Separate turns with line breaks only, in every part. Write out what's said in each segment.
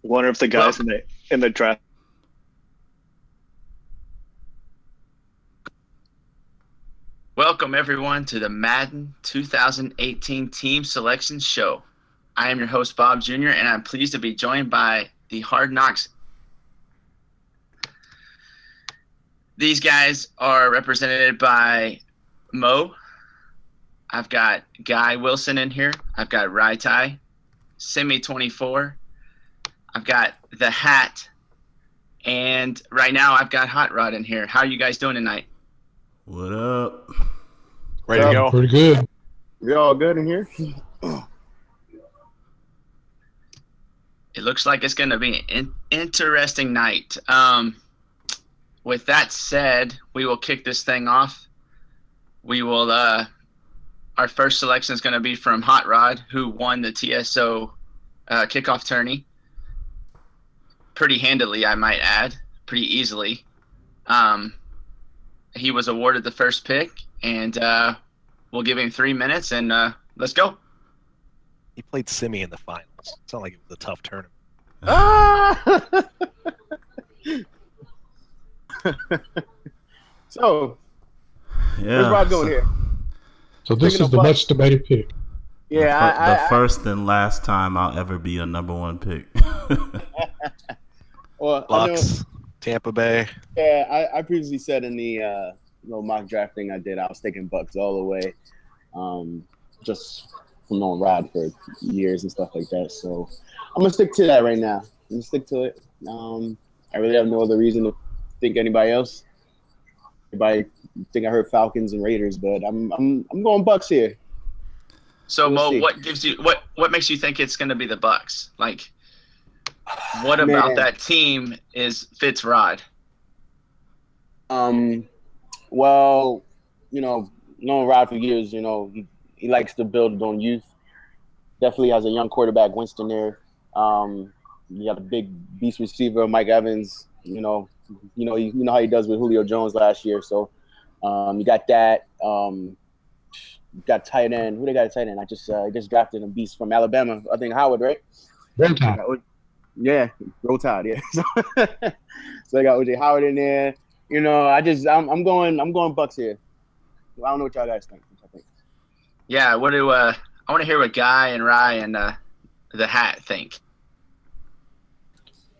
One of the guys in the draft.
Welcome everyone to the Madden 2018 Team Selection Show. I am your host BobJr, and I'm pleased to be joined by the Hard Knocks. These guys are represented by Mo. I've got Guy Wilson in here. I've got Ryty, Cimmy24. I've got the Hat, and right now I've got HotRod in here. How are you guys doing tonight?
What up?
Ready to go?
Pretty good.
We all good in here?
It looks like it's going to be an interesting night. With that said, we will kick this thing off. We will. Our first selection is going to be from HotRod, who won the TSO kickoff tourney pretty handily, I might add, pretty easily. He was awarded the first pick, and we'll give him 3 minutes, and let's go.
He played Cimmy in the finals. It's not like it was a tough tournament.
So,
Yeah.
where's Rob going here?
So this is the much debated pick.
Yeah,
the first and last time I'll ever be a #1 pick.
Well,
Bucks, Tampa Bay.
yeah, I previously said in the little mock draft thing I did, I was taking Bucks all the way. Just from knowing Rod for years and stuff like that. So I'm gonna stick to that right now. I'm gonna stick to it. I really have no other reason to think anybody else. Everybody think I heard Falcons and Raiders, but I'm going Bucks here.
So
We'll
Mo,
see.
what gives you what makes you think it's going to be the Bucks? Like, what about
Man.
that team fits Rod?
Well, knowing Rod for years, he likes to build on youth. Definitely has a young quarterback, Winston there. You got a big beast receiver, Mike Evans. You know how he does with Julio Jones last year. So you got that. You got tight end. Who they got at tight end? I just drafted a beast from Alabama. I think Howard, right?
One time.
Yeah, Roll Tide. Yeah. So I got OJ Howard in there. I'm going Bucks here. I don't know what y'all guys think.
Yeah, I want to hear what Guy and Rye and the Hat think.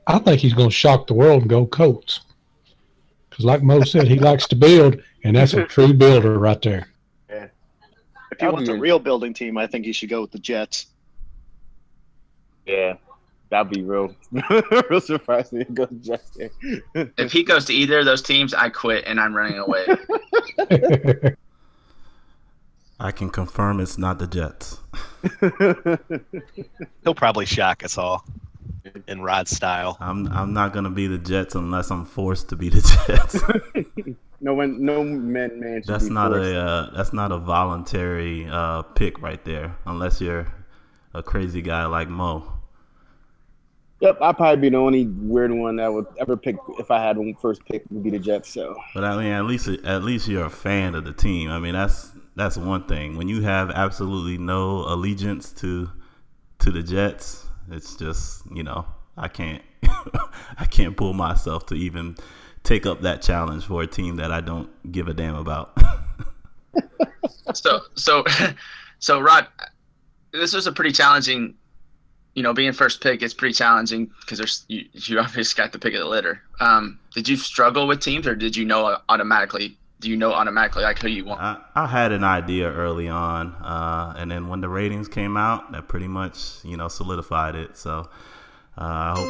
I think he's going to shock the world and go Colts. Because like Mo said, he likes to build, and that's a true builder right there.
Yeah.
If he wants a real building team, I think he should go with the Jets.
Yeah. That'd be real surprising if he goes Jets there.
If he goes to either of those teams, I quit and I'm running away.
I can confirm it's not the Jets.
He'll probably shock us all in Rod's style.
I'm not gonna be the Jets unless I'm forced to be the Jets.
No man should
That's
be
not
forced.
that's not a voluntary pick right there, unless you're a crazy guy like Mo.
Yep, I'd probably be the only weird one that would ever pick if I had one first pick would be the Jets. So,
But I mean, at least you're a fan of the team. I mean, that's one thing. When you have absolutely no allegiance to the Jets, it's just I can't I can't pull myself to even take up that challenge for a team that I don't give a damn about.
So Rod, this was a pretty challenging. Being first pick is pretty challenging because you obviously got the pick of the litter. Did you struggle with teams, or did you know automatically? Do you know automatically like who you want?
I had an idea early on, and then when the ratings came out, that pretty much solidified it. So I hope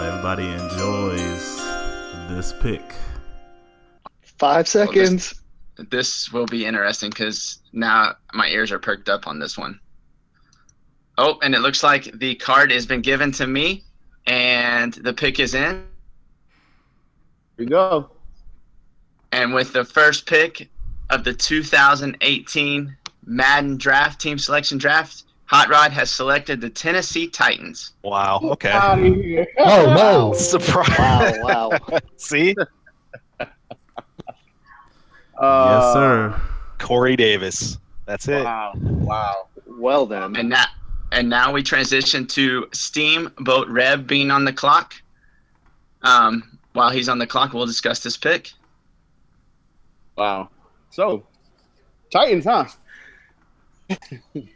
everybody enjoys this pick.
5 seconds.
This will be interesting because now my ears are perked up on this one. Oh, and it looks like the card has been given to me, and the pick is in.
here we go.
And with the first pick of the 2018 Madden Draft Team Selection Draft, HotRod has selected the Tennessee Titans.
Wow. Okay.
Out of here.
Oh, no.
Surprise.
Wow.
See?
Yes, sir.
Corey Davis. That's it.
Wow.
Well then.
And And now we transition to STEAMBOATREB being on the clock. While he's on the clock, we'll discuss this pick.
Wow. So, Titans, huh?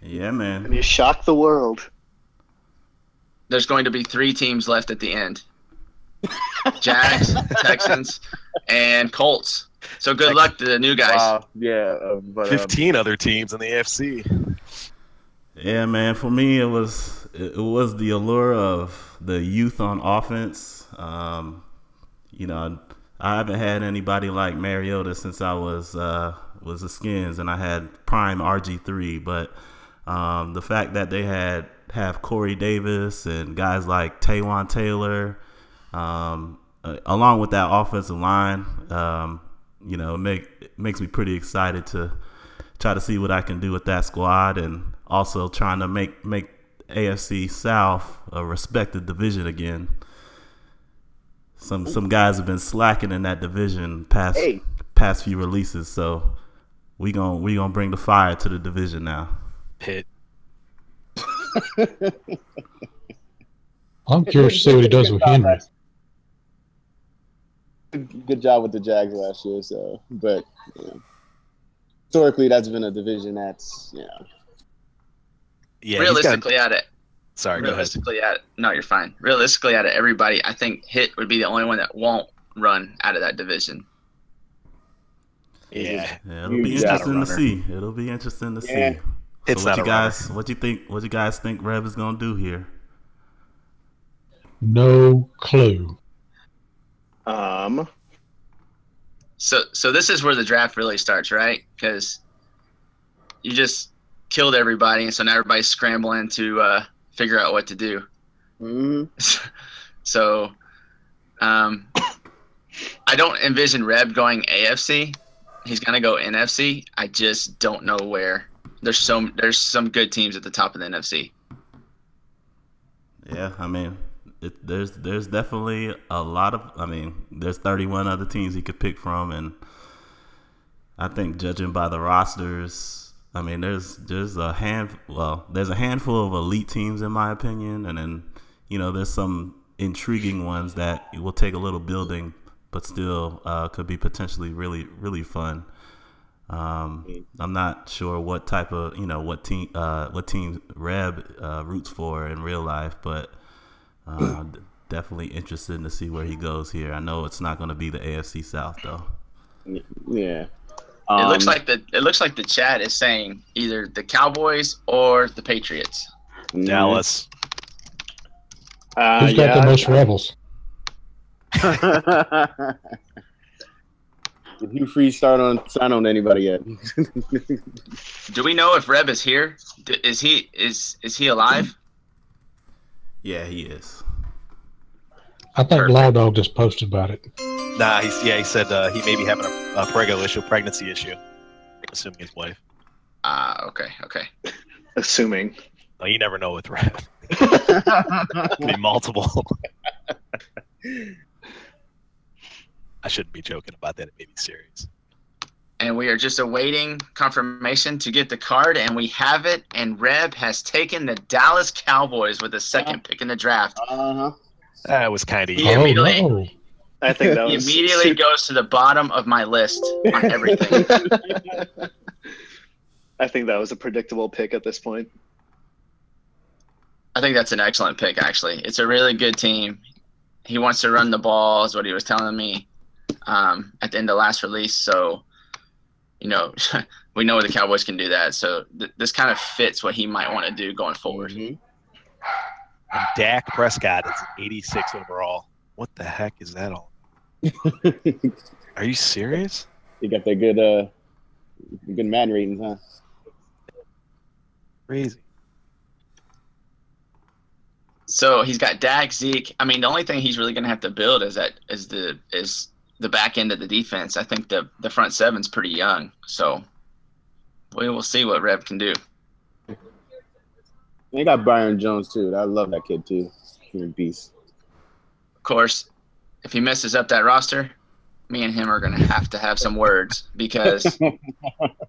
Yeah, man.
And you shock the world.
There's going to be 3 teams left at the end. Jags, Texans, and Colts. So good luck to the new guys.
Wow. Yeah. But,
15 other teams in the AFC.
Yeah, man. For me, it was the allure of the youth on offense. You know, I haven't had anybody like Mariota since I was the Skins, and I had prime RG3. But the fact that they have Corey Davis and guys like Taywan Taylor, along with that offensive line, you know, it makes me pretty excited to try to see what I can do with that squad, and also trying to make AFC South a respected division again. Some guys have been slacking in that division past few releases, so we gonna bring the fire to the division now.
Hit.
I'm curious to see what he does with Henry.
Good job with the Jags last year, so but historically that's been a division that's
Yeah.
Realistically, at it.
Sorry,
Realistically, no, you're fine. Realistically, out of everybody, I think Hit would be the only one that won't run out of that division.
Yeah.
It'll be interesting to see. It'll be interesting to see. So
It's
what
not
you
a
guys, what you guys think Rev is gonna do here?
No clue.
So this is where the draft really starts, right? Because you just killed everybody, and so now everybody's scrambling to figure out what to do.
Mm-hmm.
So I don't envision Reb going AFC. He's gonna go NFC. I just don't know where. There's some good teams at the top of the NFC.
Yeah, I mean, there's definitely a lot of. I mean, there's 31 other teams he could pick from, and I think judging by the rosters, I mean, there's a handful of elite teams in my opinion, and then there's some intriguing ones that will take a little building, but still could be potentially really, really fun. I'm not sure what type of what team Reb roots for in real life, but definitely interested to see where he goes here. I know it's not going to be the AFC South though.
Yeah.
It looks like the chat is saying either the Cowboys or the Patriots.
Dallas.
Who's got the most Rebels?
Did Hugh Freeze sign on anybody yet?
Do we know if Reb is here? Is he alive?
Yeah, he is.
I think Law Dog just posted about it.
Nah, he said he may be having a pregnancy issue. Assuming his wife.
Okay.
Assuming.
Oh, you never know with Reb. Could be multiple. I shouldn't be joking about that. It may be serious.
And we are just awaiting confirmation to get the card, and we have it. And Reb has taken the Dallas Cowboys with the second pick in the draft.
That was kind of
He immediately,
no.
I think that was
he immediately goes to the bottom of my list on everything.
I think that was a predictable pick at this point.
I think that's an excellent pick, actually. It's a really good team. He wants to run the ball, is what he was telling me at the end of last release. So, we know the Cowboys can do that. So this kind of fits what he might want to do going forward.
Mm-hmm.
And Dak Prescott is 86 overall. What the heck is that all? Are you serious?
You got that good man ratings, huh?
Crazy.
So he's got Dak, Zeke. I mean, the only thing he's really going to have to build is the back end of the defense. I think the front seven's pretty young, so we will see what Reb can do.
They got Byron Jones too. I love that kid too. He's a beast.
Of course, if he messes up that roster, me and him are going to have some words, because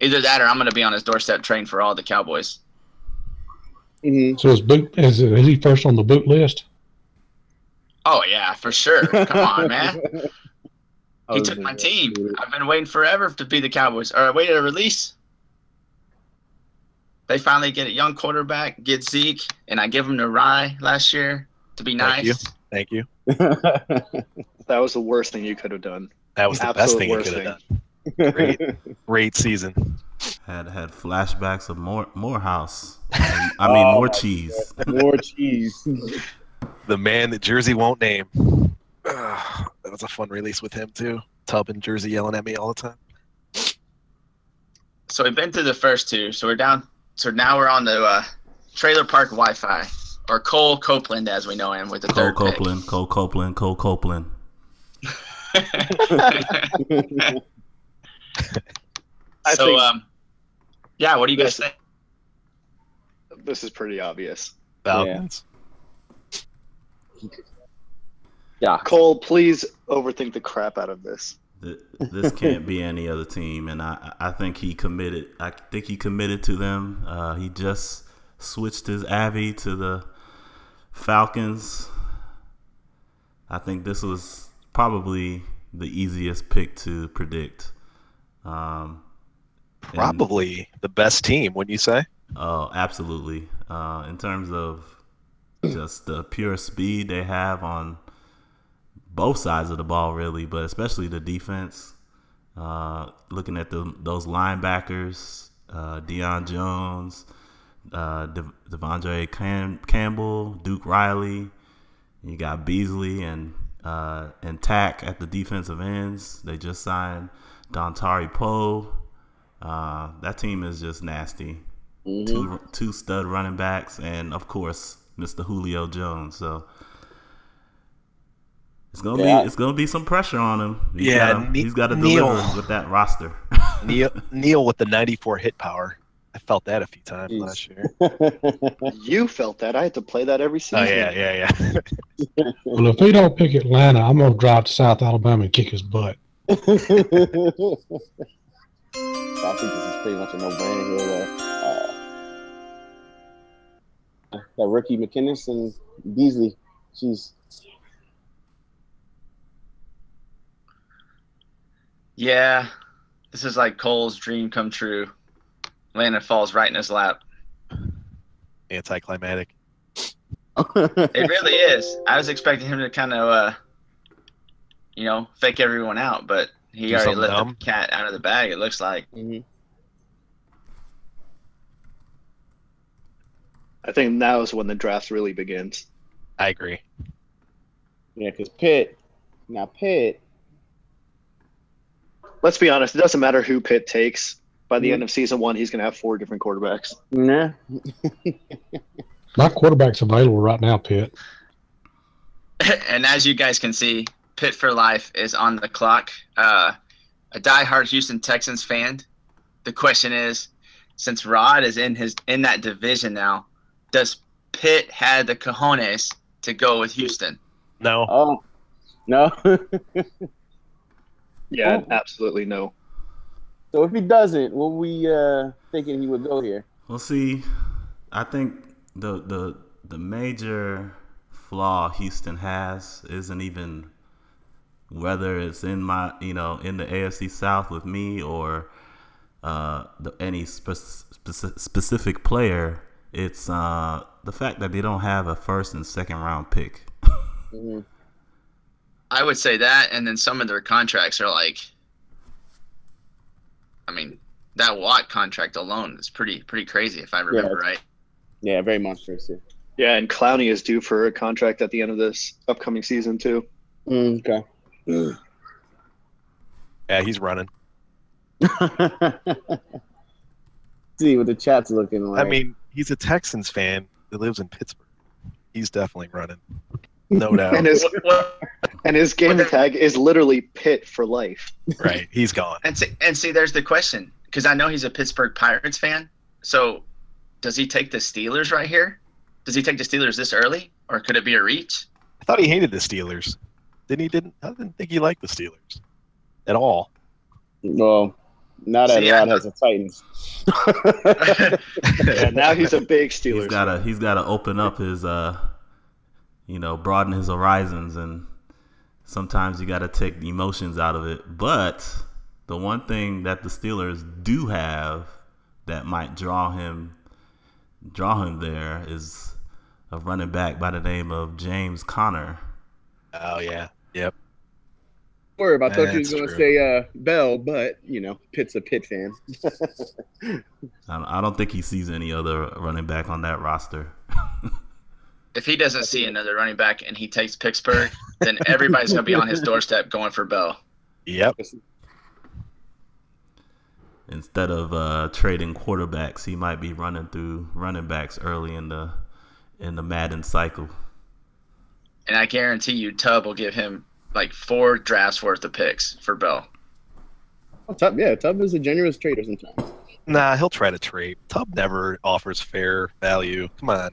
either that or I'm going to be on his doorstep trading for all the Cowboys.
Mm-hmm.
So is he first on the boot list?
Oh yeah, for sure. Come on, man. He
Oh,
took my
yeah.
team. I've been waiting forever to be the Cowboys. Or I waited a release. They finally get a young quarterback, get Zeke, and I give him to Rye last year to be nice.
Thank you.
That was the worst thing you could have done.
That was the best thing you could have done. Great season.
Had flashbacks of Morehouse. I mean, more cheese.
More cheese.
The man that Jersey won't name. That was a fun release with him too. Tub and Jersey yelling at me all the time.
So we've been through the first two. So we're down. So now we're on the Trailer Park Wi-Fi, or Cole Copeland as we know him with the third pick.
Cole Copeland.
Yeah, what do you guys think?
This is pretty obvious.
Falcons.
Yeah.
Cole, please overthink the crap out of this.
This can't be any other team, and I think he committed. I think he committed to them. He just switched his Avi to the Falcons. I think this was probably the easiest pick to predict.
Probably the best team, wouldn't you say?
Oh, absolutely. In terms of just the pure speed they have on both sides of the ball, really, but especially the defense. Looking at those linebackers, Deion Jones, Devondre Campbell, Duke Riley. You got Beasley and Tack at the defensive ends. They just signed Dontari Poe. That team is just nasty. Mm-hmm. Two stud running backs, and of course, Mr. Julio Jones. So it's gonna be some pressure on him. He's got to deliver with that roster.
Neil with the 94 hit power. I felt that a few times last year.
You felt that. I had to play that every season.
Oh yeah.
Well, if he don't pick Atlanta, I'm gonna drive to South Alabama and kick his butt.
I think this is pretty much a no-brainer here. That rookie McInnes and Beasley. Jeez.
Yeah, this is like Cole's dream come true. Landon falls right in his lap.
Anticlimactic.
It really is. I was expecting him to kind of, fake everyone out, but he already let the cat out of the bag, it looks like.
Mm-hmm.
I think now is when the draft really begins.
I agree.
Yeah, because Pitt.
Let's be honest. It doesn't matter who Pitt takes. By the end of season 1, he's going to have 4 different quarterbacks.
Nah.
My quarterback's available right now, Pitt.
And as you guys can see, Pitt for life is on the clock. A diehard Houston Texans fan. The question is, since Rod is in that division now, does Pitt have the cojones to go with Houston?
No.
Oh, no.
Yeah, absolutely no.
So if he doesn't, what are we thinking he would go here?
Well, see, I think the major flaw Houston has isn't even whether it's in my in the AFC South with me or any specific player. It's the fact that they don't have a first and second round pick.
Mm-hmm.
I would say that, and then some of their contracts are like, I mean, that Watt contract alone is pretty crazy if I remember right.
Yeah, very monstrous.
Yeah, and Clowney is due for a contract at the end of this upcoming season too.
Okay.
Yeah, he's running.
See what the chat's looking like.
I mean, he's a Texans fan that lives in Pittsburgh. He's definitely running. No doubt.
and his game tag is literally Pitt for life.
Right, he's gone.
And see, there's the question, because I know he's a Pittsburgh Pirates fan. So, does he take the Steelers right here? Does he take the Steelers this early, or could it be a reach?
I thought he hated the Steelers. I didn't think he liked the Steelers at all.
Well, Now that
See,
Rod has the Titans.
Yeah, now he's a big Steelers.
He's gotta open up his broaden his horizons, and sometimes you gotta take the emotions out of it. But the one thing that the Steelers do have that might draw him there is a running back by the name of James Conner.
Oh yeah, yep.
I thought you was
That's
going to
true.
say Bell, but Pitt's a Pitt fan.
I don't think he sees any other running back on that roster.
If he doesn't see another running back and he takes Pittsburgh, then everybody's going to be on his doorstep going for Bell.
Yep.
Instead of trading quarterbacks, he might be running through running backs early in the Madden cycle.
And I guarantee you Tubb will give him like 4 drafts worth of picks for Bell.
Oh, Tubb is a generous trader sometimes.
Nah, he'll try to trade. Tubb never offers fair value. Come on.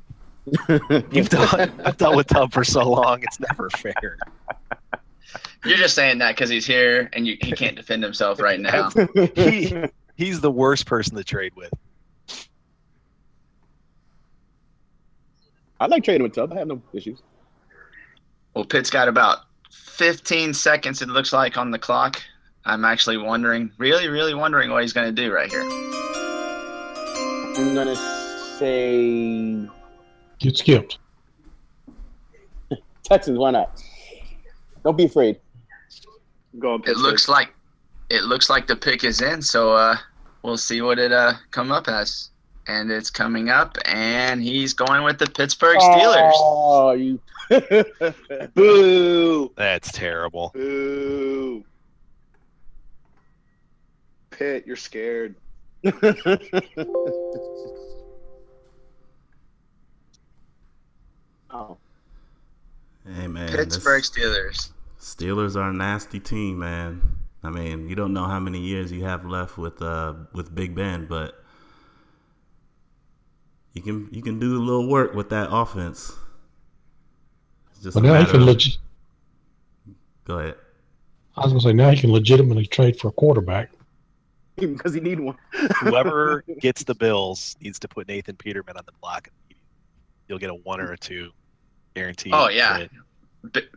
I've dealt with Tubb for so long. It's never fair.
You're just saying that because he's here and he can't defend himself right now.
He's the worst person to trade with.
I like trading with Tubb. I have no issues.
Well, Pitt's got about 15 seconds, it looks like, on the clock. I'm actually wondering, really wondering what he's going to do right here.
I'm going to say
Get skipped.
Texans, why not? Don't be afraid.
Go on,
It looks like the pick is in, so we'll see what it come up as. And it's coming up, and he's going with the Pittsburgh Steelers.
Oh, you.
Boo!
That's terrible.
Boo! Pitt, you're scared.
Oh.
Hey man,
Pittsburgh Steelers.
Steelers are a nasty team, man. I mean, you don't know how many years you have left with Big Ben, but you can do a little work with that offense. It's just
But
a
now he
matter
can
of... Go ahead.
I was going to say, now he can legitimately trade for a quarterback.
Because he need one.
Whoever gets the Bills needs to put Nathan Peterman on the block. You'll get a 1 or a 2 guaranteed.
Oh, yeah.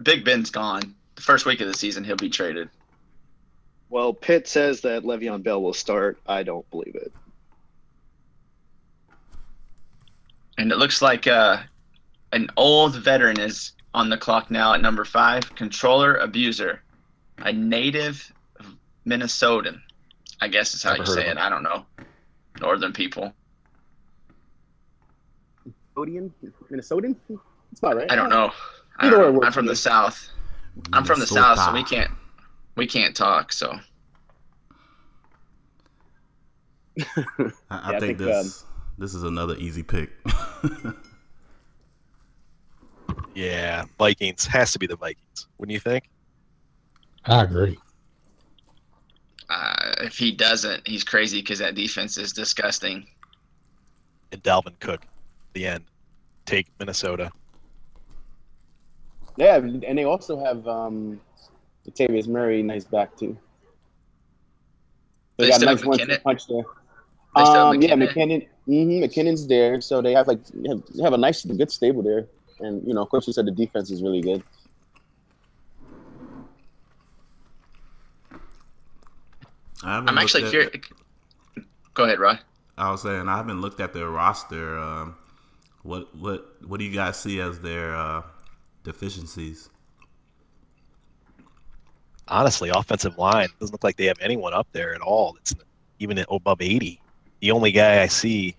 Big Ben's gone. The first week of the season, he'll be traded.
Well, Pitt says that Le'Veon Bell will start. I don't believe it.
And it looks like an old veteran is on the clock now at number 5, Controller-Abuser, a native Minnesotan. I guess is how you say it. I don't know. Northern people.
Minnesotan? That's about right.
I don't know. I'm from the South. I'm from the South, so we can't talk. So
I think this is another easy pick.
Yeah, Vikings has to be the Vikings. Wouldn't you think?
I agree.
If he doesn't, he's crazy because that defense is disgusting.
And Dalvin Cook, the end. Take Minnesota.
Yeah, and they also have Latavius Murray, nice back too. They got nice one punch there. Yeah, McKinnon. McKinnon's there, so they have have a nice, good stable there, and of course, you said the defense is really good.
I'm actually curious. Go ahead, Rod.
I was saying I haven't looked at their roster. What do you guys see as their deficiencies?
Honestly, offensive line doesn't look like they have anyone up there at all. It's even above 80. The only guy I see,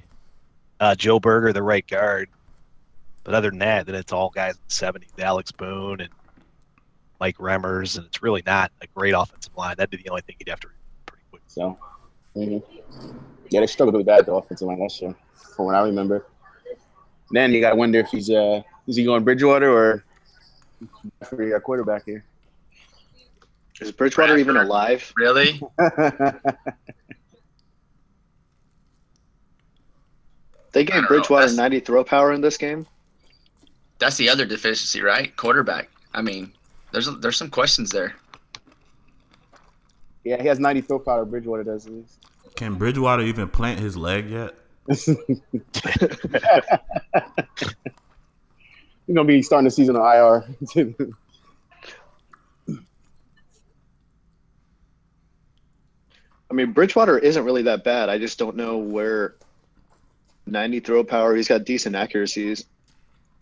Joe Berger, the right guard. But other than that, then it's all guys in the 70s. Alex Boone and Mike Remmers, and it's really not a great offensive line. That'd be the only thing you'd have to pretty quick.
So, yeah, they struggled with that, the offensive line last year, from what I remember. Then you got to wonder if is he going Bridgewater or for your quarterback here?
Is Bridgewater even alive?
Really?
They gave Bridgewater 90 throw power in this game.
That's the other deficiency, right? Quarterback. I mean, there's some questions there.
Yeah, he has 90 throw power. Bridgewater does at least.
Can Bridgewater even plant his leg yet?
He's gonna be starting the season on IR.
I mean, Bridgewater isn't really that bad. I just don't know where 90 throw power. He's got decent accuracies,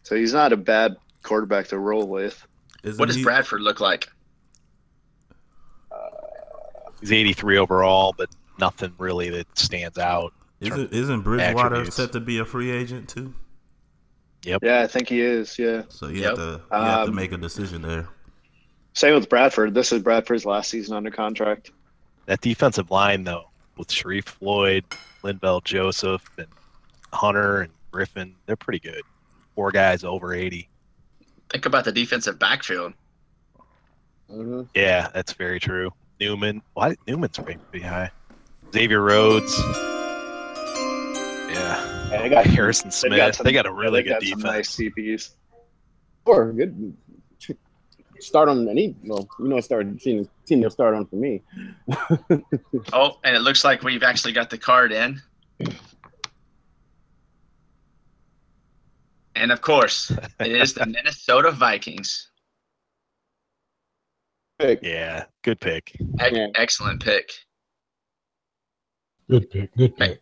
so he's not a bad quarterback to roll with.
What does Bradford look like?
He's 83 overall, but nothing really that stands out.
Isn't Bridgewater
attributes.
set to be a free agent too?
Yep.
Yeah, I think he is. Yeah.
So you have to make a decision there.
Same with Bradford. This is Bradford's last season under contract.
That defensive line, though, with Sharif Floyd, Linval Joseph, and Hunter and Griffin, they're pretty good. 4 guys over 80.
Think about the defensive backfield.
Mm-hmm.
Yeah, that's very true. Newman's pretty high. Xavier Rhodes. Yeah.
Yeah, they got
Harrison Smith. They got a really good defense.
Some nice CPs.
Or good. Start on any. Well, team they'll start on for me.
Oh, and it looks like we've actually got the card in. And of course, it is the Minnesota Vikings.
Pick.
Yeah, good pick.
Excellent pick.
Good pick. Good pick.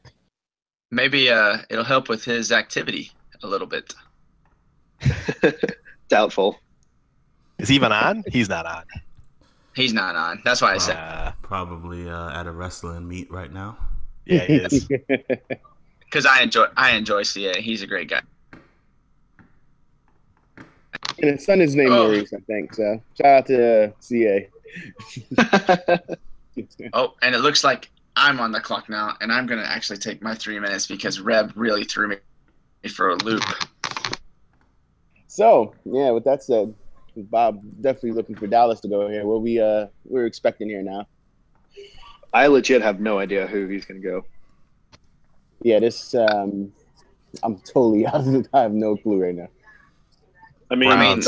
Maybe it'll help with his activity a little bit.
Doubtful.
Is he even on? He's not on.
He's not on. That's why I said.
Probably at a wrestling meet right now.
Yeah, he is.
Because I enjoy CA. He's a great guy.
And his son is named Maurice, I think. So shout out to CA.
Oh, and it looks like I'm on the clock now, and I'm gonna actually take my 3 minutes because Reb really threw me for a loop.
So yeah, with that said, Bob definitely looking for Dallas to go here. What we're expecting here now.
I legit have no idea who he's gonna go.
Yeah, this I'm totally out of it. I have no clue right now.
I mean,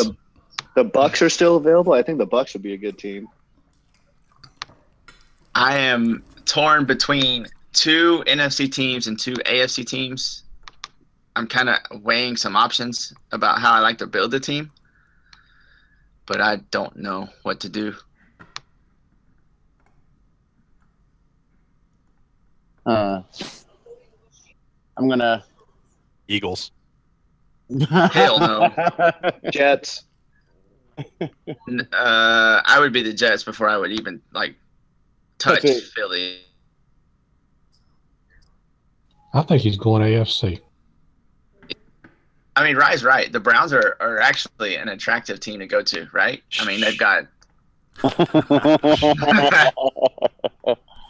the Bucks are still available. I think the Bucks would be a good team.
I am torn between 2 NFC teams and 2 AFC teams. I'm kind of weighing some options about how I like to build the team, but I don't know what to do.
I'm gonna
Eagles.
Hell no.
Jets.
I would be the Jets before I would even touch
Okay.
Philly.
I think he's going AFC.
I mean, Rye's right. The Browns are actually an attractive team to go to, right? I mean, they've got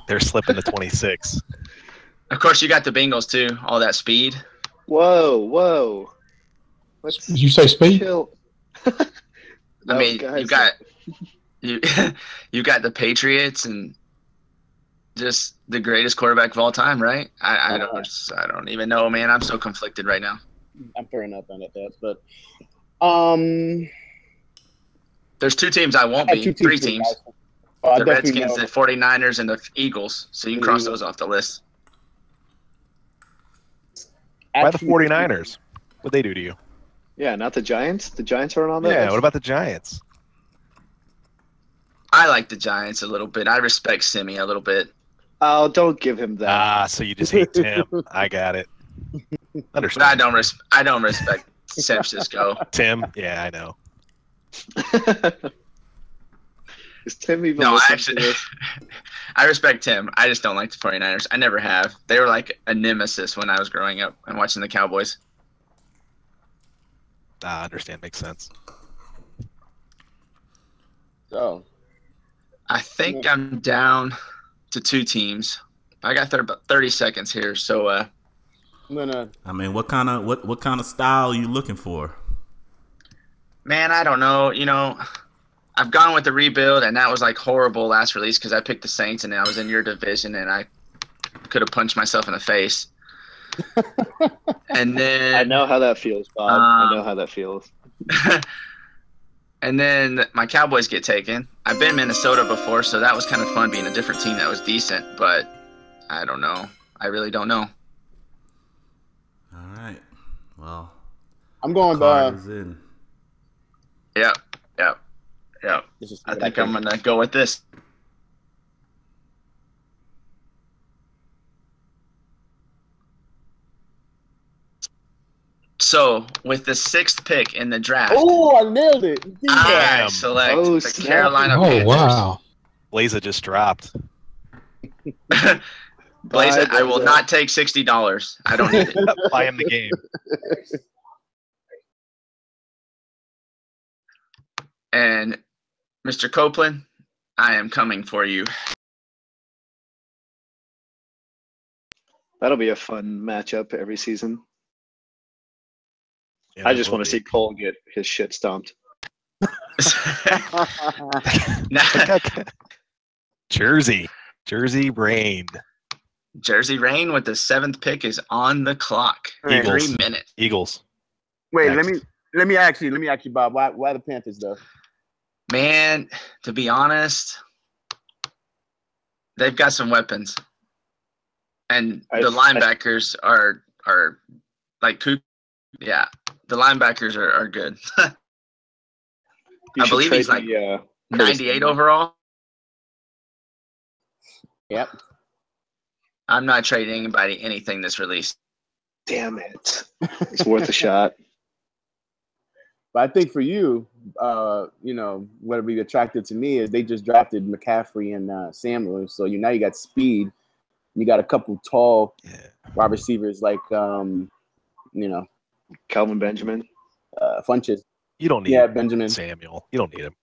They're slipping to 26.
Of course, you got the Bengals too. All that speed.
Whoa. Let's
Did you say speed?
chill.
I mean,
guys,
you got the Patriots and just the greatest quarterback of all time, right? I don't even know, man. I'm so conflicted right now.
I'm fair enough on that, but
There's 2 teams I won't
I
be.
have 2
3 teams.
guys.
The
Definitely
Redskins,
know.
the 49ers, and the Eagles. So you can cross those off the list.
Why the 49ers? What'd they do to you?
Yeah, not the Giants. The Giants aren't on that.
Yeah,
list?
what about the Giants?
I like the Giants a little bit. I respect Cimmy a little bit.
Oh, don't give him that.
Ah, so you just hate Tim. I got it.
But
Understand.
I don't respect San Francisco.
Tim? Yeah, I know.
Is Tim even
No,
listening to this?
I respect Tim. I just don't like the 49ers. I never have. They were like a nemesis when I was growing up and watching the Cowboys.
I understand. Makes sense.
So
I think I'm down to 2 teams. I got about 30 seconds here, so
I'm gonna.
I mean, what kind of style are you looking for?
man, I don't know. You know, I've gone with the rebuild, and that was like horrible last release because I picked the Saints, and I was in your division, and I could have punched myself in the face. And then
I know how that feels, Bob. I know how that feels.
And then my Cowboys get taken. I've been Minnesota before, so that was kind of fun being a different team that was decent, but I don't know. I really don't know.
All right. Well,
I'm going
card is in.
Yep.
This
I think I'm gonna go with this. So, with the 6th pick in the draft,
Oh, I nailed it.
I
Damn.
select
Oh,
the
snap.
Carolina
Oh,
Panthers.
wow.
Blaza just dropped.
Blaze it.
Bye,
I will
Blaze.
not take $60. I don't need it.
Buy him the game.
And Mr. Copeland, I am coming for you.
That'll be a fun matchup every season.
Yeah,
I
it
just
will
want to
be.
see Cole get his shit stomped.
Jerseyreign.
JERZEYREIGN with the 7th pick is on the clock.
Eagles.
3 minutes.
Eagles.
Wait,
Next.
let me ask you, Bob. Why the Panthers though?
Man, to be honest, they've got some weapons. And the linebackers are like kook. Yeah, the linebackers are good.
You
I
should
believe
trade
he's like
the,
98 overall.
Yep.
I'm not trading anybody anything this release.
Damn it. It's worth a shot.
But I think for you, what would be attractive to me is they just drafted McCaffrey and Samuel. So now you got speed. You got a couple tall wide receivers like,
Calvin Benjamin.
Funches.
You don't need
Benjamin.
Samuel. You don't need him.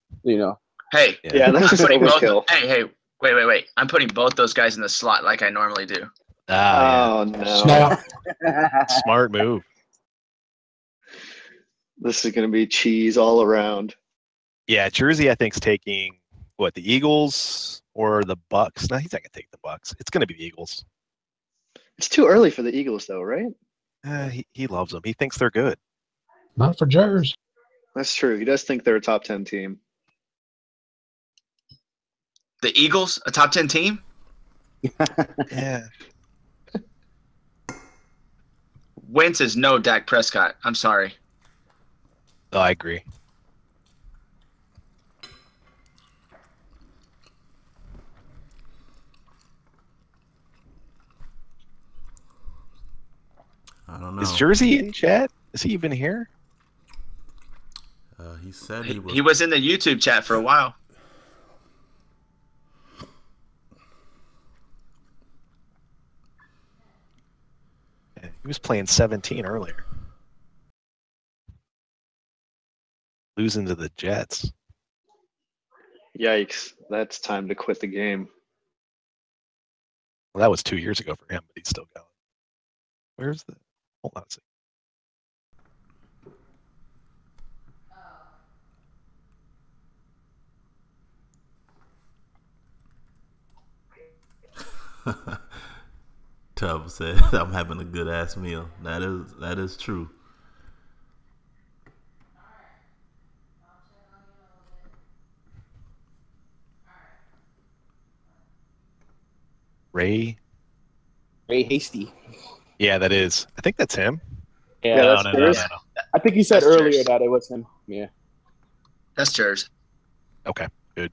Hey,
Yeah, that's just overkill.
Hey, wait. I'm putting both those guys in the slot like I normally do.
Oh, no.
Snap.
Smart move.
This is going to be cheese all around.
Yeah, Jersey, I think, is taking the Eagles or the Bucks. No, he's not going to take the Bucks. It's going to be the Eagles.
It's too early for the Eagles, though, right?
He loves them. He thinks they're good.
Not for Jers.
That's true. He does think they're a top 10 team.
The Eagles, a top 10 team?
Yeah.
Wentz is no Dak Prescott. I'm sorry.
Oh, I agree.
I don't know.
Is Jersey in chat? Is he even here?
He said he was.
He was in the YouTube chat for a while.
Yeah, he was playing 17 earlier. Losing to the Jets.
Yikes. That's time to quit the game.
Well, that was 2 years ago for him, but he's still going. Where's the... Hold on a second.
Tubb said, "I'm having a good ass meal." That is true.
Ray
Hasty.
Yeah, that is. I think that's him.
Yeah,
that's
no.
Jers.
I think he said
That's
earlier
Jers.
that it was him. Yeah.
That's Jers.
Okay, good.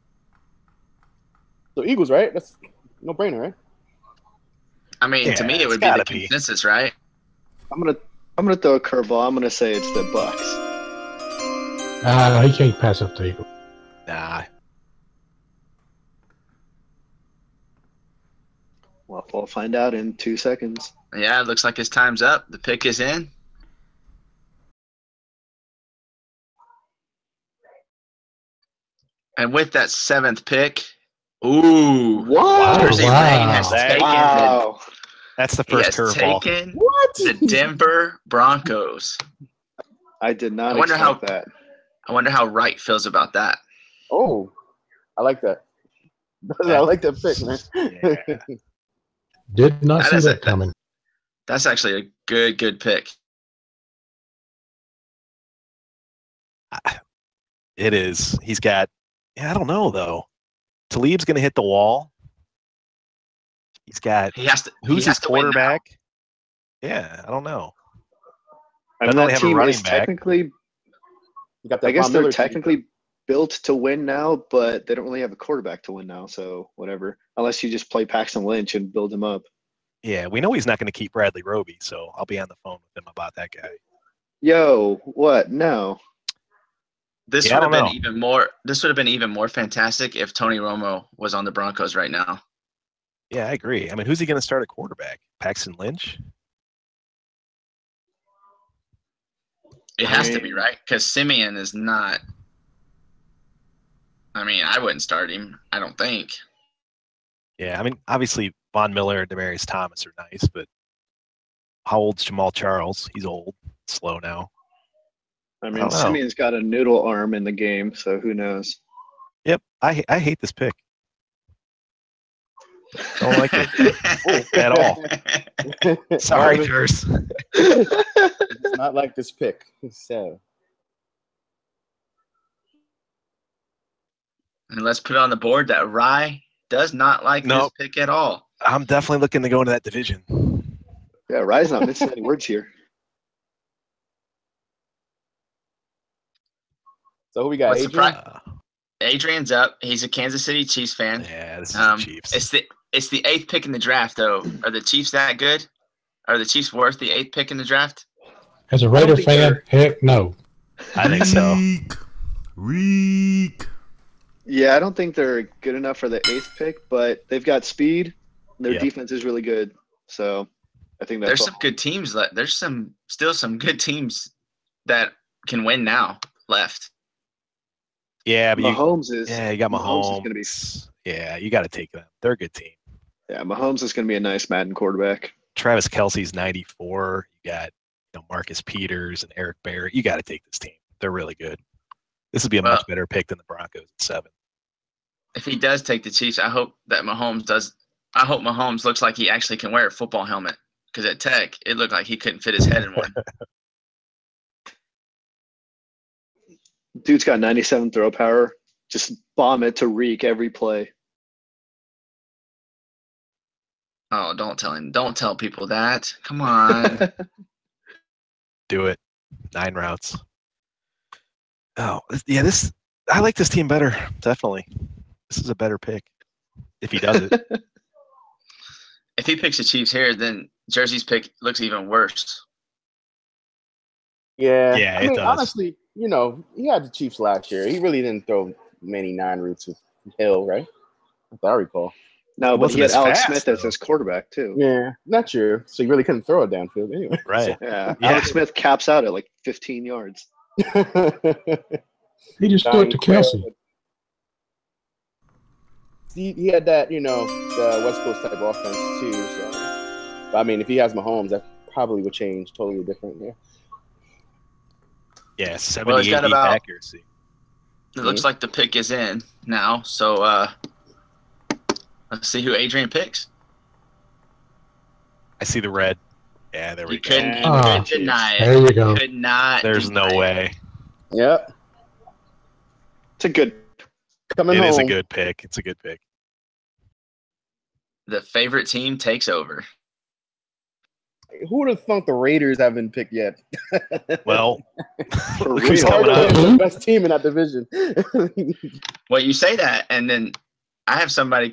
So Eagles, right? That's no brainer, right?
I mean, to
Yeah,
me, it
it's
would be the
gotta be.
consensus, right?
I'm gonna throw a curveball. I'm gonna say it's the Bucks.
He can't pass up the Eagles.
Nah.
Well, we'll find out in 2 seconds.
Yeah, it looks like his time's up. The pick is in. And with that 7th pick, ooh,
What?
JERZEYREIGN
Wow.
has taken
Wow.
That's the
he
first
has
curveball.
taken
What?
the Denver Broncos.
I did not
I wonder
expect that.
I wonder how Wright feels about that.
Oh, I like that. I like that pick, man.
Yeah.
Did not
That
see
is
that
a-
coming.
That's actually a good pick.
It is. He's got. Yeah, I don't know though. Talib's going to hit the wall. He's got.
He has to.
Who's
he has
his
to win now.
quarterback? Yeah, I don't know.
I mean,
Doesn't
that
have a
team
running
is
back.
technically.
You got that
I guess
Von
they're
Miller team.
technically built to win now, but they don't really have a quarterback to win now. So whatever, unless you just play Paxton Lynch and build him up.
Yeah, we know he's not going to keep Bradley Roby, so I'll be on the phone with him about that guy.
Yo, what? No.
This
Yeah, I
would have
don't
been even more. This would have been even more fantastic if Tony Romo was on the Broncos right now.
Yeah, I agree. I mean, who's he going to start at quarterback? Paxton Lynch?
It has to be, right? Because Simeon is not. I mean, I wouldn't start him. I don't think.
Yeah, I mean, obviously Von Miller and Demaryius Thomas are nice, but how old's Jamal Charles? He's old, slow now.
I
I
mean,
don't know.
Simeon's got a noodle arm in the game, so who knows?
Yep, I hate this pick. Don't like it at all. Sorry, Jers.
It's not like this pick. So
And let's put it on the board that Rye does not like this
Nope.
pick at all.
I'm definitely looking to go into that division.
Yeah, Rye's not missing any words here.
who we got?
What's the
Adrian?
Adrian's up. He's a Kansas City Chiefs fan.
Yeah, this is the Chiefs.
It's the 8th pick in the draft, though. Are the Chiefs that good? Are the Chiefs worth the 8th pick in the draft?
As a Raider fan, heck no.
I think so.
Reek.
Yeah, I don't think they're good enough for the 8th pick, but they've got speed. Their
Yeah.
defense is really good, so I think that's
There's
all.
some good teams. There's still some good teams that can win now left.
Yeah, but
Mahomes is.
you got
Mahomes is
Mahomes.
gonna be.
Yeah, you got to take them. They're a good team.
Yeah, Mahomes is going to be a nice Madden quarterback.
Travis Kelce's 94. You got Marcus Peters and Eric Barrett. You got to take this team. They're really good. This would be a much better pick than the Broncos at 7.
If he does take the Chiefs, I hope that Mahomes does. I hope Mahomes looks like he actually can wear a football helmet, because at Tech it looked like he couldn't fit his head in one.
Dude's got 97 throw power. Just bomb it to Reek every play.
Oh, don't tell him. Don't tell people that. Come on.
Do it. 9 routes. Oh, yeah, I like this team better, definitely. This is a better pick if he does it.
If he picks the Chiefs here, then Jersey's pick looks even worse.
Yeah,
Yeah,
I
it
mean,
does.
honestly, he had the Chiefs last year. He really didn't throw many 9 routes with Hill, right? If I recall.
No, but
wasn't
he had
as
Alex
fast,
Smith as
though.
his quarterback, too.
Yeah, not true. So you really couldn't throw it downfield anyway.
Right.
Yeah,
Yeah.
Alex Smith caps out at like 15 yards.
He just threw it to Kelsey.
He had that, the West Coast type offense too. So, but I mean, if he has Mahomes, that probably would change totally different. Yeah.
Yeah,
Well, he's
78
got
deep
about-
accuracy.
It looks like the pick is in now. So let's see who Adrian picks.
I see the red. Yeah, there we
You
go.
couldn't deny it.
There you go.
Could not.
There's no
deny it.
way.
Yep.
It's a good.
Coming
It
home.
is a good pick. It's a good pick.
The favorite team takes over.
Who would have thought the Raiders haven't picked yet?
Well,
For
look who's
real.
coming up.
They're the best team in that division.
Well, you say that, and then we have somebody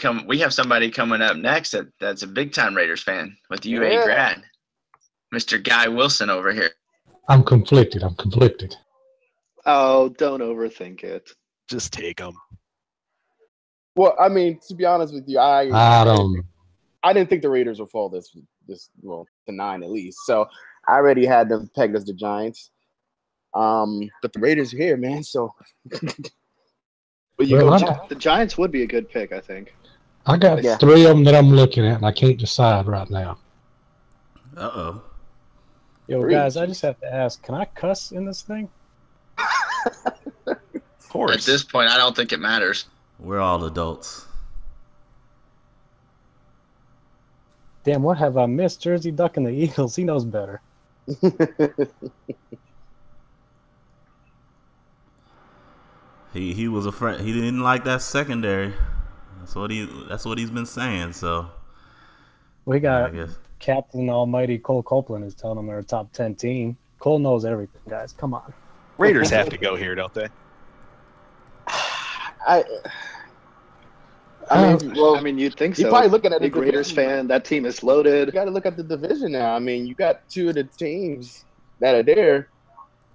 coming up next that's a big time Raiders fan with UA
Yeah.
grad, Mr. Guy Wilson over here.
I'm conflicted.
Oh, don't overthink it.
just take them.
Well, I mean, to be honest with you,
I don't.
I didn't think the Raiders would fall this to 9 at least. So I already had them pegged as the Giants. But the Raiders are here, man. So, but you
Well,
go.
The Giants would be a good pick, I think.
I got
Yeah.
3 of them that I'm looking at, and I can't decide right now.
Uh-oh.
Yo,
Three.
guys, I just have to ask, can I cuss in this thing?
Of
At
course.
this point, I don't think it matters.
We're all adults.
Damn, what have I missed? Jersey ducking the Eagles. He knows better.
He was afraid. He didn't like that secondary. That's what he's been saying. So
We got
I guess.
Captain Almighty Cole Copeland is telling them they're a top 10 team. Cole knows everything, guys. Come on.
Raiders have to go here, don't they?
I mean, well,
I mean, you'd think
you're
so.
probably looking at
Big
the
Raiders
division.
fan. That team is
You
loaded.
got to look at the division now. I mean, you got two of the teams that are there,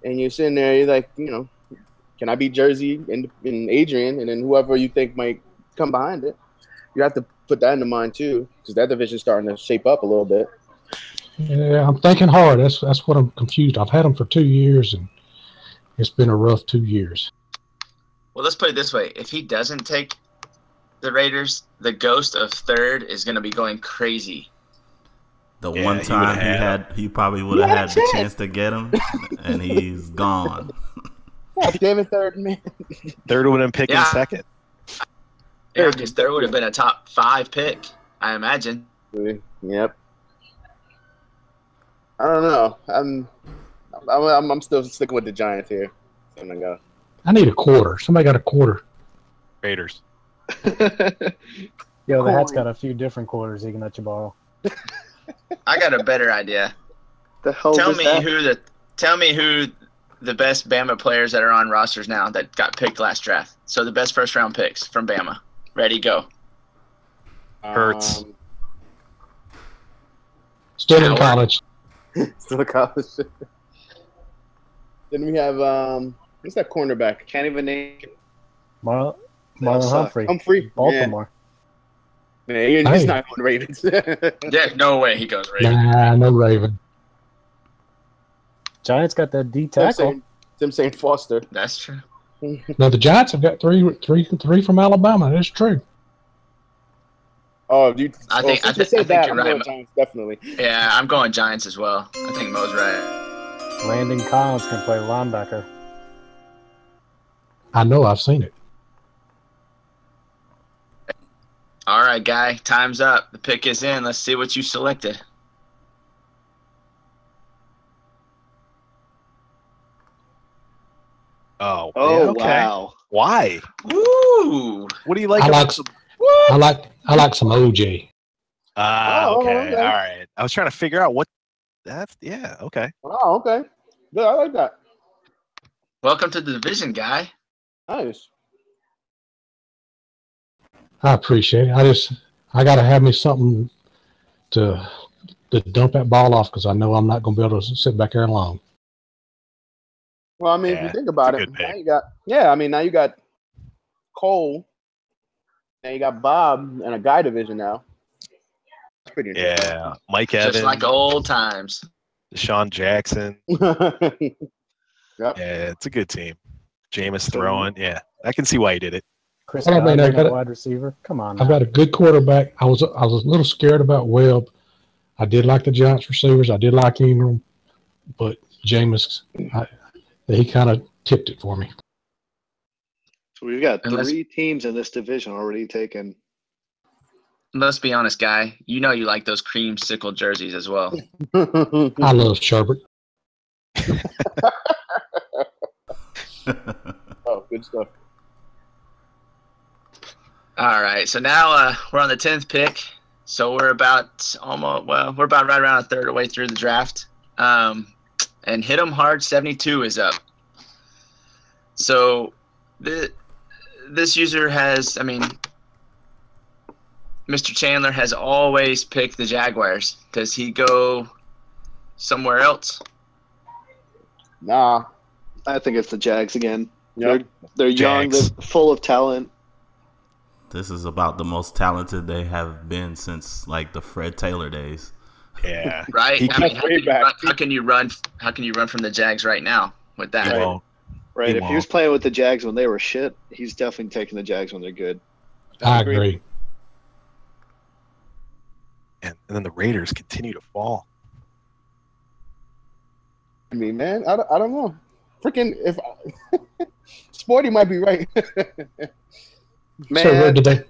and you're sitting there. You're like, can I beat Jersey and Adrian, and then whoever you think might come behind it? You have to put that into mind too, because that division's starting to shape up a little bit.
Yeah, I'm thinking hard. That's what I'm confused. I've had them for 2 years, and it's been a rough 2 years.
Well, let's put it this way: if he doesn't take the Raiders, the ghost of third is going to be going crazy.
The
Yeah,
one
he
time he probably would have had the chance to get him, and he's gone.
God damn it, third man.
Third would have been picking
Yeah.
second.
Yeah, because third would have been a top 5 pick, I imagine.
Yep. I don't know. I'm still sticking with the Giants here. So I'm gonna go.
I need a quarter. Somebody got a quarter.
Raiders.
Yo, the hat's got a few different quarters he can let you borrow.
I got a better idea.
The hell
Tell
is
me
that?
who the best Bama players that are on rosters now that got picked last draft. So the best first round picks from Bama. Ready, go.
Hurts.
Still in
Howard.
college.
Still a college. Then we have what's that cornerback?
Can't even name.
Marlon
suck.
Humphrey,
Humphrey.
Baltimore.
Yeah, he's
Hey.
not going to Ravens.
Yeah, no way he goes Ravens.
Nah, no Raven.
Giants got that D
Them
tackle.
saying Foster.
That's true.
No, the Giants have got three from Alabama. That's true.
Oh, dude.
I think
since you said
you're
I'm
right.
going Giants, definitely.
Yeah, I'm going Giants as well. I think Mo's right.
Landon Collins can play linebacker.
I know. I've seen it.
All right, guy. Time's up. The pick is in. Let's see what you selected.
Oh,
Oh,
yeah, okay.
wow.
Why?
Woo!
What do you like
I
about
like
some?
I like some OJ.
Ah, okay.
okay.
All right. I was trying to figure out what. That's yeah. Okay.
Oh, okay. Good. I like that.
Welcome to the division, guy.
Nice.
I appreciate it. I got to have me something to dump that ball off because I know I'm not going to be able to sit back there long.
Well, I mean, if
Yeah,
you think about
it's a
it,
good pick.
now you got now you got Cole, and you got Bob in a guy division now. That's pretty interesting.
Yeah. Mike Evans.
Just like old times.
Deshaun Jackson.
Yep.
Yeah, it's a good team. Jameis throwing. Yeah, I can see why he did it.
Chris
Well, I mean, I
Godwin
got
at
it.
wide receiver. Come on.
I've
now.
got a good quarterback. I was a little scared about Webb. I did like the Giants receivers. I did like Ingram, but Jameis, he kind of tipped it for me.
So we've got
Unless-
3 teams in this division already taken.
Let's be honest, guy. You know you like those creamsicle jerseys as well.
I love Sherbert.
Oh, good stuff.
All right, so now we're on the 10th pick. So we're about we're about right around a third of the way through the draft. And Hit 'em Hard 72 is up. So this user has, Mr. Chandler has always picked the Jaguars. Does he go somewhere else?
Nah.
I think it's the Jags again.
Yep.
They're young, they're
Jags.
full of talent.
This is about the most talented they have been since like the Fred Taylor days.
Yeah.
Right?
He
How
way back.
can you run from the Jags right now with that?
He
Right.
won't.
Right.
He
If he was
won't.
playing with the Jags when they were shit, he's definitely taking the Jags when they're good.
I agree.
And then the Raiders continue to fall.
I mean, man, I don't know. Freaking if Sporty might be right.
Man,
So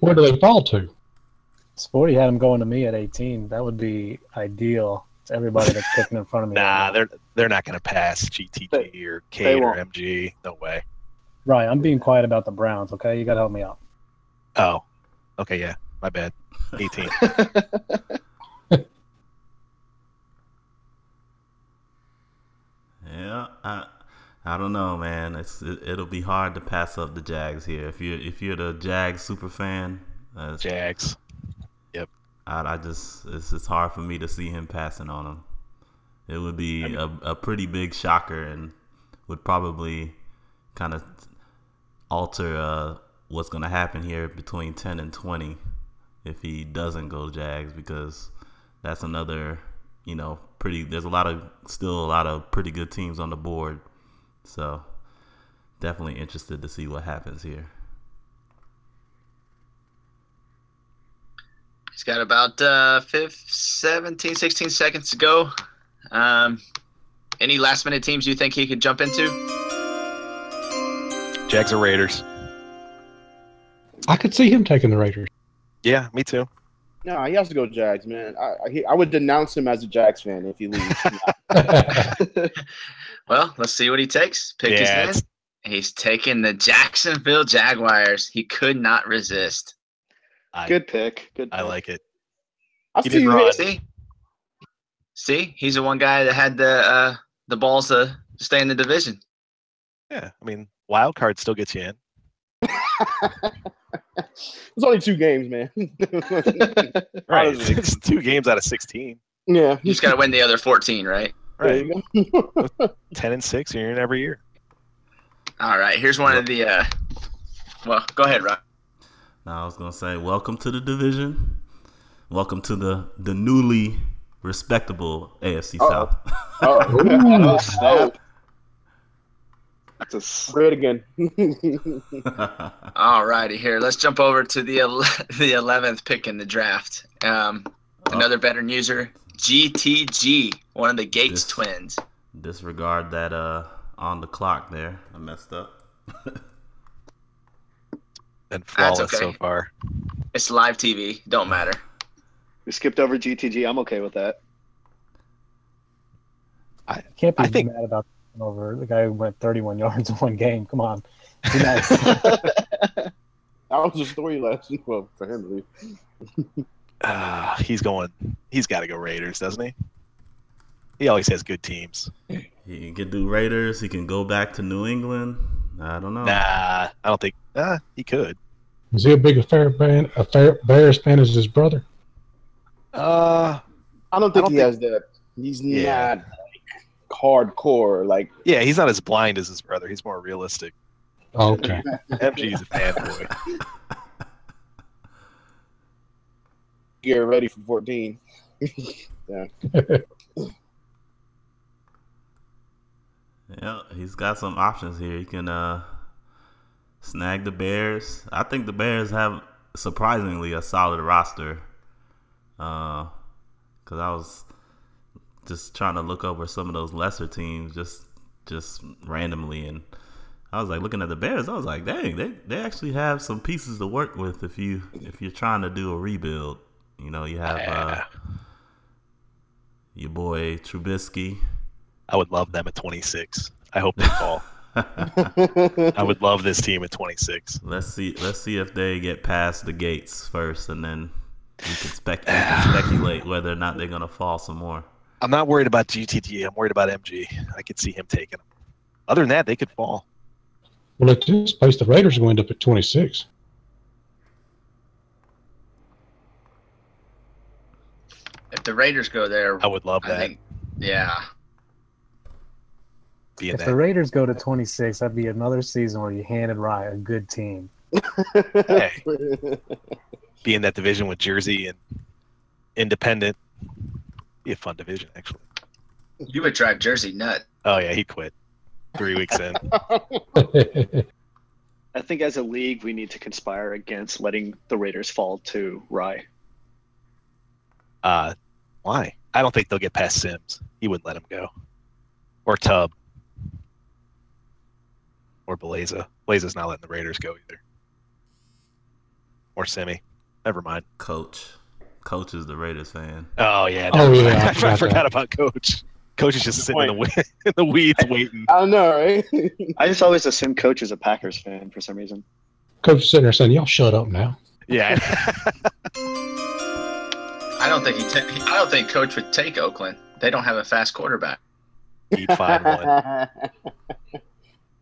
where do they fall to?
Sporty had him going to me at 18. That would be ideal to everybody that's picking in front of me.
Nah,
right now.
they're not going to pass GTG or
they
Cade or
won't.
MG. No way.
Right, I'm being quiet about the Browns, okay? You got to help me out.
Oh, okay, yeah, my bad. 18.
Yeah, I don't know, man. It'll be hard to pass up the Jags here. If you're the Jags super fan,
Jags. Yep.
I just it's hard for me to see him passing on them. It would be a pretty big shocker and would probably kind of alter what's going to happen here between 10 and 20 if he doesn't go Jags, because that's another, there's still a lot of pretty good teams on the board. So definitely interested to see what happens here.
He's got about 17, 16 seconds to go. Any last-minute teams you think he could jump into?
Jags or Raiders?
I could see him taking the Raiders.
Yeah, me too.
No, he has to go Jags, man. I would denounce him as a Jags fan if he leaves.
Well, let's see what he takes. Pick his man. He's taking the Jacksonville Jaguars. He could not resist.
Good pick. Good pick.
I like it.
I see you.
See, he's the one guy that had the balls to stay in the division.
Yeah, I mean, wild card still gets you in.
It's only 2 games, man.
Right, it's 2 games out of 16.
Yeah,
you just got to win the other 14, right?
Right. 10 and 6, you're in every year.
All right, here's one of the. Well, go ahead, Rob.
Now I was gonna say, welcome to the division. Welcome to the newly respectable AFC South.
Oh, snap.
Great again.
All righty, here. Let's jump over to the 11th pick in the draft. Another veteran user, GTG, one of the Gates twins.
Disregard that on the clock there. I messed up.
And flawless so far.
It's live TV. Don't matter.
We skipped over GTG. I'm okay with that.
I can't be mad about over the guy who went 31 yards in one game. Come on. Be nice.
That was the story last week. Well, for him,
he's got to go Raiders, doesn't he? He always has good teams.
He can do Raiders. He can go back to New England. I don't know.
Nah, I don't think. He could.
Is he a big Bears fan as his brother?
I don't think he has that. He's not like hardcore. Like,
yeah, he's not as blind as his brother. He's more realistic.
Oh, okay.
MG's a fanboy.
Get ready for 14. Yeah.
Yeah, he's got some options here. He can snag the Bears. I think the Bears have surprisingly a solid roster. Because I was just trying to look over some of those lesser teams just randomly, and I was like looking at the Bears. I was like, dang, they actually have some pieces to work with if you're trying to do a rebuild. You have your boy Trubisky.
I would love them at 26. I hope they fall. I would love this team at 26.
Let's see if they get past the gates first, and then we can speculate whether or not they're gonna fall some more.
I'm not worried about GTG. I'm worried about MG. I could see him taking them. Other than that, they could fall.
Well, at this place, the Raiders are going to end up at 26.
If the Raiders go there,
I would love that.
Yeah.
If the Raiders go to 26, that'd be another season where you handed Rye a good team.
Hey, be in that division with Jersey and Independent. Be a fun division, actually.
You would drive Jersey nut.
Oh, yeah, he quit 3 weeks in.
I think as a league, we need to conspire against letting the Raiders fall to Rye.
Why? I don't think they'll get past Sims. He wouldn't let him go. Or Tubb. Or Beleza. Beleza's not letting the Raiders go either. Or Cimmy. Never mind.
Coach is the Raiders fan.
Oh, yeah.
Oh, yeah.
I forgot about Coach. Coach is just sitting in the weeds waiting.
I don't know, right?
I just always assume Coach is a Packers fan for some reason.
Coach is sitting there saying, "Y'all shut up now."
Yeah.
I don't think Coach would take Oakland. They don't have a fast quarterback.
8-5-1.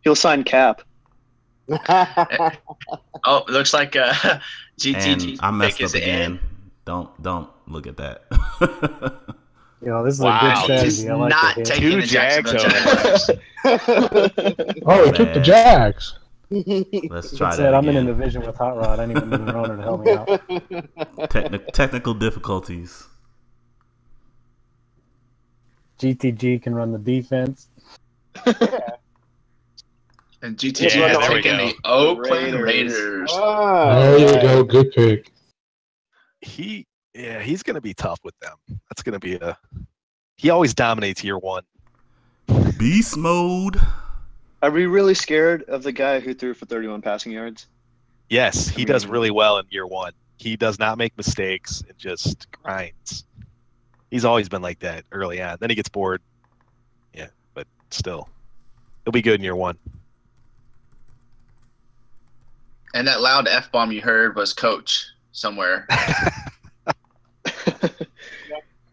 He'll sign Cap.
Oh, it looks like GTG.
And I messed up again. Don't look at that.
You know, this is a
Wow,
good
He's
strategy. I like
not
the hit.
taking
Two
the Jacksonville
Jags
Jaguars.
Oh, he took the Jags.
Let's try
Said
that
I'm in a
again.
division with Hot Rod. I need Ronan to help me out.
Technical difficulties.
GTG can run the defense.
And GTG
Yeah,
has
there we
taken
go.
the Oakland
Raiders.
Raiders.
There you go. Good pick.
He's gonna be tough with them. That's gonna be he always dominates year one.
Beast mode.
Are we really scared of the guy who threw for 31 passing yards?
Yes, he does really well in year one. He does not make mistakes and just grinds. He's always been like that early on. Then he gets bored. Yeah, but still. He'll be good in year one.
And that loud F-bomb you heard was Coach somewhere.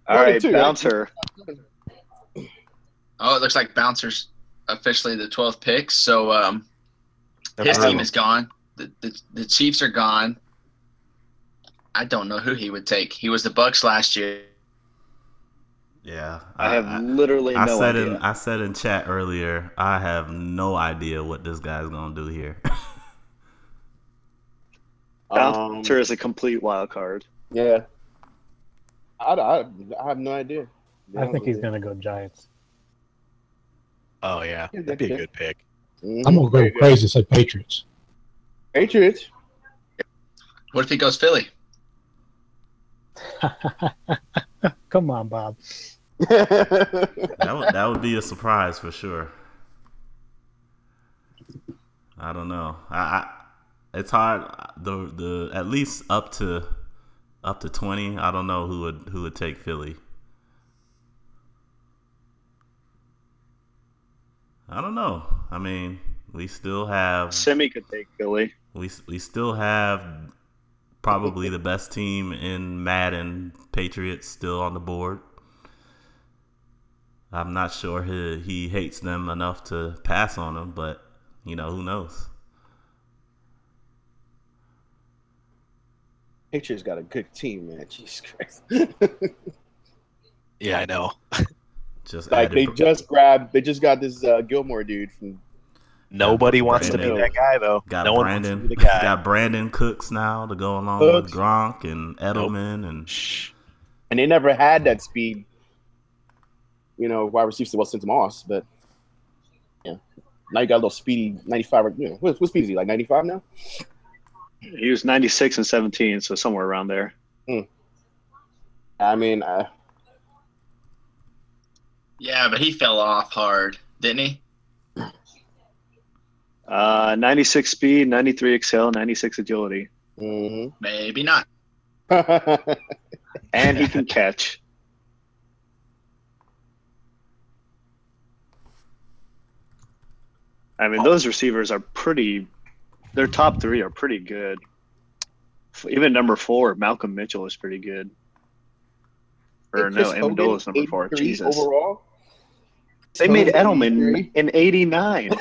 All right, Bouncer.
Oh, it looks like Bouncer's officially the 12th pick. So his team is gone. The Chiefs are gone. I don't know who he would take. He was the Bucks last year.
Yeah,
I have literally no idea.
I said in chat earlier, I have no idea what this guy's gonna do here.
Bouncer is a complete wild card.
Yeah. I have no idea.
I think he's going to go Giants.
Oh, yeah. That'd be a good pick.
I'm going to go crazy and say Patriots.
Patriots?
What if he goes Philly?
Come on, Bob.
That would be a surprise for sure. I don't know. It's hard. The at least up to 20. I don't know who would take Philly. I don't know. I mean, we still have
Cimmy could take Philly.
We still have probably the best team in Madden, Patriots, still on the board. I'm not sure he hates them enough to pass on them, but who knows?
Patriots got a good team, man. Jesus Christ.
Yeah, I know.
Just
like they just got this Gilmore dude from.
Nobody wants to be that guy though.
Got Brandon Cooks now to go along with Gronk and Edelman
and they never had that speed. Wide receiver since Moss, but yeah, now you got a little speedy 95. What speed is he, like 95 now?
He was 96 and 17, so somewhere around there.
I mean,
yeah, but he fell off hard, didn't he?
96 speed, 93 excel, 96 agility.
Mm-hmm.
Maybe not.
And he can catch. I mean, those receivers are pretty. Their top three are pretty good. Even number 4, Malcolm Mitchell, is pretty good. Or no, Amendola is number 4. Jesus.
Overall?
They made Edelman in 89.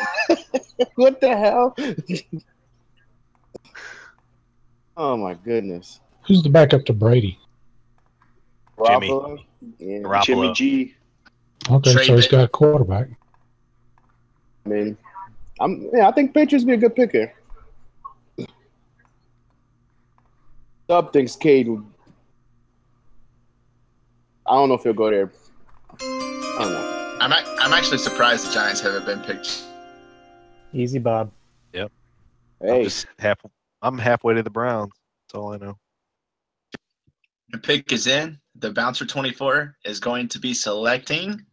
What the hell? Oh my goodness.
Who's the backup to Brady?
Jimmy.
Yeah.
Jimmy G.
Okay, so he's got a quarterback.
I mean, I think Patriots be a good pick here. Sub thinks Cade would. I don't know if he'll go there. I don't know.
I'm actually surprised the Giants haven't been picked.
Easy, Bob.
Yep.
Hey,
I'm halfway to the Browns. That's all I know.
The pick is in. The Bouncer 24 is going to be selecting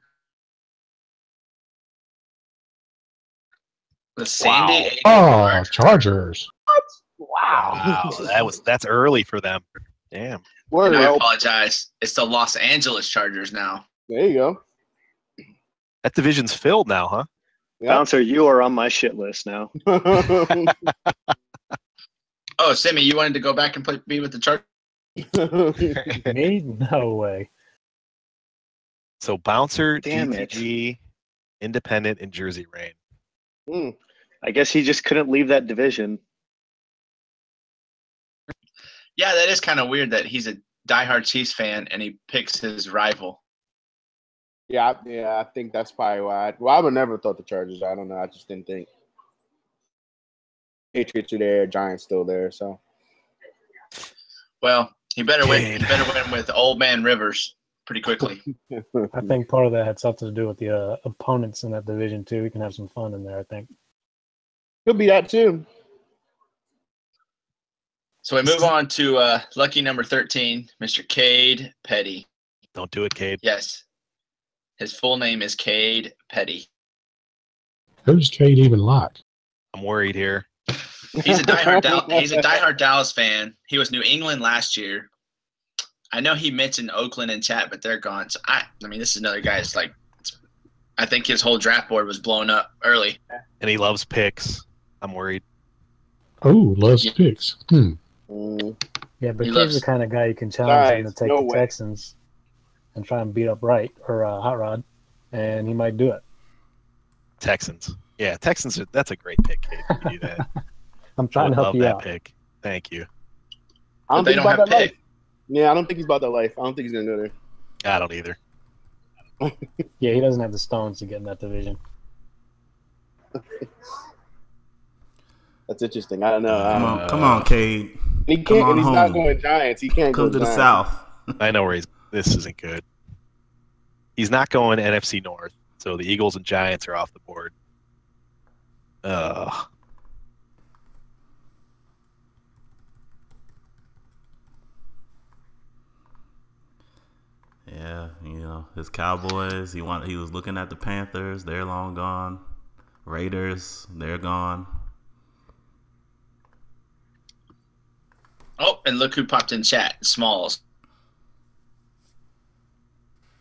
the San Diego.
Oh, Chargers.
Wow. That's early for them. Damn.
And I apologize. It's the Los Angeles Chargers now.
There you go.
That division's filled now, huh?
Yep.
Bouncer, you are on my shit list now.
Oh, Cimmy, you wanted to go back and be with the Chargers?
Me? No way.
So Bouncer,
Damn
GTG, Independent, and Jersey Reign.
I guess he just couldn't leave that division.
Yeah, that is kind of weird that he's a diehard Chiefs fan and he picks his rival.
Yeah, I think that's probably why. I would never thought the Chargers. I don't know. I just didn't think. Patriots are there, Giants still there. So,
well, he better win. He better win with Old Man Rivers pretty quickly.
I think part of that had something to do with the opponents in that division too. We can have some fun in there, I think.
could be that too.
So we move on to lucky number 13, Mr. Cade Petty.
Don't do it, Cade.
Yes. His full name is Cade Petty.
Who's Cade even like?
I'm worried here.
He's a diehard Dallas fan. He was New England last year. I know he mentioned Oakland in chat, but they're gone. So I mean, this is another guy. It's like, I think his whole draft board was blown up early.
And he loves picks. I'm worried.
Oh, loves picks.
Yeah, but
He
he's
loves-
the kind of guy you can challenge him to take
no
the
way.
Texans and try and beat up Wright or HotRod, and he might do it.
Texans. Yeah, Texans. That's a great pick, Cade. You can do that.
I'm
I
trying
would
to help
love
you
that
out.
pick. Thank you.
I don't
But they
think he's
don't
about
have
that
pick.
life. Yeah, I don't think he's about that life. I don't think he's gonna go there.
I don't either.
Yeah, he doesn't have the stones to get in that division.
That's interesting. I don't know.
Come on, Cade.
He
come
can't.
on
And he's not
home.
going Giants. He can't
Come
go
to the
Giants.
South.
I know where he's. This isn't good. He's not going NFC North, so the Eagles and Giants are off the board.
Yeah, you know, his Cowboys, he was looking at the Panthers, they're long gone. Raiders, they're gone.
Oh, and look who popped in chat. Smalls.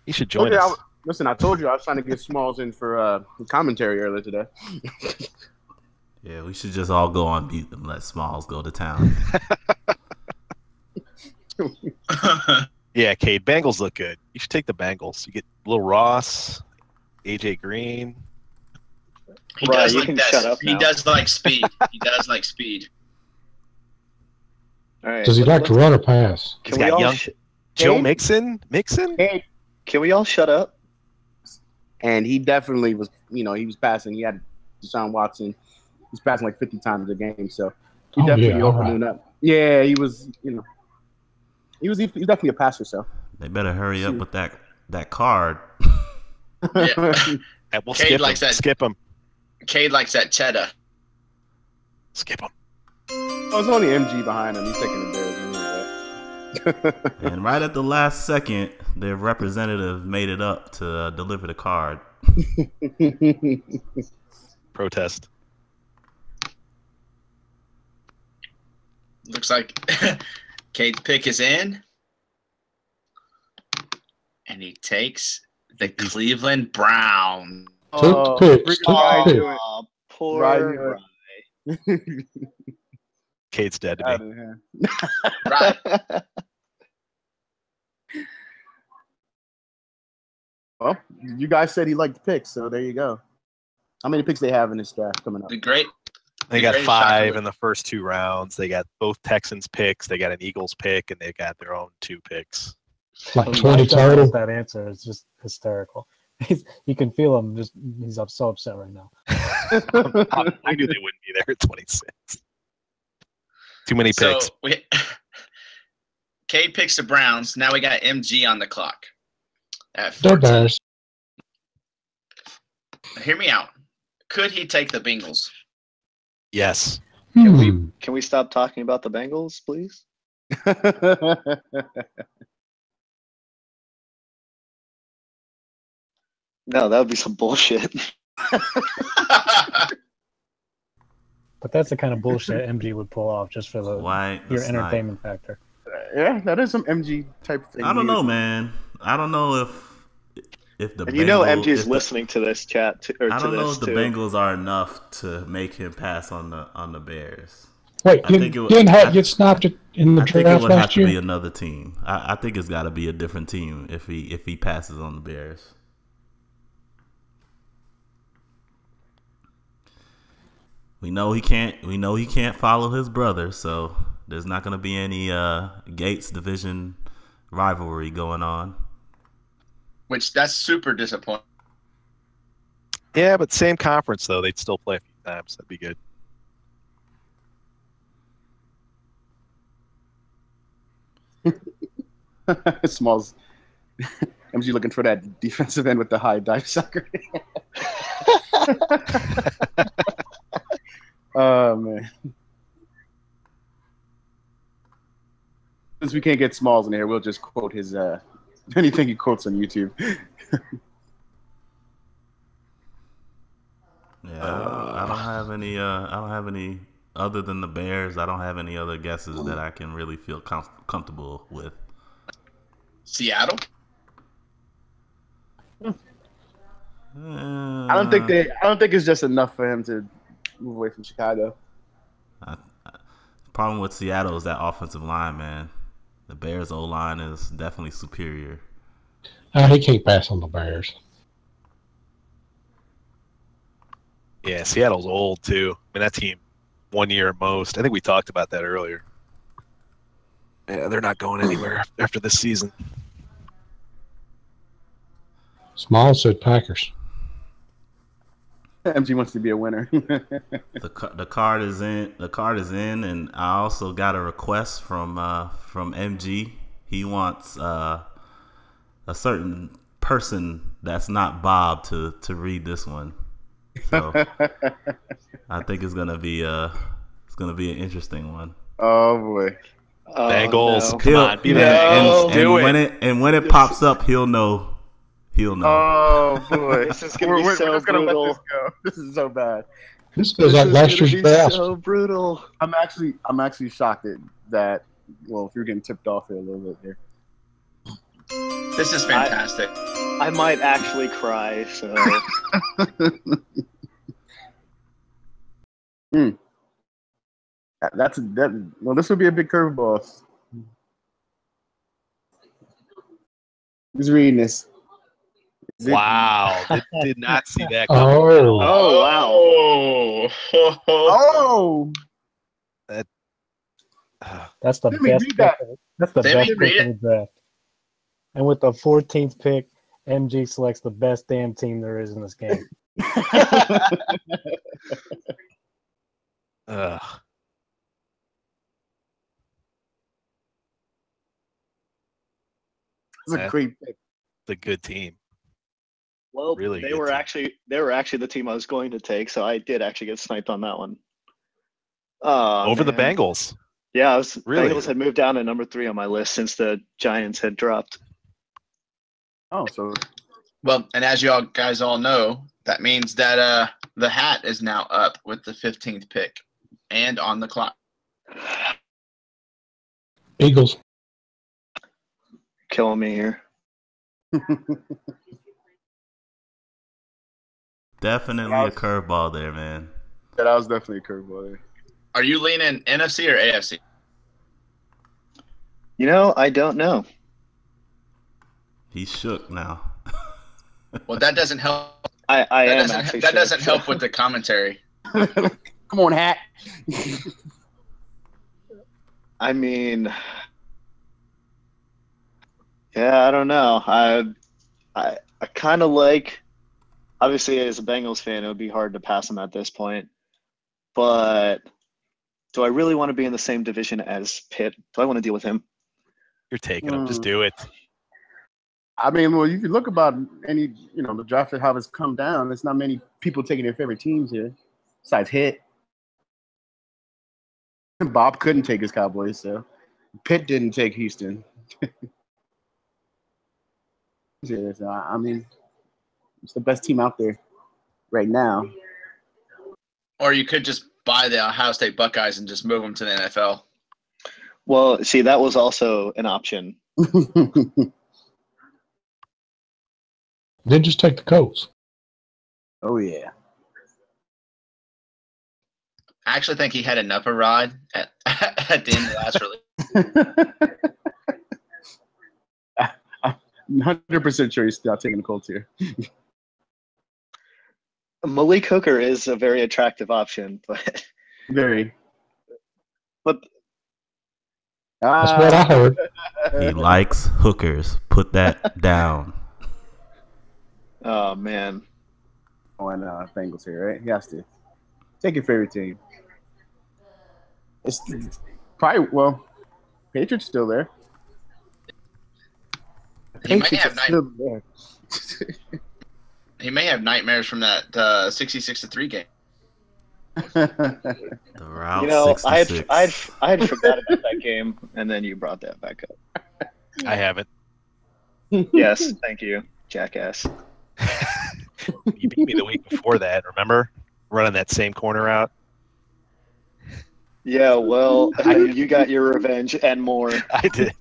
He should join us.
Listen, I told you I was trying to get Smalls in for commentary earlier today.
Yeah, we should just all go on mute and let Smalls go to town.
Yeah, Cade. Bengals look good. You should take the Bengals. You get Lil Ross, AJ Green.
He
Right,
does
you
like
can
that.
shut up
He
now.
does like speed. He does like speed.
All right.
Does he like to run or pass?
Can
He's
we
got
all
young- Joe Mixon.
Hey,
can we all shut up?
and he definitely was. You know, he was passing. He had Deshaun Watson. He's passing like 50 times a game, so he
Oh,
definitely
yeah, all
opening up. Yeah, he was. You know, he was definitely a passer. So
They better hurry up with that card.
Yeah.
And we'll
Cade
skip him.
likes that.
Skip him.
Cade likes that cheddar.
Skip him.
oh, it's only MG behind him. He's taking the Bears anyway.
And right at the last second, their representative made it up to deliver the card.
Protest.
Looks like Cade's pick is in. And he takes the Cleveland Browns.
Took picks. Took
Ryan
picks.
knew it.
Poor
Ryan knew
Ryan.
Cade's dead to
Out
me.
of here.
Right.
Well, you guys said he liked the picks, so there you go. How many picks they have in this draft coming up?
The great.
They
the
got
greatest
5
chocolate.
in the first 2 rounds. They got both Texans picks. They got an Eagles pick, and they got their own 2 picks.
Like 20 total.
That answer is just hysterical. You can feel him. He's so upset right now.
I knew they wouldn't be there at 26. Too many picks.
So Cade picks the Browns. Now we got MG on the clock at
They're
14.
Bears.
Hear me out. Could he take the Bengals?
Yes.
Can we stop talking about the Bengals, please? No, that would be some bullshit.
But that's the kind of bullshit MG would pull off just for the
White,
your
the snipe.
entertainment factor.
Yeah, that is some MG type thing.
I don't know, man. I don't know if the
And
Bengals,
MG's listening to this chat too,
I don't know if the Bengals are enough to make him pass on the Bears.
Wait, didn't Hart get sniped in the
I think it
draft
would have
last
to
year?
be another team. I think it's got to be a different team if he passes on the Bears. We know he can't follow his brother, so there's not going to be any Gates division rivalry going on.
Which that's super disappointing.
Yeah, but same conference though. They'd still play a few times. That'd be good.
Smalls. MG looking for that defensive end with the high dive sucker. Oh man. Since we can't get Smalls in here, we'll just quote his anything he quotes on YouTube.
Yeah, I don't have any. I don't have any other than the Bears. I don't have any other guesses that I can really feel comfortable with.
Seattle.
I don't think it's just enough for him to move away from Chicago.
The problem with Seattle is that offensive line, man. The Bears' O-line is definitely superior.
He can't pass on the Bears.
Yeah, Seattle's old too. I mean, that team 1 year at most. I think we talked about that earlier. Yeah, they're not going anywhere after this season.
Small said Packers.
MG wants to be a winner.
The card is in. The card is in, and I also got a request from MG. He wants a certain person that's not Bob to read this one. So I think it's gonna be an interesting one.
Oh boy.
Bengals,
no.
come on, be that.
When it pops up, he'll know.
Oh boy,
This is gonna be
we're
so
just gonna
brutal.
let this go. This is so bad.
This feels like last year's draft.
So brutal.
I'm actually shocked that well, if you're getting tipped off here a little bit here.
This is fantastic.
I might actually cry. So
Well, this would be a big curveball. Who's reading this?
Wow, did not see that coming.
oh wow.
Oh,
That's the
Let me
best
read
pick.
that.
That's the
Let
best
me
pick
read
of the draft. And with the 14th pick, MG selects the best damn team there is in this game.
it's a great pick.
It's a good team.
Well,
Really
they
good
were
team.
actually the team I was going to take, so I did actually get sniped on that one.
Over the
man.
Bengals.
Yeah,
Really?
Bengals had moved down to number 3 on my list since the Giants had dropped.
Oh, so
Well, and as y'all guys all know, that means that the hat is now up with the 15th pick and on the clock.
Eagles.
Killing me here.
Definitely a curveball there, man.
that was definitely a curveball there.
Are you leaning NFC or AFC?
I don't know.
He's shook now.
Well, that doesn't help.
That
doesn't help with the commentary.
Come on, hat.
I mean, yeah, I don't know. I kind of like. Obviously, as a Bengals fan, it would be hard to pass him at this point. But do I really want to be in the same division as Pitt? Do I want to deal with him?
You're taking them. Just do it.
I mean, well, if you look about any, the draft how it's come down, there's not many people taking their favorite teams here, besides Hit. Bob couldn't take his Cowboys, so Pitt didn't take Houston. Yeah, so, I mean, it's the best team out there right now.
Or you could just buy the Ohio State Buckeyes and just move them to the NFL.
Well, see, that was also an option.
Then just take the Colts.
Oh yeah.
I actually think he had enough of Rod at the end of the last release.
I'm 100% sure he's not taking the Colts here.
Malik Hooker is a very attractive option, but
Very.
But
That's what I heard.
He likes hookers. Put that down.
oh man,
Oh, and Bengals here, right? He has to take your favorite team. It's probably Patriots still there.
He may
Patriots
have
are still there.
He may have nightmares from that 66-3 game.
The Route
you know,
66.
I had forgot about that game, and then you brought that back up.
I haven't.
Yes, thank you, jackass.
You beat me the week before that, remember? Running that same corner out.
Yeah, well, you got your revenge and more.
I did.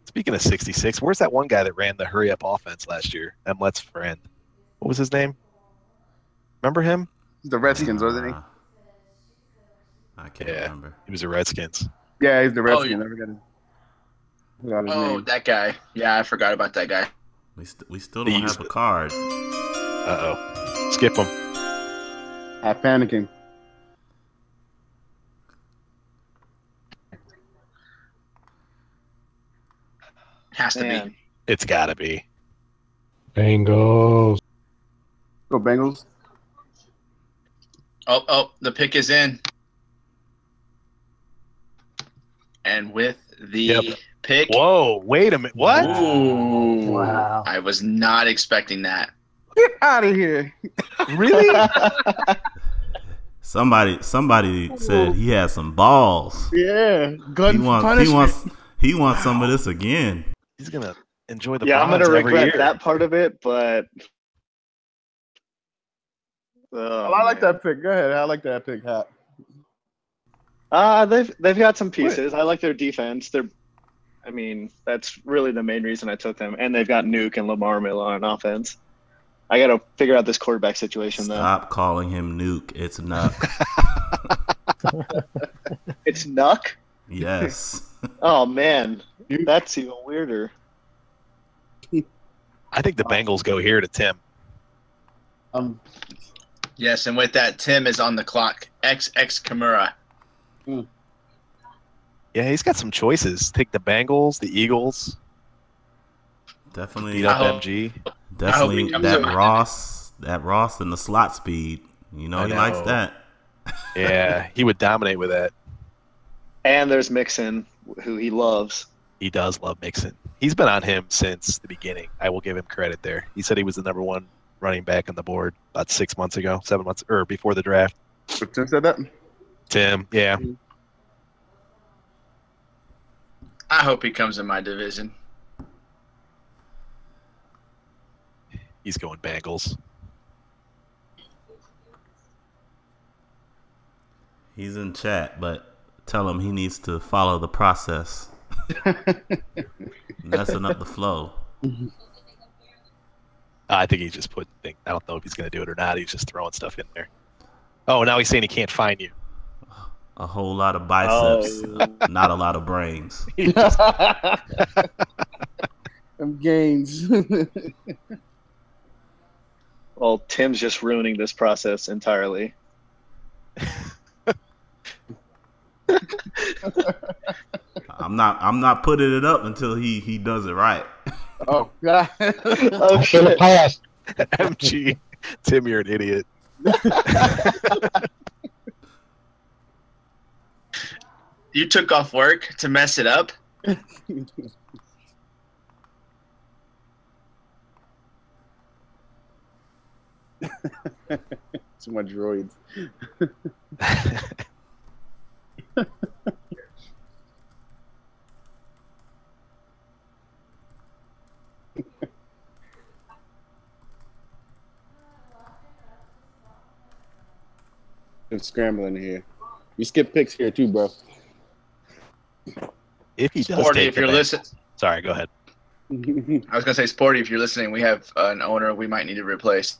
Speaking of 66, where's that one guy that ran the hurry up offense last year? Emlet's friend. What was his name? Remember him?
The Redskins, wasn't he?
I can't remember.
He was a Redskins.
Yeah, he's the Redskins.
yeah.
I forgot his
Oh,
name.
that guy. Yeah, I forgot about that guy.
We still don't have a card.
Uh-oh. Skip him.
I'm panicking.
Has to
Man.
be.
It's got to be.
Bengals.
Go Bengals.
Oh, the pick is in. And with the pick.
Whoa, wait a minute. What?
Ooh,
Wow.
I was not expecting that.
Get out of here.
Really?
Somebody said he had some balls.
Yeah. Gun
He wants some of this again.
He's going to enjoy the
Yeah, I'm
bronze
gonna
every
regret
year.
that part of it, but
Well, I like that pick. Go ahead. I like that pick, Hat.
They've got some pieces. I like their defense. That's really the main reason I took them. And they've got Nuke and Lamar Miller on offense. I got to figure out this quarterback situation though.
Stop calling him Nuke. It's Nuck.
It's Nuck.
Yes.
Oh man, that's even weirder.
I think the Bengals go here to Tim.
Yes, and with that, Tim is on the clock. XX Kimura.
Yeah, he's got some choices. Take the Bengals, the Eagles,
Definitely.
beat up MG.
Definitely
comes
that
in my-
Ross and the slot speed. You know,
I
he likes
know.
that.
Yeah, he would dominate with that.
And there's Mixon, who he loves.
He does love Mixon. He's been on him since the beginning. I will give him credit there. He said he was the #1 running back on the board about 7 months, or before the draft.
Tim said that?
Tim, yeah.
I hope he comes in my division.
He's going Bengals.
He's in chat, but tell him he needs to follow the process. Messing up the flow.
I think he just put things. I don't know if he's going to do it or not. He's just throwing stuff in there. Oh, now he's saying he can't find you.
A whole lot of biceps, not a lot of brains.
Them gains.
Well, Tim's just ruining this process entirely.
I'm not putting it up until he does it right.
Oh, God.
Oh
I'm
shit!
pass.
MG. Tim, you're an idiot.
You took off work to mess it up?
Too much droids. I'm scrambling here. You skip picks here too, bro.
If he does
Sporty,
take
if
the
you're
Bengals.
listening,
Sorry, go ahead.
I was gonna say, Sporty, if you're listening, we have an owner we might need to replace.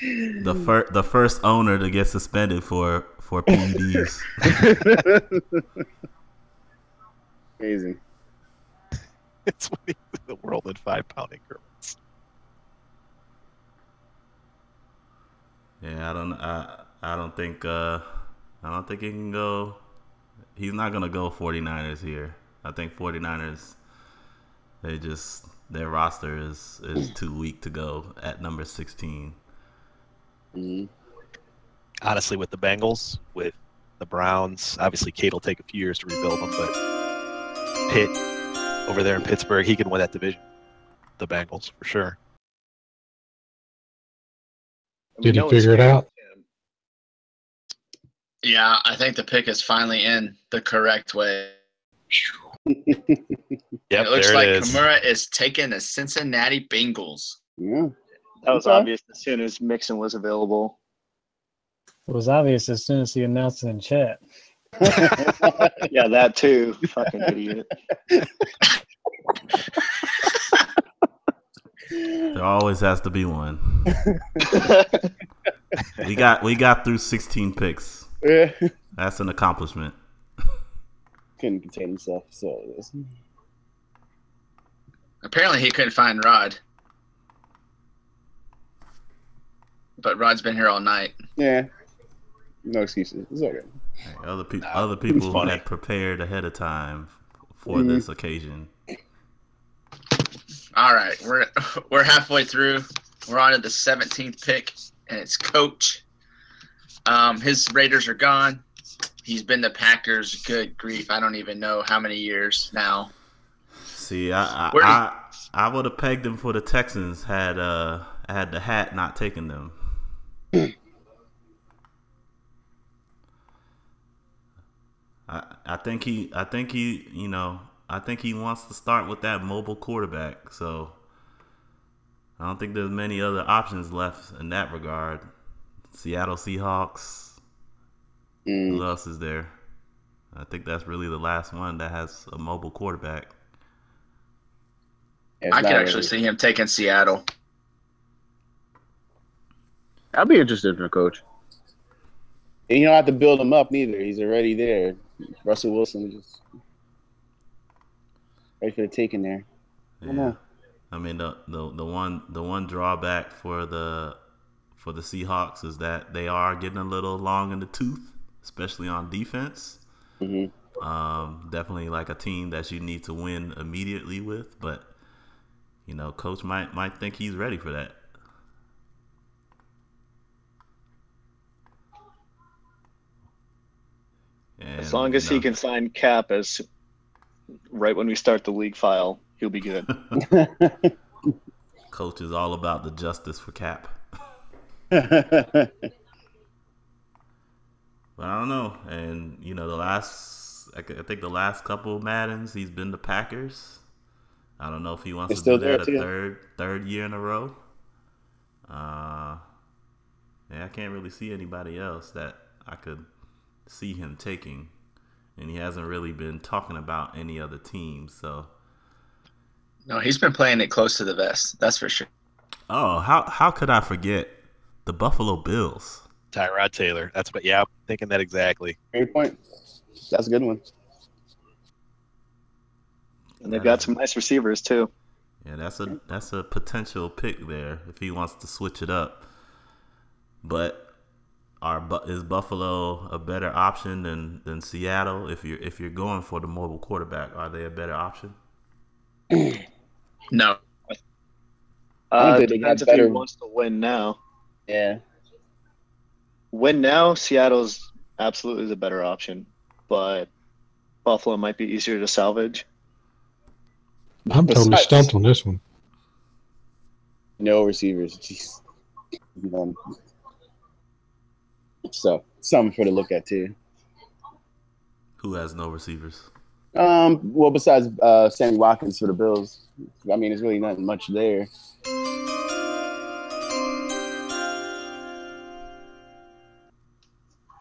The first owner to get suspended for PEDs.
Amazing.
It's funny, the world in 5-pound increments.
Yeah, I don't think he can go. He's not gonna go 49ers here. I think 49ers, their roster is too weak to go at number 16.
Mm-hmm.
Honestly, with the Bengals, with the Browns, obviously Kate will take a few years to rebuild them, but Pitt over there in Pittsburgh, he can win that division. The Bengals, for sure.
Did he figure it out?
Yeah, I think the pick is finally in the correct way.
Yep,
it looks
there
like
it is.
Kimura is taking the Cincinnati Bengals.
Yeah.
That was obvious as soon as Mixon was available.
It was obvious as soon as he announced it in chat.
Yeah, that too. Fucking idiot.
There always has to be one. We got through 16 picks.
Yeah.
That's an accomplishment.
Couldn't contain himself. So
Apparently, he couldn't find Rod. But Rod's been here all night.
yeah. No excuses. It's okay.
Hey, other people
funny.
had prepared ahead of time for this occasion.
All right, we're halfway through. We're on to the 17th pick, and it's Coach. His Raiders are gone. He's been the Packers. Good grief, I don't even know how many years now.
See, I would have pegged him for the Texans had the hat not taken them. I think he wants to start with that mobile quarterback. So I don't think there's many other options left in that regard. Seattle Seahawks. Who else is there? I think that's really the last one that has a mobile quarterback.
I could actually see him taking Seattle.
I'll be interested in a coach. And you don't have to build him up neither. He's already there. Russell Wilson is just ready for the taking there.
Yeah. I mean the one drawback for the Seahawks is that they are getting a little long in the tooth, especially on defense.
Mm-hmm.
Definitely like a team that you need to win immediately with, but coach might think he's ready for that. And,
as long as he can sign Cap as right when we start the league file, he'll be good.
Coach is all about the justice for Cap. But I don't know. And I think the last couple of Maddens, he's been the Packers. I don't know if he wants to do that a third year in a row. I can't really see anybody else that I could see him taking, and he hasn't really been talking about any other teams. So
No, he's been playing it close to the vest. That's for sure.
Oh, how could I forget the Buffalo Bills?
Tyrod Taylor. That's what. Yeah, I'm thinking that exactly.
Great point. That's a good one.
And they've got some nice receivers too.
Yeah, that's a potential pick there if he wants to switch it up. But is Buffalo a better option than Seattle? If you're going for the mobile quarterback, are they a better option?
No.
Depends if he wants to win now.
Yeah.
Win now, Seattle's absolutely the better option, but Buffalo might be easier to salvage.
I'm totally stumped on this one.
No receivers. Jeez. So, something for to look at too.
Who has no receivers?
Well, besides Sammy Watkins for the Bills, I mean, there's really not much there.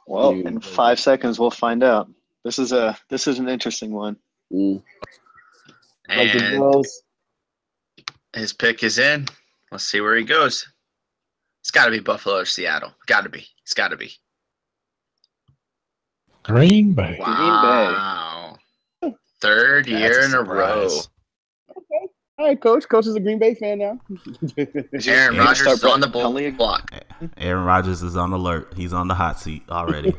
Well, in 5 seconds we'll find out. This is an interesting one.
Like the
And
Bills.
his pick is in. Let's see where he goes. It's got to be Buffalo or Seattle. Got to be. It's got to be.
Green Bay.
Wow. Third year in a row.
Okay. All right, Coach. Coach is a Green Bay fan now.
Aaron Rodgers is on the block.
Aaron Rodgers is on alert. He's on the hot seat already.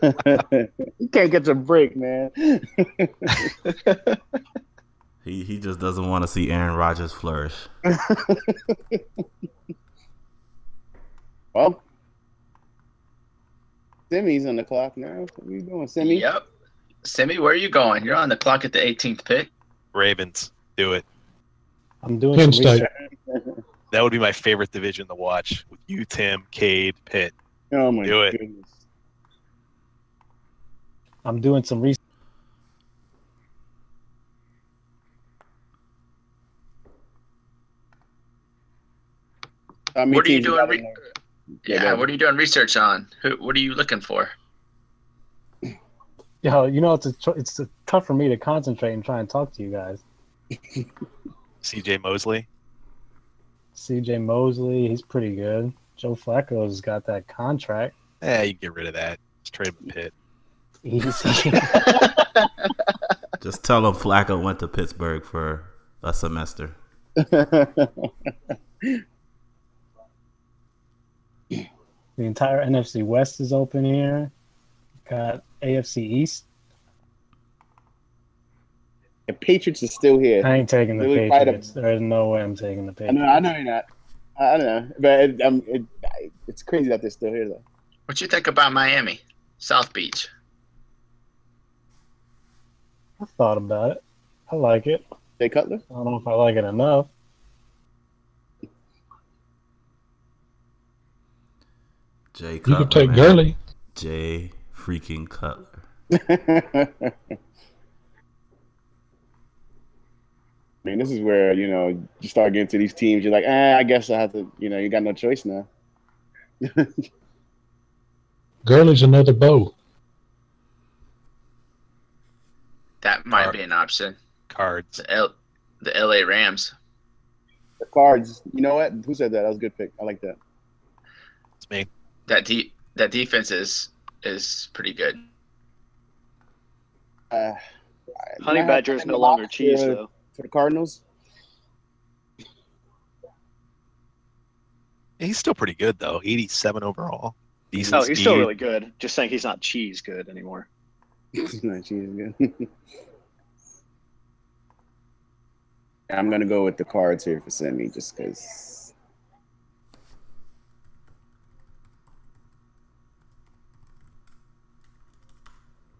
You can't get your break, man.
He just doesn't want to see Aaron Rodgers flourish.
Well, Cimmy's on the clock now. What are you doing, Cimmy?
Yep. Cimmy, where are you going? You're on the clock at the 18th pick.
Ravens, do it.
I'm doing
Penn
some
State.
research.
That would be my favorite division to watch with you, Tim, Cade, Pitt.
Oh my
Do it.
goodness.
I'm doing some research.
What are you doing?
Yeah,
What are you doing research on? What are you looking for?
Yo, you know, it's tough for me to concentrate and try and talk to you guys.
CJ Mosley.
CJ Mosley, he's pretty good. Joe Flacco's got that contract.
Yeah, you can get rid of that. Just trade him with Pitt.
Easy.
Just tell him Flacco went to Pittsburgh for a semester.
The entire NFC West is open here. Got AFC East.
The Patriots is still here.
I ain't taking the
Really
Patriots. There's no way I'm taking the Patriots.
I know you're not. I don't know, but it's crazy that they're still here though.
What you think about Miami, South Beach?
I thought about it. I like it.
Jay Cutler?
I don't know if I like it enough.
Jay
You
Cutler.
could take
man.
Gurley.
Jay freaking Cutler.
I mean, this is where, you start getting to these teams. You're like, I guess I have to, you got no choice now.
Gurley's another bow.
That might be an option.
Cards.
The LA Rams.
The Cards. You know what? Who said that? That was a good pick. I like that.
It's me.
That defense is pretty good.
Honey Badger is no longer cheese, though.
For the Cardinals?
He's still pretty good, though. 87 overall. Decent
No, he's still
speed.
really good. Just saying he's not cheese good anymore.
He's not cheese good. I'm going to go with the Cards here for Cimmy just because.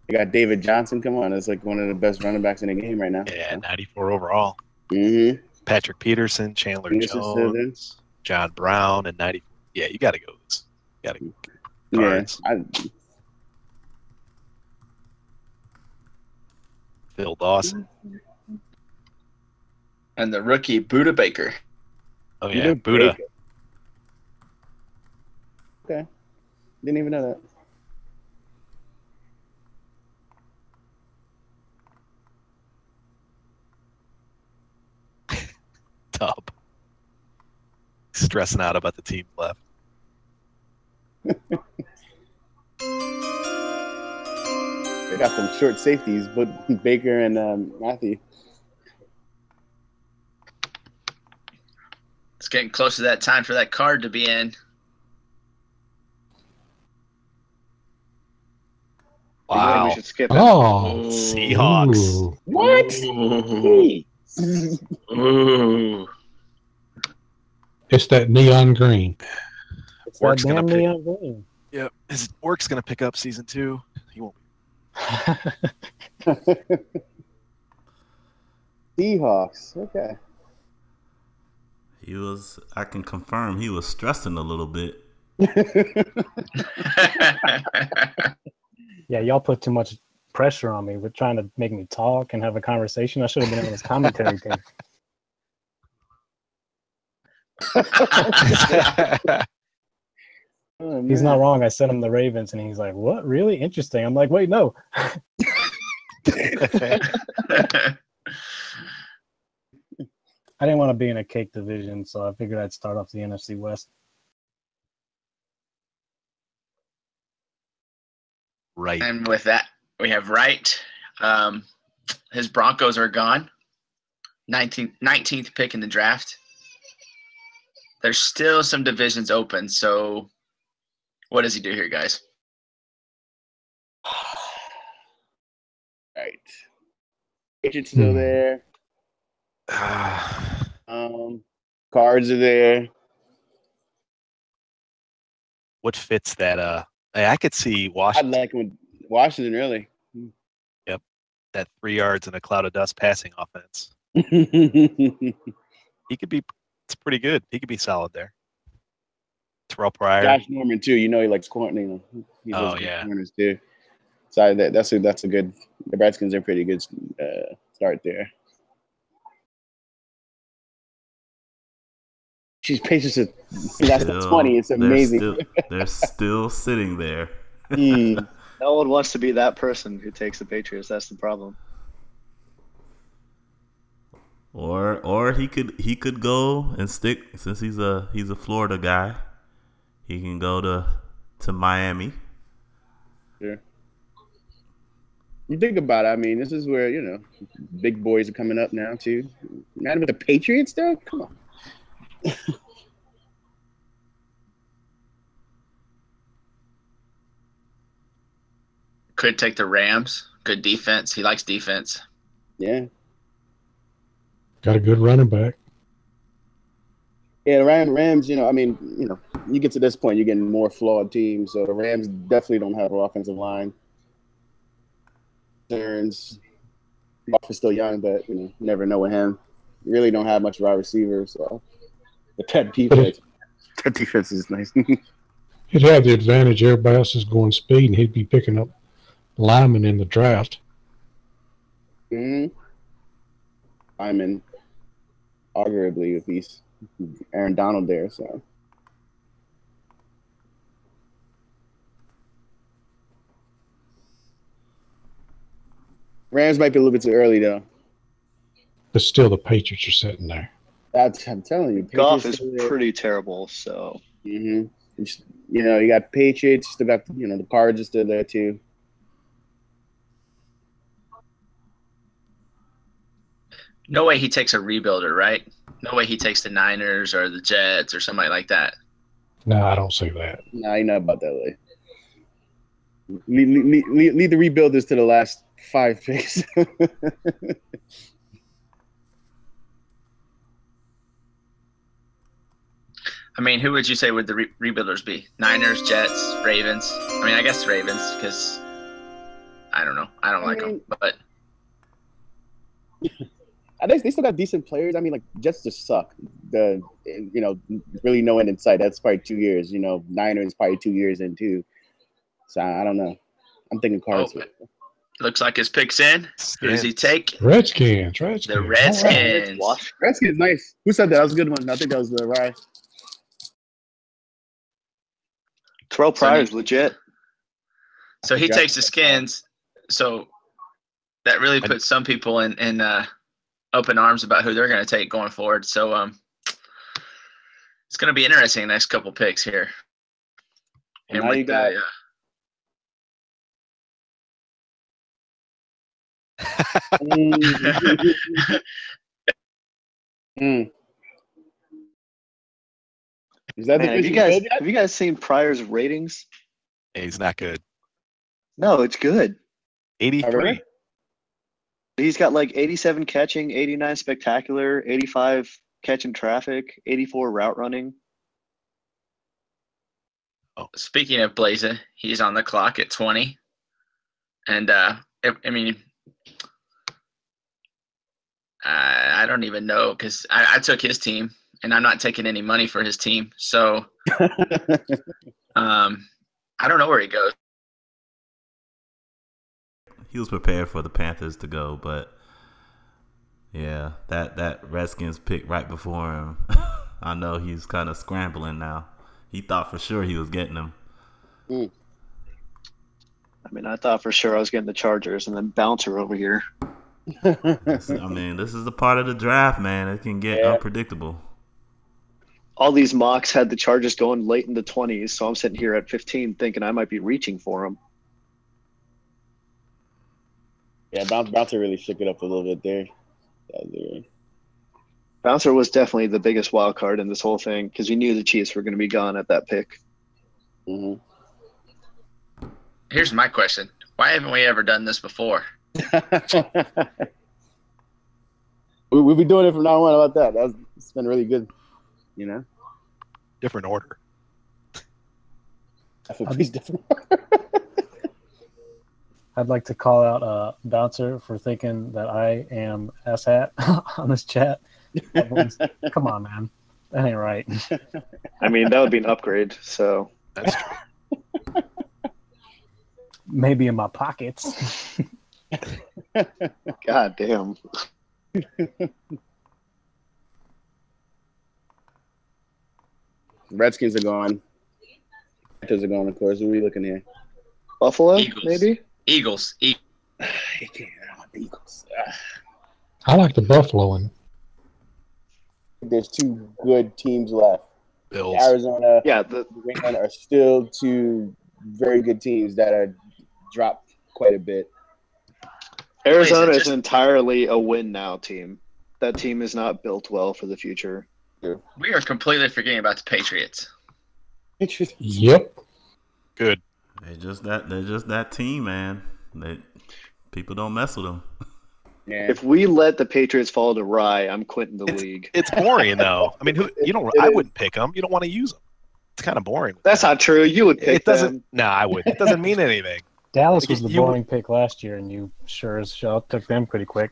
You got David Johnson. Come on. That's like one of the best running backs in the game right now.
Yeah, 94 overall.
Mm-hmm.
Patrick Peterson, Chandler Jones, John Brown, and 90. Yeah, you got to go. You got to go. Cards.
Yeah.
Phil Dawson.
And the rookie, Buda Baker.
Oh, yeah, Buddha.
Okay. Didn't even know that.
Tub. Stressing out about the team left.
They got some short safeties, but Baker and Matthew.
It's getting close to that time for that card to be in.
Wow.
We should skip it.
Oh.
Seahawks.
Ooh.
What?
Ooh.
It's that neon green.
It's
Work's
that
gonna
damn
pick-
neon green.
Yep. His work's going to pick up season 2. He won't.
Seahawks. Okay.
I can confirm he was stressing a little bit.
Yeah, y'all put too much pressure on me. We're trying to make me talk and have a conversation. I should have been on this commentary team. Oh, he's not wrong. I sent him the Ravens, and he's like, "What? Really interesting?" I'm like, "Wait, no." I didn't want to be in a cake division, so I figured I'd start off the NFC West.
Right.
And with that, we have Wright. His Broncos are gone. 19th pick in the draft. There's still some divisions open, so what does he do here, guys?
Right. Patriots still there. Cards are there.
What fits that? I could see Washington.
I like him with Washington, really.
Yep. That 3 yards in a cloud of dust passing offense. He could be. It's pretty good. He could be solid there. Terrell Pryor.
Josh Norman too. You know he likes corners. He
Oh yeah.
Corners too. So that's a good. The Redskins are pretty good start there. She's patient. That's the 20. It's amazing.
They're still sitting there.
No one wants to be that person who takes the Patriots. That's the problem.
Or he could go and stick, since he's a Florida guy. He can go to Miami.
Sure. You think about it. I mean, this is where big boys are coming up now too. Not with the Patriots though. Come on.
Could take the Rams. Good defense. He likes defense.
Yeah.
Got a good running back.
Yeah, the Rams, you get to this point, you're getting more flawed teams. So the Rams definitely don't have an offensive line. Goff is still young, but you never know with him. You really don't have much wide receiver, so that defense is nice.
He'd have the advantage. Everybody else is going speed, and he'd be picking up linemen in the draft.
Linemen, arguably, if he's Aaron Donald there, so. Rams might be a little bit too early, though.
But still, the Patriots are sitting there.
I'm telling you.
Goff is pretty terrible, so.
You got Patriots, you still got, the Cards are still there, too.
No way he takes a rebuilder, right? No way he takes the Niners or the Jets or somebody like that.
No, I don't see that.
No, you know about that way. Lead the rebuilders to the last 5 picks.
I mean, who would you say would the rebuilders be? Niners, Jets, Ravens? I mean, I guess Ravens, because I don't know. I don't like them, but
I think they still got decent players. I mean, like, Jets just suck. Really no end in sight. That's probably 2 years. Niners probably 2 years in too. So I don't know. I'm thinking Cards.
Looks like his pick's in. Who does he take?
Redskins.
The Redskins.
Redskins, nice. Who said that? That was a good one. I think that was the Rye.
Terrell Pryor is legit.
So he takes the Skins. So that really puts some people in open arms about who they're going to take going forward. So it's going to be interesting the next couple picks here.
And now you got Is that
have you guys seen Pryor's ratings?
Yeah, he's not good.
No, it's good.
83.
He's got like 87 catching, 89 spectacular, 85 catching traffic, 84 route running.
Oh, speaking of Blazer, he's on the clock at 20. And I don't even know, because I took his team, and I'm not taking any money for his team. So I don't know where he goes.
He was prepared for the Panthers to go, but yeah, that Redskins pick right before him. I know he's kind of scrambling now. He thought for sure he was getting them.
I mean, I thought for sure I was getting the Chargers, and then Bouncer over here.
I mean, this is the part of the draft, man. It can get unpredictable.
All these mocks had the Chargers going late in the 20s, so I'm sitting here at 15 thinking I might be reaching for them.
Yeah, Bouncer really shook it up a little bit there.
Bouncer was definitely the biggest wild card in this whole thing because you knew the Chiefs were going to be gone at that pick.
Mm-hmm.
Here's my question. Why haven't we ever done this before?
We'll be doing it from now on. How about that? It's been really good. You know?
Different order.
Different.
I'd like to call out Bouncer for thinking that I am asshat on this chat. Come on, man. That ain't right.
I mean, that would be an upgrade, so.
That's true.
Maybe in my pockets.
God damn.
Redskins are gone. Panthers are gone, of course. Who are we looking here?
Buffalo,
Eagles.
maybe?
Eagles.
Eagles.
I like the Buffalo one.
There's two good teams left.
Bills.
Arizona,
The
New England are still two very good teams that are dropped quite a bit.
Arizona is entirely a win now team. That team is not built well for the future.
We are completely forgetting about the Patriots.
Yep.
Good.
They're just that team, man. People don't mess with them.
Yeah.
If we let the Patriots fall to Rye, I'm quitting the league.
It's boring though. I mean, I wouldn't pick them. You don't want to use them. It's kind of boring.
That's not true. You would pick them.
No, I wouldn't. It doesn't mean anything.
Dallas was the boring pick last year, and you sure as hell took them pretty quick.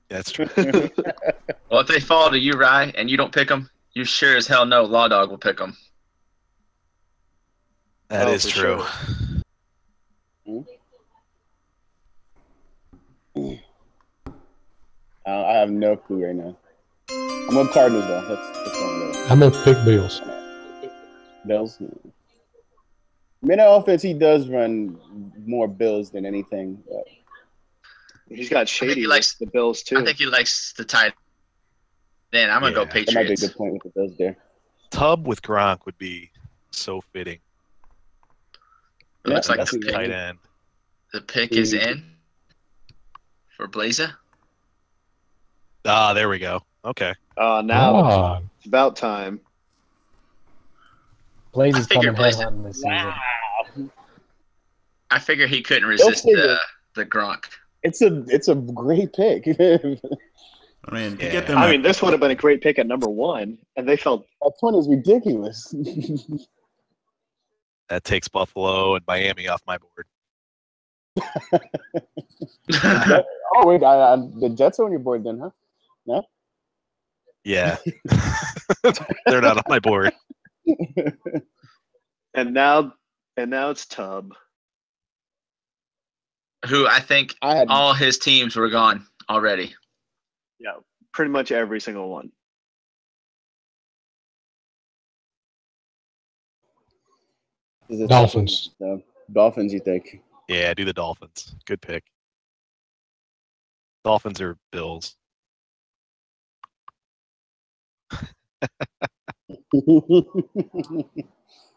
That's true.
Well, if they fall to you, Rye, and you don't pick them, you sure as hell know Law Dog will pick them.
That is true.
Sure. I have no clue right now. I'm on Cardinals though. That's one of those.
I'm gonna pick Bills.
Bills. I mean, on offense, he does run more Bills than anything. But
He's got Shady
likes
the Bills too.
I think he likes the tight end. I'm going to go Patriots.
That might be a good point with the Bills there.
Tubb with Gronk would be so fitting.
It looks like
the tight end.
The pick is in for Blazer.
Ah, there we go. Okay.
Now it's about time.
Blaze is coming
Blaze-
headhunting this season.
I figure he couldn't resist the Gronk.
It's a great pick.
I mean, to get them.
I mean, this would have been a great pick at number 1, and they felt
That 20 is ridiculous.
That takes Buffalo and Miami off my board.
Oh wait, the Jets are on your board then, huh? No.
Yeah. They're not on my board.
and now it's Tubb.
Who I think all his teams were gone already.
Yeah, pretty much every single one.
Dolphins.
Dolphins, you think?
Yeah, do the Dolphins. Good pick. Dolphins or Bills.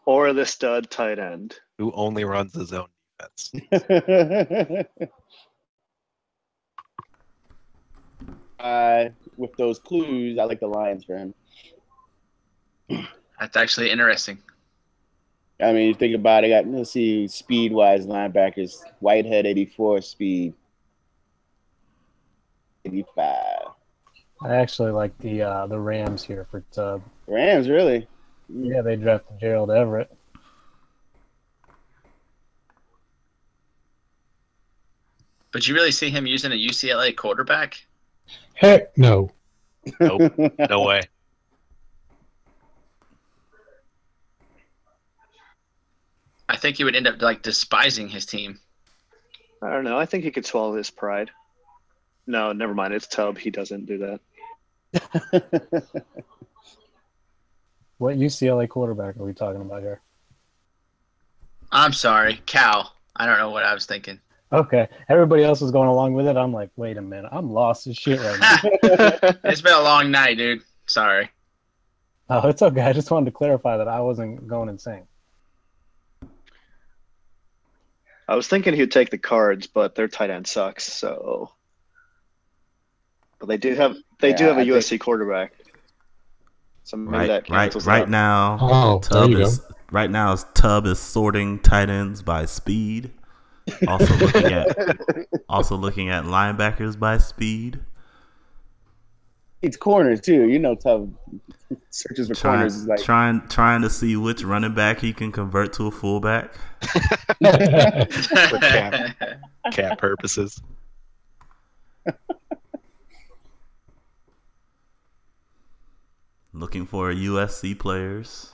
Or the stud tight end.
Who only runs his own defense.
With those clues, I like the Lions for him.
That's actually interesting.
I mean, you think about it, let's see, speed-wise linebackers. Whitehead, 84, speed. 85.
I actually like the Rams here for Tubb.
Rams, really?
Yeah, they drafted Gerald Everett.
But you really see him using a UCLA quarterback?
Heck no.
Nope. No way.
I think he would end up despising his team.
I don't know. I think he could swallow his pride. No, never mind. It's Tubb. He doesn't do that.
What UCLA quarterback are we talking about here?
I'm sorry, Cal. I don't know what I was thinking.
Okay, everybody else was going along with it. I'm like, wait a minute, I'm lost as shit right now.
It's been a long night, dude. Sorry.
Oh, it's okay. I just wanted to clarify that I wasn't going insane.
I was thinking he'd take the Cards, but their tight end sucks. So, but they do have a USC quarterback. So maybe that cancels
right
out.
now.
Oh, there you go.
Right now, Tubb is sorting tight ends by speed. Also looking at linebackers by speed.
It's corners too. You know, tough searches for corners is like
trying to see which running back he can convert to a fullback.
For cap purposes.
Looking for USC players.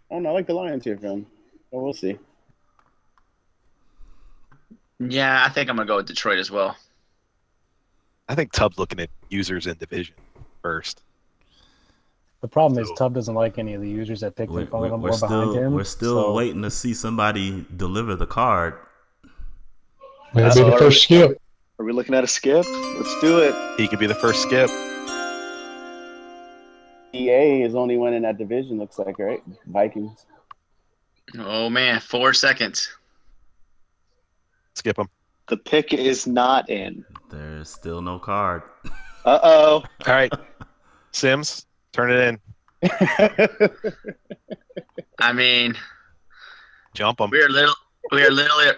Oh no, I like the Lions here, film. Well, we'll see.
Yeah, I think I'm gonna go with Detroit as well.
I think Tubb's looking at users in division first.
The problem is Tubb doesn't like any of the users that picked him or behind him.
We're still waiting to see somebody deliver the card.
That'll be the first skip.
Are we looking at a skip? Let's do it.
He could be the first skip.
EA is only one in that division, looks like, right? Vikings.
Oh man, 4 seconds.
Skip him.
The pick is not in.
There's still no card.
Uh-oh.
All right. Sims, turn it in.
I mean,
Jump him.
we are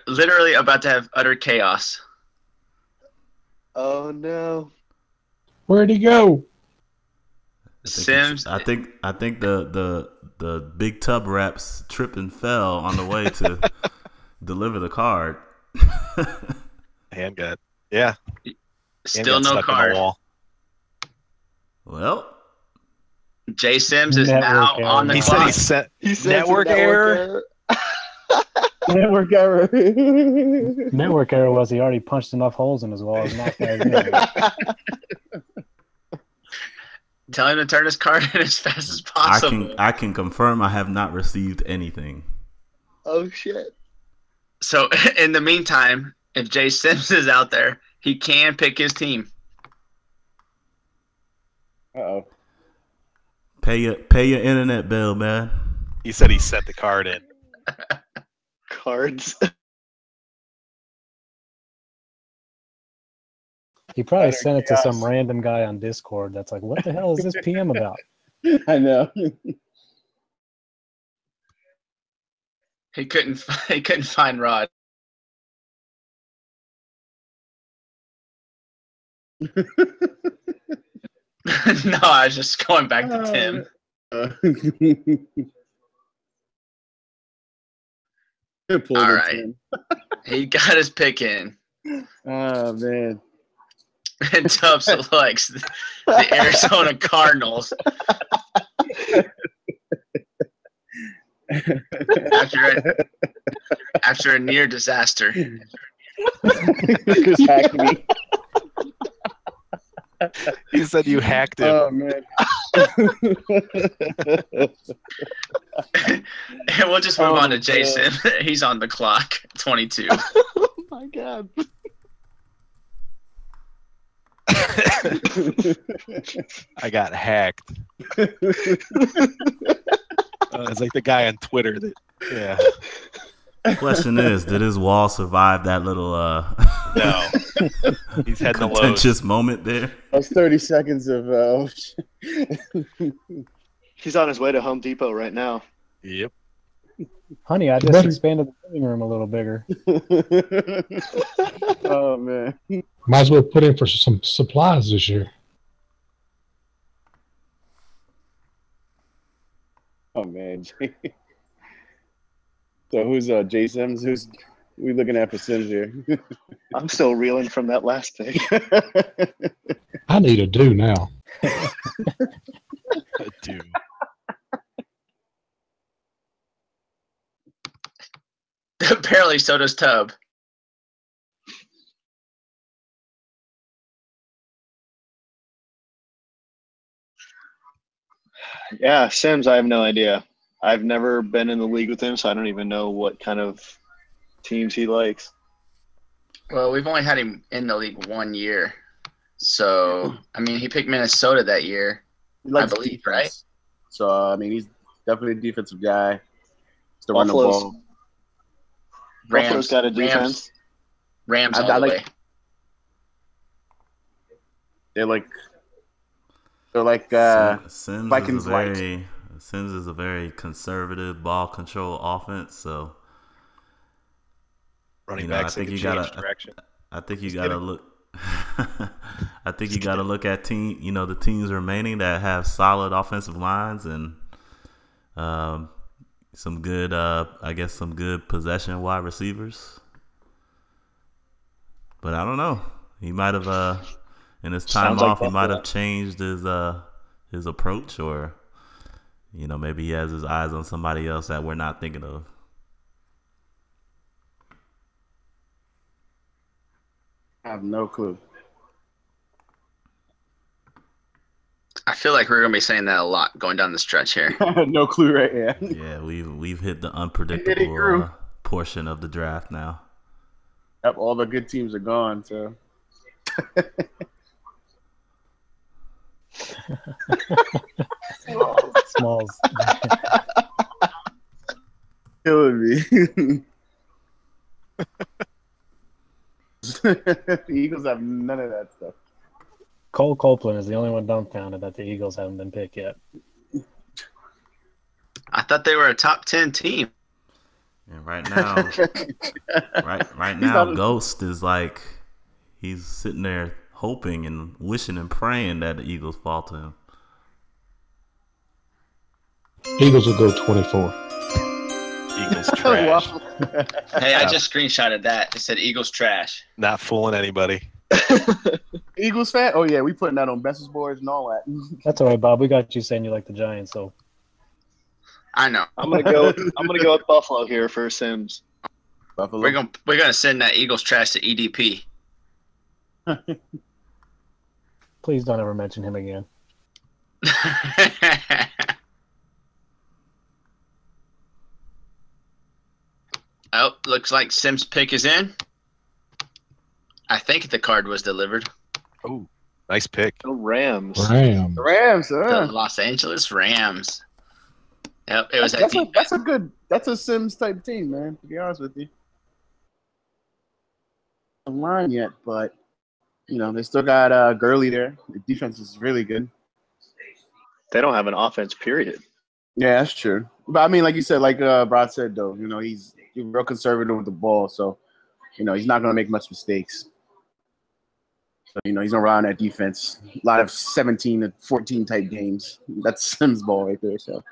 literally about to have utter chaos.
Oh no.
Where'd he go?
Sims.
I think the big Tubb reps tripped and fell on the way to deliver the card.
Hand got yeah.
Still no card.
Well,
Jay Sims is now on the clock.
He said network error.
Network error.
Network error was he already punched enough holes in his wall as knocked guys in.
Tell him to turn his card in as fast as possible.
I can confirm I have not received anything.
Oh shit.
So in the meantime, if Jay Sims is out there, he can pick his team.
Uh-oh.
Pay your internet bill, man.
He said he sent the card in.
Cards.
He probably sent it to some random guy on Discord that's like, what the hell is this PM about?
I know.
He couldn't find Rod. No, I was just going back to Tim. All right. He got his pick in.
Oh, man.
And Tubb selects the Arizona Cardinals. After a near disaster.
Just hacked me.
He said you hacked him.
Oh, man.
And we'll just move on to Jason. He's on the clock. 22.
Oh, my God.
I got hacked. It's like the guy on Twitter. Yeah.
The question is, did his wall survive that little
No. He's had the
contentious moment there?
That's 30 seconds of
He's on his way to Home Depot right now.
Yep.
Honey, I just expanded the living room a little bigger.
Oh, man.
Might as well put in for some supplies this year.
Oh, man. So who's Jay Sims? Who's we looking at for Sims here?
I'm still reeling from that last pick.
I need a do now.
A do.
Apparently, so does Tubb.
Yeah, Sims, I have no idea. I've never been in the league with him, so I don't even know what kind of teams he likes.
Well, we've only had him in the league 1 year. So, I mean, he picked Minnesota that year, I believe, right?
So, I mean, he's definitely a defensive guy. Still run the ball.
Buffalo's got a defense.
Rams all the way.
They're like Vikings light.
Sims is a very conservative ball control offense, so
running backs I think you gotta direction.
I think you gotta look I think you gotta look at the teams remaining that have solid offensive lines and some good some good possession wide receivers. But I don't know. He might have in his time off he might have changed his approach, or maybe he has his eyes on somebody else that we're not thinking of.
I have no clue.
I feel like we're gonna be saying that a lot going down the stretch here.
No clue right here.
Yeah, we've hit the unpredictable portion of the draft now.
Yep, all the good teams are gone, so
Smalls.
Killing me. The Eagles have none of that stuff.
Cole Copeland is the only one dumbfounded that the Eagles haven't been picked yet.
I thought they were a top 10 team.
And right now, Ghost is like he's sitting there hoping and wishing and praying that the Eagles fall to him.
Eagles will go 24.
Eagles trash.
Hey, I just screenshotted that. It said Eagles trash.
Not fooling anybody.
Eagles fan? Oh yeah, we putting that on message boards and all that.
That's all right, Bob. We got you saying you like the Giants, so
I know.
I'm gonna go with Buffalo here for Sims.
Buffalo.
We're gonna send that Eagles trash to EDP.
please don't ever mention him again.
Oh, looks like Sim's pick is in. I think the card was delivered.
Oh, nice pick.
The Rams.
The Los Angeles Rams. Yep, it was
that's a Sims type team, man, to be honest with you. A line yet, but they still got Gurley there. The defense is really good.
They don't have an offense, period.
Yeah, that's true. But I mean, like you said, like Brad said, though, he's real conservative with the ball, so he's not going to make much mistakes. So he's going to rely on that defense. A lot of 17 to 14 type games. That's Sims ball right there. So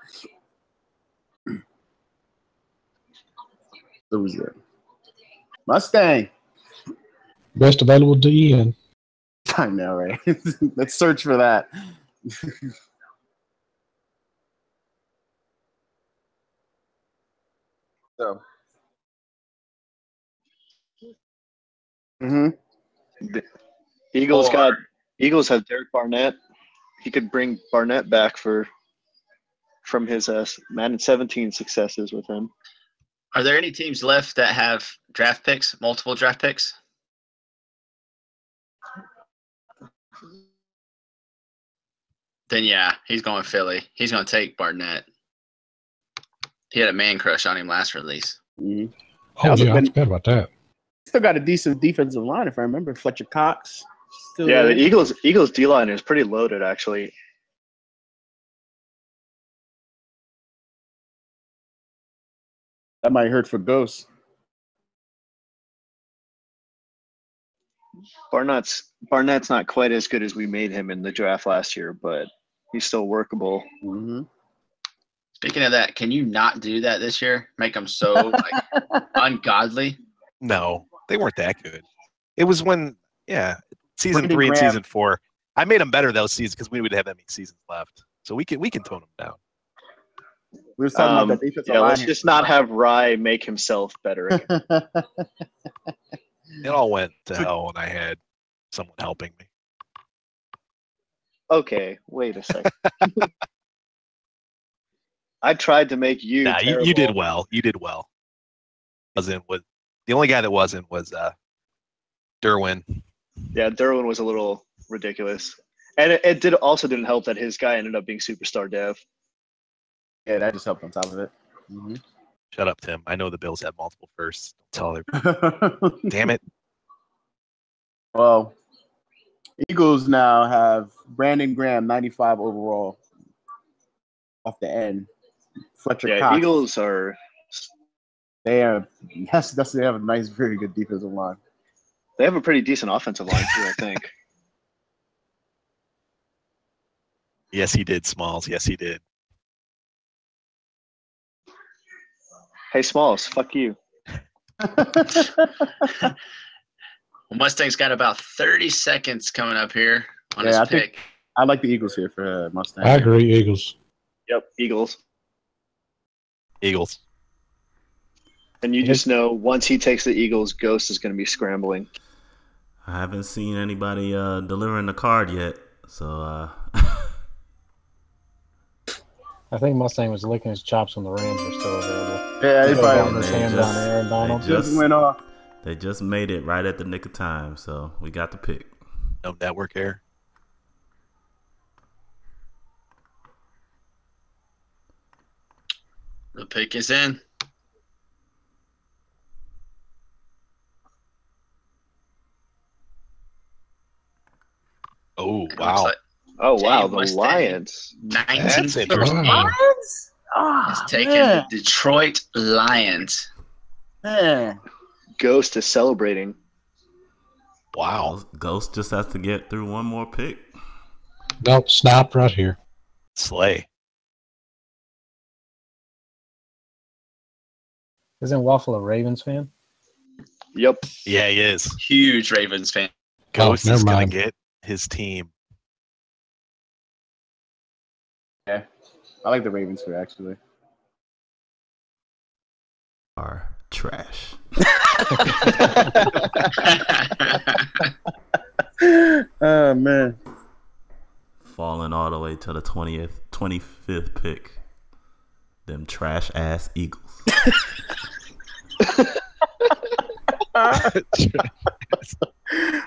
who's there? Mustang.
Best available DN.
I know, right? Let's search for that. So.
The Eagles have Derek Barnett. He could bring Barnett back from his Madden 17 successes with him.
Are there any teams left that have draft picks, multiple draft picks? Then yeah, he's going Philly. He's going to take Barnett. He had a man crush on him last release.
Mm-hmm.
Oh, yeah, I forgot about that.
Still got a decent defensive line, if I remember. Fletcher Cox.
Still there. The Eagles D-line is pretty loaded, actually.
That might hurt for Ghost.
Barnett's not quite as good as we made him in the draft last year, but he's still workable.
Mm-hmm.
Speaking of that, can you not do that this year? Make them so ungodly?
No, they weren't that good. It was when, season 3 and season 4. I made them better those seasons because we would have that many seasons left, so we can tone them down.
We were talking about the defensive line.
Let's just not have Rye make himself better.
It all went to hell when I had someone helping me.
Okay, wait a second. I tried to make you.
Nah, you did well. You did well. The only guy that wasn't was Derwin.
Yeah, Derwin was a little ridiculous, and it didn't help that his guy ended up being superstar dev.
Yeah, that just helped on top of it. Mm-hmm.
Shut up, Tim. I know the Bills have multiple firsts. Don't tell her. Damn it.
Well, Eagles now have Brandon Graham, 95 overall, off the end. Fletcher Cox.
Eagles are.
They are. Yes, they have a nice, very good defensive line.
They have a pretty decent offensive line too, I think.
Yes, he did, Smalls. Yes, he did.
Hey, Smalls, fuck you.
Mustang's got about 30 seconds coming up here on his pick.
I like the Eagles here for Mustang.
I agree, Eagles.
Yep, Eagles.
Eagles.
And you just know once he takes the Eagles, Ghost is going to be scrambling.
I haven't seen anybody delivering the card yet, so.
I think Mustang was licking his chops when the Rams were still available.
Yeah,
he probably his hand on Aaron Donald.
Went off.
They just made it right at the nick of time, so we got the pick.
No network error.
The pick is in.
Oh, wow.
Oh, wow, the Lions.
19
Lions?
Is taking the Detroit Lions.
Man.
Ghost is celebrating.
Wow.
Ghost just has to get through one more pick.
Nope, snapped right here.
Slay.
Isn't Waffle a Ravens fan?
Yep.
Yeah, he is.
Huge Ravens fan.
Ghost is going to get his team.
Yeah. I like the Ravens here, actually.
Are trash.
Oh, man.
Falling all the way to the 25th pick. Them trash ass Eagles.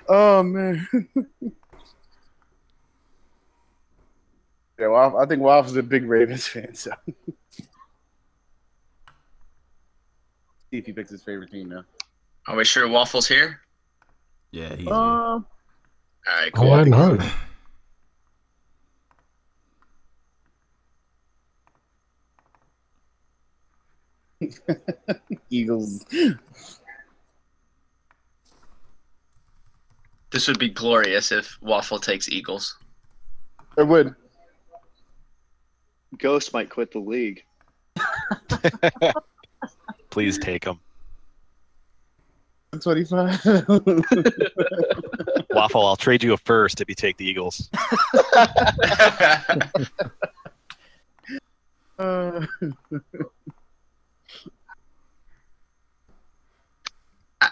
Oh, man. Yeah, well, I think Waffle's a big Ravens fan, so. See if he picks his favorite team now.
Are we sure Waffle's here?
Yeah, he's here.
All right, cool.
Oh, I hadn't heard.
Eagles.
This would be glorious if Waffle takes Eagles.
It would.
Ghost might quit the league.
Please take him.
25.
Waffle, I'll trade you a first if you take the Eagles.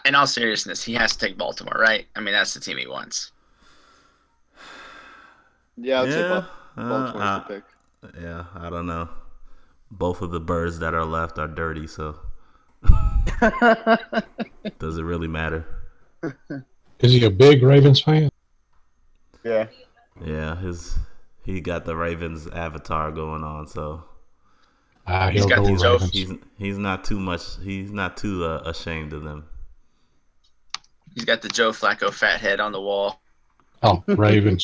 In all seriousness, he has to take Baltimore, right? I mean, that's the team he wants.
Yeah, I'd say Baltimore's the pick.
Yeah, I don't know. Both of the birds that are left are dirty, so does it really matter?
Is he a big Ravens fan?
Yeah.
Yeah, he got the Ravens avatar going on, so
he's got the Joe.
He's not too much. He's not too ashamed of them.
He's got the Joe Flacco fat head on the wall.
Oh, Ravens.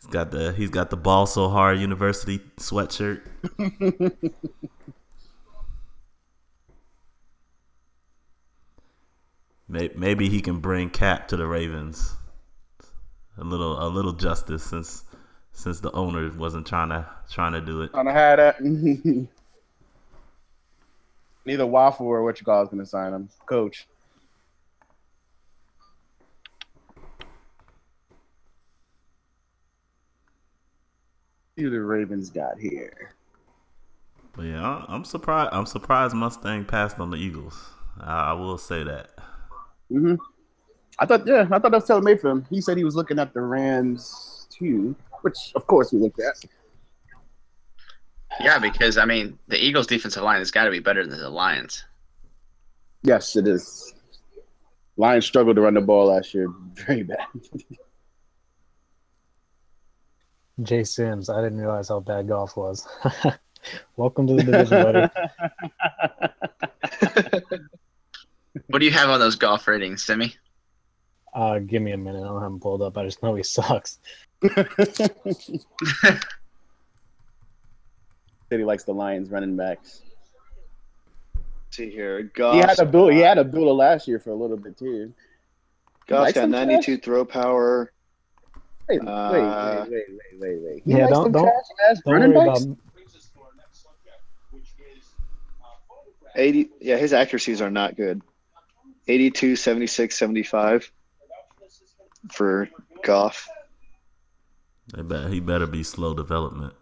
He's got the Ball So Hard University sweatshirt. Maybe he can bring Cap to the Ravens. A little justice since the owner wasn't trying to do it.
Trying to have that. Neither Waffle or what you call is going to sign him. Coach. See who the Ravens got here.
But yeah, I'm surprised. I'm surprised Mustang passed on the Eagles. I will say that.
Mm-hmm. I thought that was tailor-made for him. He said he was looking at the Rams too, which of course we looked at.
Yeah, because I mean, the Eagles' defensive line has got to be better than the Lions.
Yes, it is. Lions struggled to run the ball last year very bad.
Jay Sims, I didn't realize how bad golf was. Welcome to the division, buddy.
What do you have on those golf ratings, Cimmy?
Give me a minute. I don't have him pulled up. I just know he sucks.
Said he likes the Lions running backs.
See here,
He
Goff.
had Abdullah last year for a little bit too.
Goff's got 92 throw power.
Wait.
Yeah,
don't
don't
running
worry
backs?
about
80. Yeah, his accuracies are not good. 82, 76, 75 for Goff.
He better be slow development.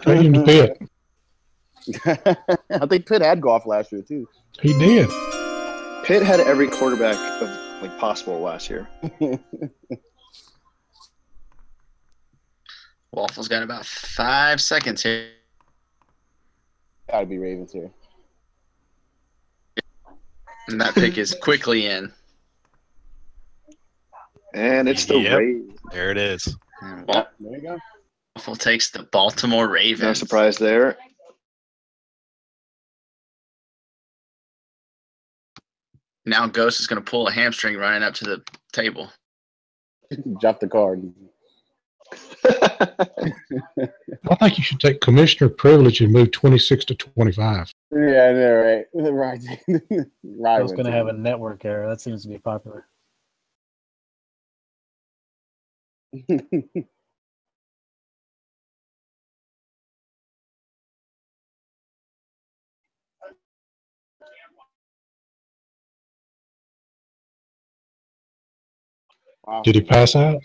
Trade him to Pitt.
I think Pitt had golf last year too.
He did.
Pitt had every quarterback possible last year.
Waffle's got about 5 seconds here.
Gotta be Ravens here.
And that pick is quickly in.
And it's the Ravens.
There it is.
There you go.
Waffle takes the Baltimore Ravens.
No surprise there.
Now Ghost is going to pull a hamstring running up to the table.
Drop the card.
I think you should take commissioner privilege and move 26 to 25.
Yeah, I know, right? Right.
I was going to have a network error. That seems to be popular.
Wow.
Did he pass out?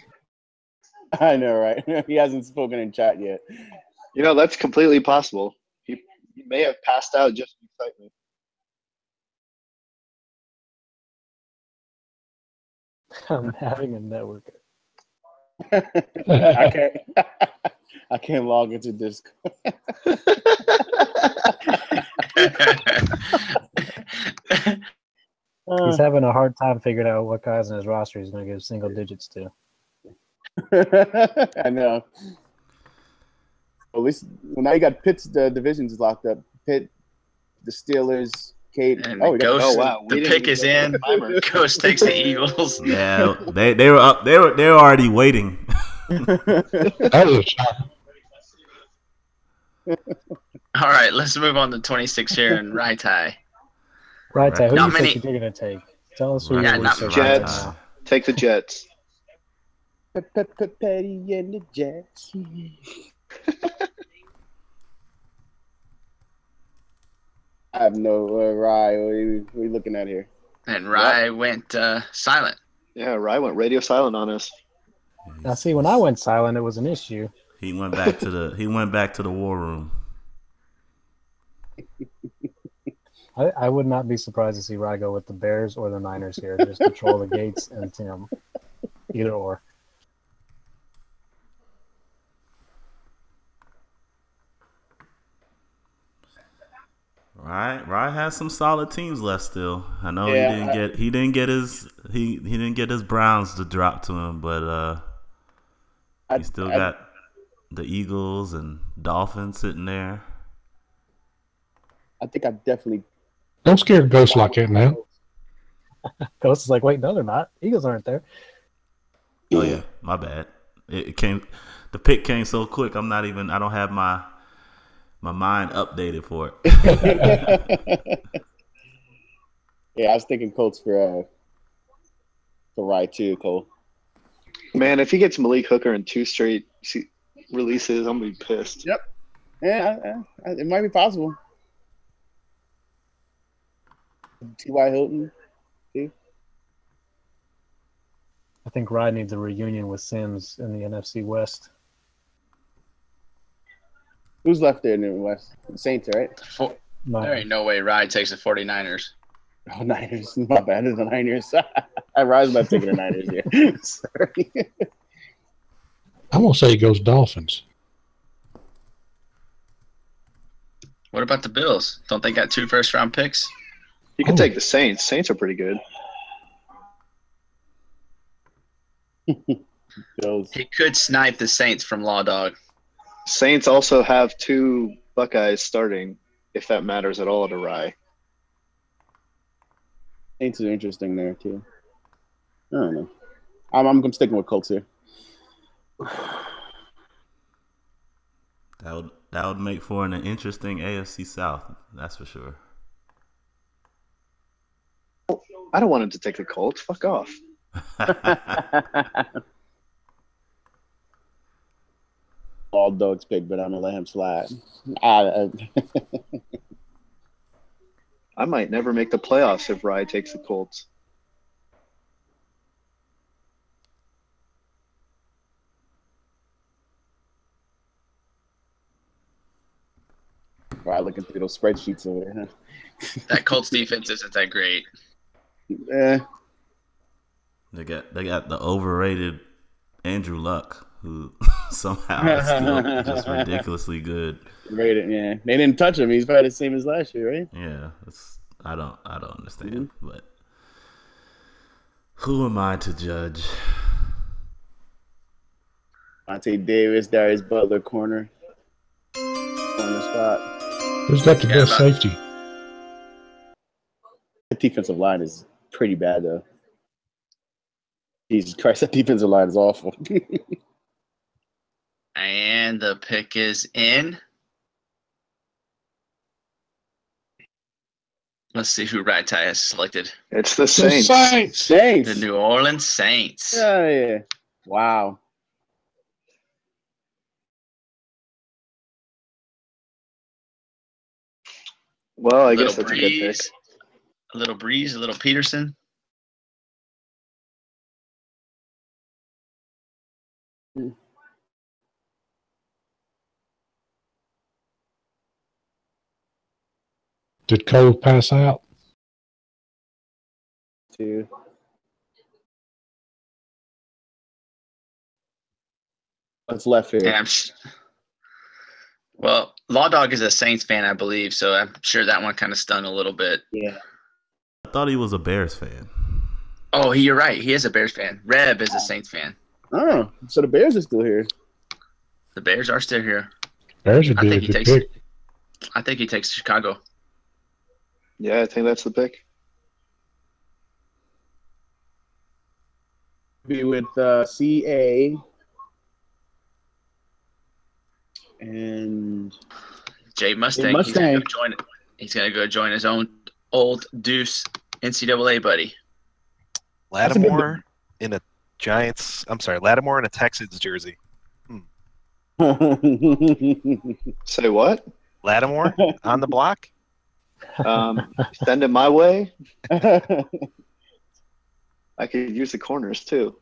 I know, right? He hasn't spoken in chat yet.
You know, that's completely possible. He may have passed out just from excitement.
I'm having a network
I can't log into Discord.
He's having a hard time figuring out what guys in his roster he's going to give single digits to.
I know. At least now you got Pitt's divisions locked up. Pitt, the Steelers, Kate.
And
Ghost.
Ghost,
wow.
the pick is in. Ghost takes the Eagles.
Yeah, they were up. They were already waiting.
That was a shock.
All right, let's move on to 26 here in Ryty.
Right, who do
Not
you
many-
think you're going to take? Tell us who
Yeah,
you're
not
researching
Jets.
right now.
Take the Jets.
Petty and the Jets. I have no Rye. What are we looking at here?
And Rye went silent.
Yeah, Rye went radio silent on us.
Now, see, when I went silent, it was an issue.
He went back to the war room.
I would not be surprised to see Rye go with the Bears or the Niners here. Just control the Gates and Tim. Either or.
Rye has some solid teams left still. I know
Yeah.
he didn't get his Browns to drop to him, but he still got the Eagles and Dolphins sitting there.
I think I definitely.
Don't scare Ghost like that now.
Ghost is like, wait, no, they're not. Eagles aren't there.
Oh yeah, my bad. It came. The pick came so quick. I don't have my mind updated for it.
Yeah, I was thinking Colts for Rye too, Cole.
Man, if he gets Malik Hooker in 2 straight releases, I'm going to be pissed.
Yep. Yeah, it might be possible. T.Y. Hilton, too.
I think Rye needs a reunion with Sims in the NFC West.
Who's left there in the West? The Saints, right?
There ain't no way Rye takes the 49ers.
Oh, Niners. My bad. It's the Niners. I rise by taking the Niners here. Sorry.
I'm going to say he goes Dolphins.
What about the Bills? Don't they got 2 first-round picks?
You can take the Saints. Saints are pretty good.
He could snipe the Saints from Law Dog.
Saints also have 2 Buckeyes starting, if that matters at all to Rye.
Saints are interesting there too. I don't know. I'm sticking with Colts here.
That would make for an interesting AFC South. That's for sure.
I don't want him to take the Colts. Fuck off.
All dogs pick, but I'm gonna let him slide.
I might never make the playoffs if Rye takes the Colts.
Right, looking through those spreadsheets over there. Huh?
That Colts defense isn't that great.
Eh.
They got the overrated Andrew Luck, who somehow is still just ridiculously good.
Rated, yeah. They didn't touch him. He's probably the same as last year, right?
Yeah, I don't understand, but who am I to judge?
Monte Davis, Darius Butler, corner spot.
Who's got the best safety?
The defensive line is pretty bad, though. Jesus Christ, that defensive line is awful.
And the pick is in. Let's see who Ryty has selected.
It's the Saints.
Saints.
The New Orleans Saints.
Oh, yeah. Wow.
Well, I guess that's a good pick.
A little Breeze, a little Peterson.
Did Cole pass out?
2. What's left here?
Yeah, well, Law Dog is a Saints fan, I believe, so I'm sure that one kind of stung a little bit.
Yeah.
I thought he was a Bears fan.
Oh, you're right. He is a Bears fan. Reb is a Saints fan.
Oh, so the Bears are still here.
The Bears are still here.
Bears would be a good pick.
I think he takes Chicago.
Yeah, I think that's the pick.
Be with CA and
Jay Mustang. He's gonna go join his own old Deuce NCAA buddy.
Lattimore in a Giants. I'm sorry, Lattimore in a Texans jersey.
Say what?
Lattimore on the block.
Send it my way. I could use the corners too.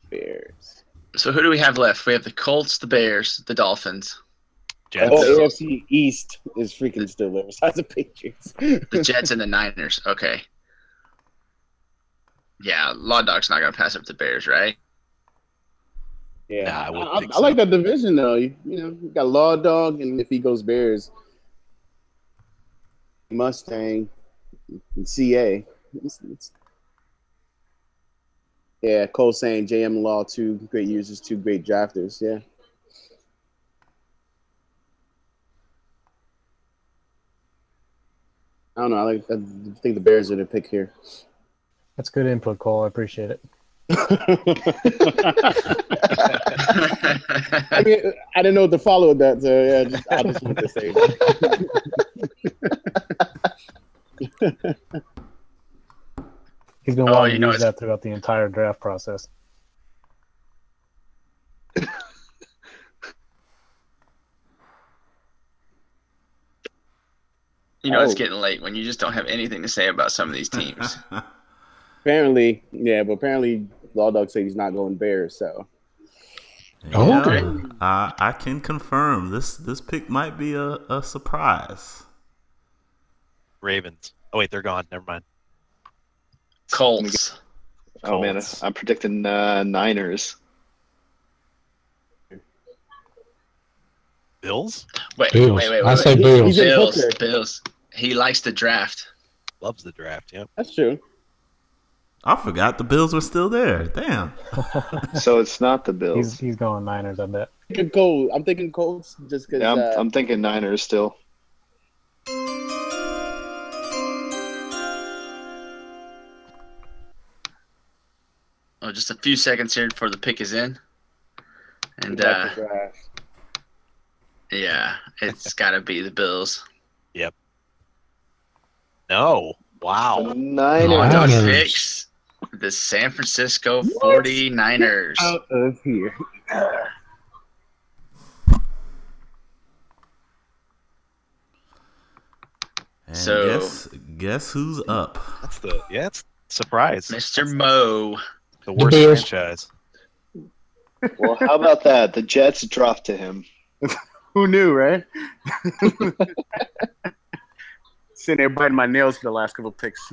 Bears.
So who do we have left? We have the Colts, the Bears, the Dolphins.
Jets.
Oh, AFC East is freaking still there besides the Patriots.
The Jets and the Niners. Okay. Yeah, Law Dog's not going to pass up the Bears, right?
Yeah,
Nah,
I like that division though. You know, you got Law Dog, and if he goes Bears, Mustang, and CA. Yeah, Cole saying JM Law, 2 great users, 2 great drafters. Yeah. I don't know. I think the Bears are the pick here.
That's good input, Cole. I appreciate it.
I mean, I didn't know what to follow with that, so yeah, I just wanted to say that.
He's been wanting to use that throughout the entire draft process.
You know, it's getting late when you just don't have anything to say about some of these teams.
Apparently, Law Dog said he's not going Bears, so.
Yeah, okay. I can confirm this pick might be a surprise.
Ravens. Oh wait, they're gone. Never mind.
Colts.
Oh man, I'm predicting Niners.
Bills?
Bills. I say Bills.
Bills. He likes the draft.
Loves the draft, yep.
That's true.
I forgot the Bills were still there. Damn.
So it's not the Bills.
He's going Niners, I bet.
I'm thinking Colts just because.
Yeah, I'm thinking Niners still.
Oh, just a few seconds here before the pick is in. And yeah, it's got to be the Bills.
Yep. No. Wow.
Niners.
Picks the San Francisco 49ers.
Out of here.
And
So
guess who's up?
That's it's surprise.
Mr. Mo.
The worst
Bills.
franchise.
Well, how about that? The Jets dropped to him.
Who knew, right? Sitting there biting my nails for the last couple picks.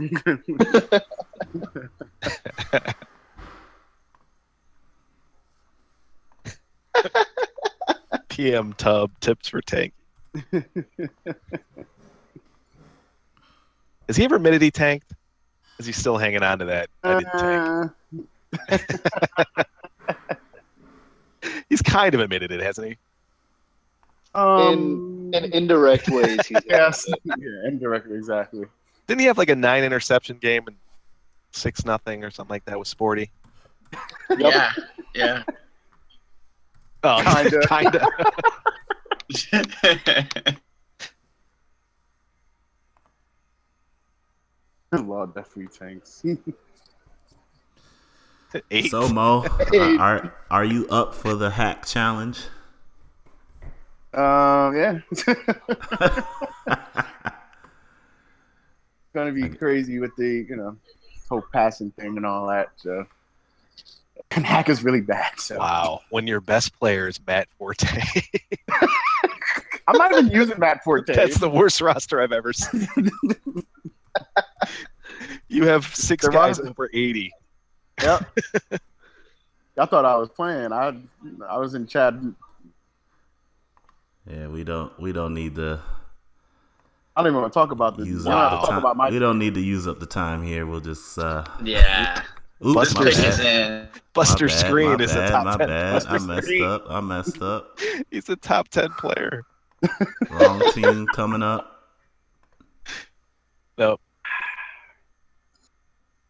PM Tub tips for Tank. Has he ever admitted he tanked? Is he still hanging on to that? I didn't tank. He's kind of admitted it, hasn't he?
In indirect ways, he's
yes, yeah, indirectly, exactly.
Didn't he have like a 9 interception game and 6-0 or something like that with Sporty?
Yeah, yeah.
Oh, kinda.
Lord, that free tanks.
8.
So Mo, are you up for the hack challenge?
Yeah. Gonna be crazy with the whole passing thing and all that. So, and hack is really bad. So.
Wow, when your best player is Matt Forte.
I'm not even using Matt Forte.
That's the worst roster I've ever seen. You have 6 guys over 80.
Yep. I thought I was playing. I was in chat.
Yeah, we don't need to.
I don't even want to talk about this.
We don't need to use up the time here. We'll just.
Yeah.
Oops,
This pick is in.
Buster Screen is a top 10.
I messed up.
He's a top 10 player.
Wrong team coming up.
Nope.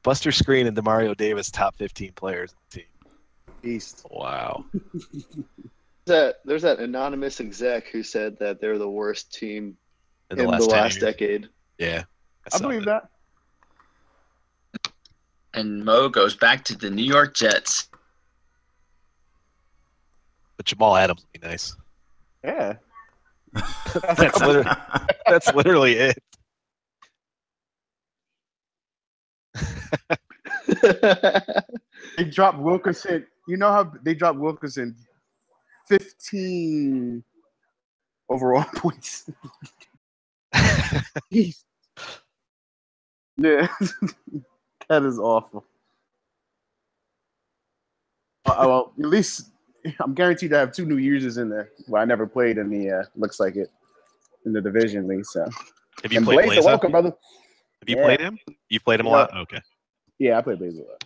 Buster Screen and Demario Davis, top 15 players in the team.
Beast.
Wow.
There's that anonymous exec who said that they're the worst team in the last decade.
Yeah.
I believe that.
And Mo goes back to the New York Jets.
But Jamal Adams would be nice.
Yeah.
That's literally it.
They dropped Wilkerson. You know how they dropped Wilkerson 15 overall points. Yeah. That is awful. Well, at least I'm guaranteed to have 2 new users in there. Well, I never played in the looks like it in the division league. So
have you played Blaze?
Welcome, brother.
Have you played him? You played him a lot? Okay.
Yeah, I played Blaze a lot.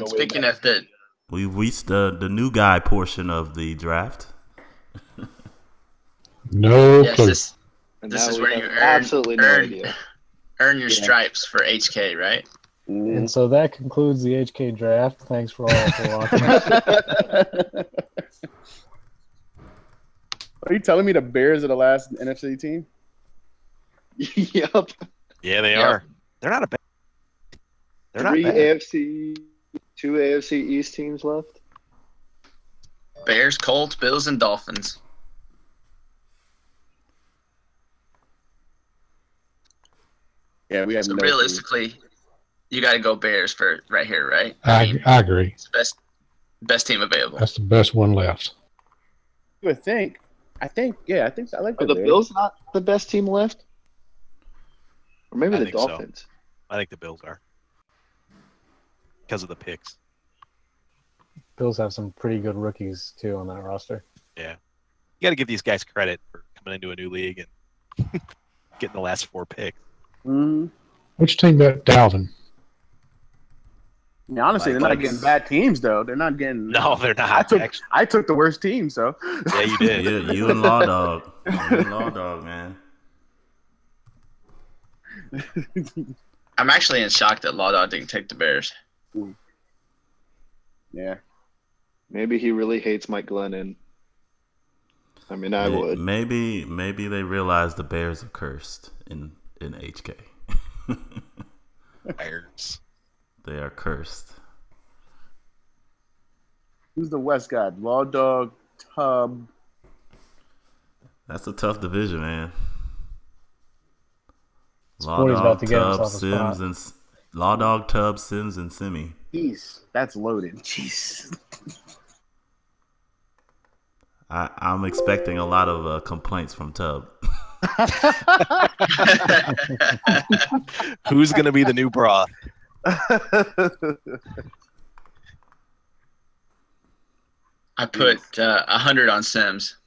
Speaking of the,
we've reached the new guy portion of the draft.
No clue.
This is where you earn your stripes for HK, right?
And so that concludes the HK draft. Thanks for all for watching.
Are you telling me the Bears are the last NFC team?
Yep.
Yeah, they are. They're not a bad. They're not bad.
AFC, 2 AFC East teams left.
Bears, Colts, Bills, and Dolphins.
Yeah, we have.
So realistically, you got to go Bears for right here, right?
I agree.
It's the best team available.
That's the best one left.
You would think. I think I like
Are the Bills not the best team left? Or maybe
I
the
think so.
Dolphins.
I think the Bills are. because of the picks.
Bills have some pretty good rookies too on that roster.
Yeah, you got to give these guys credit for coming into a new league and getting the last 4 picks.
Mm-hmm.
Which team got Dalvin?
Yeah, honestly, they're not getting bad teams though. They're not getting.
No, they're not.
I took the worst team, so.
Yeah, you did.
You and Law Dog. You and Law Dog, man.
I'm actually in shock that Law Dog didn't take the Bears.
Yeah.
Maybe he really hates Mike Glennon. I mean, I would.
Maybe they realize the Bears are cursed in HK.
Bears.
They are cursed.
Who's the West guy? Law Dog, Tub.
That's a tough division, man.
Law Dog, Tubbs,
Sims, and Law Dog, Tubbs, Sims, and Cimmy.
Jeez, that's loaded. Jeez.
I'm expecting a lot of complaints from Tubb.
Who's gonna be the new broth?
I put 100 on Sims.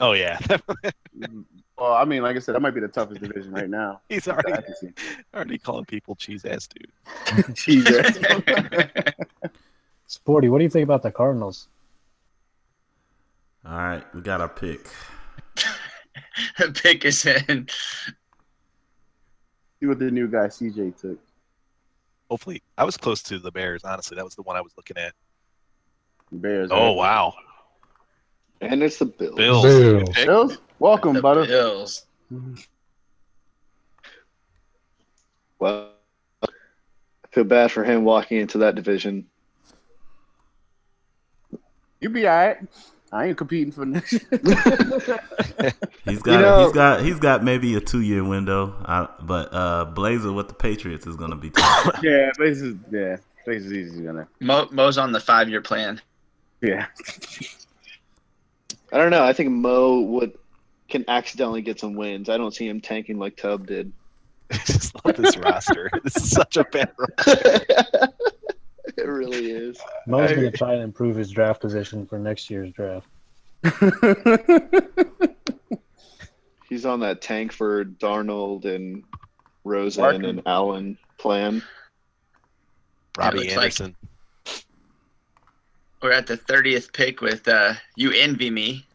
Oh yeah.
Well, I mean, like I said, that might be the toughest division right now.
He's already calling people cheese ass dude.
Cheese ass.
Sporty, what do you think about the Cardinals?
All right, we got our pick.
The pick is in.
See what the new guy CJ took.
Hopefully, I was close to the Bears. Honestly, that was the one I was looking at.
Bears.
Oh wow.
And it's the Bills.
Bills? Welcome,
the
butter.
Bills.
Well, I feel bad for him walking into that division.
You'll be all right. I ain't competing for next year.
He's got maybe a 2-year window, but Blazer with the Patriots is gonna be tough.
Yeah, Blazer easy gonna.
Mo's on the 5-year plan.
Yeah.
I don't know. I think Mo can accidentally get some wins. I don't see him tanking like Tubb did.
I just love this roster. This is such a bad roster.
It really is.
Mo's going to try and improve his draft position for next year's draft.
He's on that tank for Darnold and Rosen and Allen plan.
Robbie Anderson.
We're at the 30th pick with You Envy Me.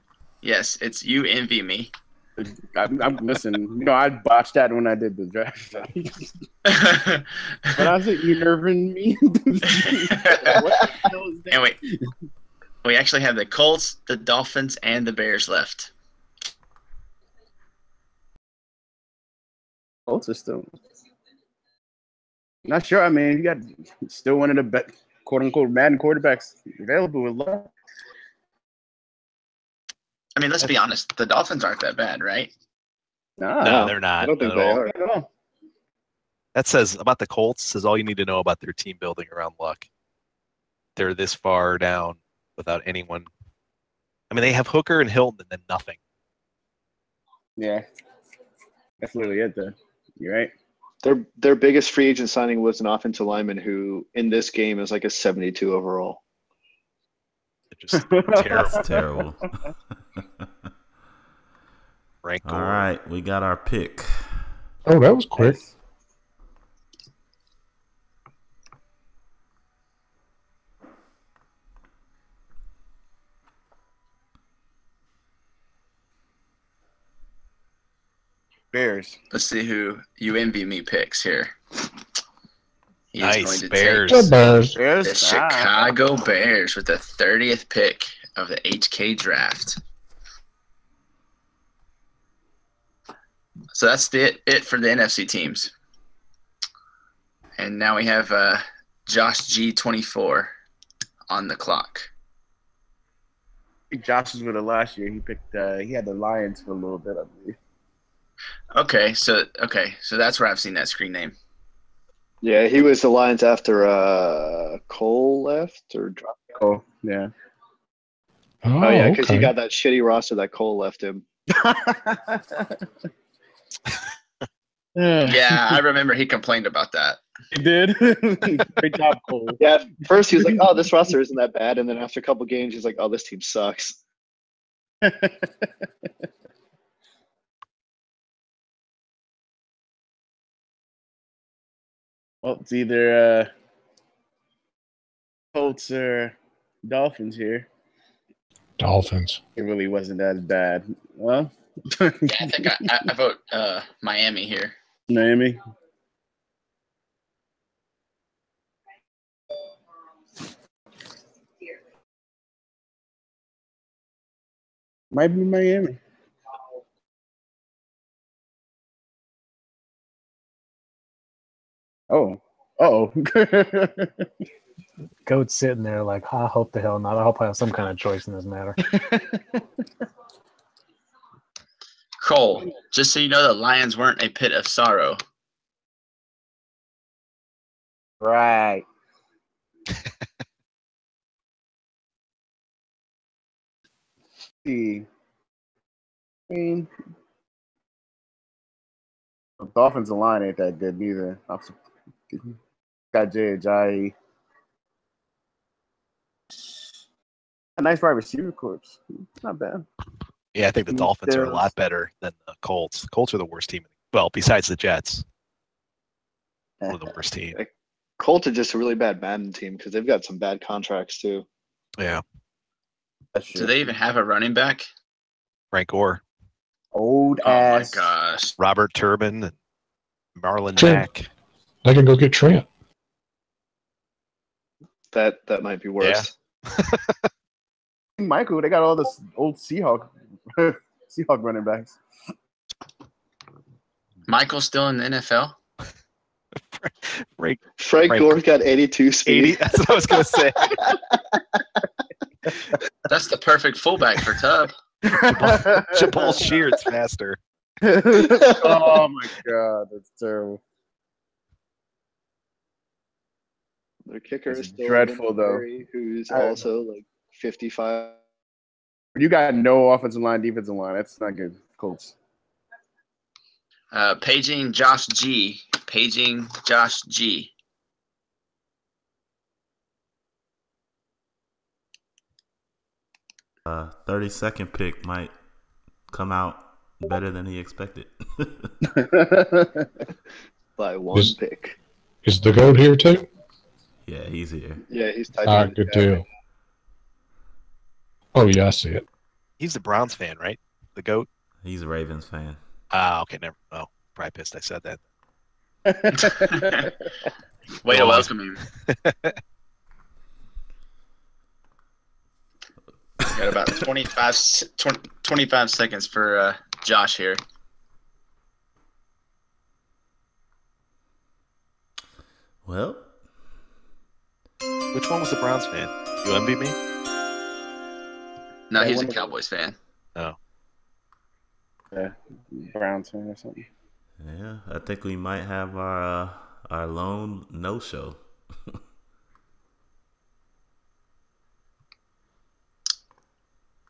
Yes, it's You Envy Me.
I'm listen. I botched that when I did the draft. But I was enerving me. What the hell is that?
And we actually have the Colts, the Dolphins, and the Bears left.
Colts are still not sure. I mean, you got still one of the best, quote unquote, Madden quarterbacks available with luck.
I mean, let's be honest. The Dolphins aren't that bad, right?
No, they're not.
I don't think they are.
That says about the Colts says all you need to know about their team building around luck. They're this far down without anyone. I mean, they have Hooker and Hilton and then nothing.
Yeah, that's literally it. Though you're right.
Their biggest free agent signing was an offensive lineman who, in this game, is like a 72 overall.
Just terrible.
That's terrible.
Rank
All right, we got our pick.
Oh, that was quick.
Bears.
Let's see who You Envy Me picks here. He is
Nice,
going to
Bears.
take
The Bears.
the Chicago Bears with the 30th pick of the HK draft. So that's it for the NFC teams. And now we have Josh G24 on the clock.
I think Josh was with it last year. He picked. He had the Lions for a little bit, I believe.
Okay, so that's where I've seen that screen name.
Yeah, he was the Lions after Cole left or dropped.
Oh, yeah.
Oh yeah, because he
okay.
got that shitty roster that Cole left him.
Yeah, I remember he complained about that.
He did. Great job, Cole.
Yeah, at first he was like, "Oh, this roster isn't that bad," and then after a couple games, he's like, "Oh, this team sucks."
Well, it's either Colts or Dolphins here.
Dolphins.
It really wasn't that bad. Well,
Yeah, I think I vote Miami here.
Miami. Might be Miami. Oh. Uh-oh.
Goat's sitting there like, I hope the hell not. I hope I have some kind of choice in this matter.
Cole, just so you know, the Lions weren't a pit of sorrow.
Right. See. I mean, the Dolphins' line ain't that good neither. Got Jay Ajayi. A nice wide receiver corps. Not bad.
Yeah, I think the Dolphins are a lot better than the Colts. Colts are the worst team. Well, besides the Jets. We're the worst team.
Colts are just a really bad Madden team because they've got some bad contracts too.
Yeah.
Do they even have a running back?
Frank Gore.
Old
Oh
ass.
my gosh.
Robert Turbin and Marlon
Trent.
Mack.
They can go get Trent.
That might be worse.
Michael, they got all this old Seahawk running backs.
Michael's still in the NFL?
Frank Gore's got 82 speed.
80. That's what I was going to say.
That's the perfect fullback for Tubb.
Jabal Sheard's faster.
Oh my god, that's terrible.
Their kicker is still
dreadful though.
Who's also like 55.
You got no offensive line, defensive line. That's not good. Colts.
Paging Josh G. Paging Josh G.
Uh, 32nd pick might come out better than he expected.
By one pick.
Is the GOAT here too?
Yeah, he's here.
Yeah, he's tight.
All right, good deal. Oh yeah, I see it.
He's a Browns fan, right? The GOAT?
He's a Ravens fan.
Ah, okay, never. Oh, probably pissed I said that.
Way to welcome him. Got about 25 seconds for Josh here.
Well,
which one was the Browns fan? You envy me?
No, he's a Cowboys fan.
Oh.
Yeah, Browns fan or something.
Yeah, I think we might have our lone no-show.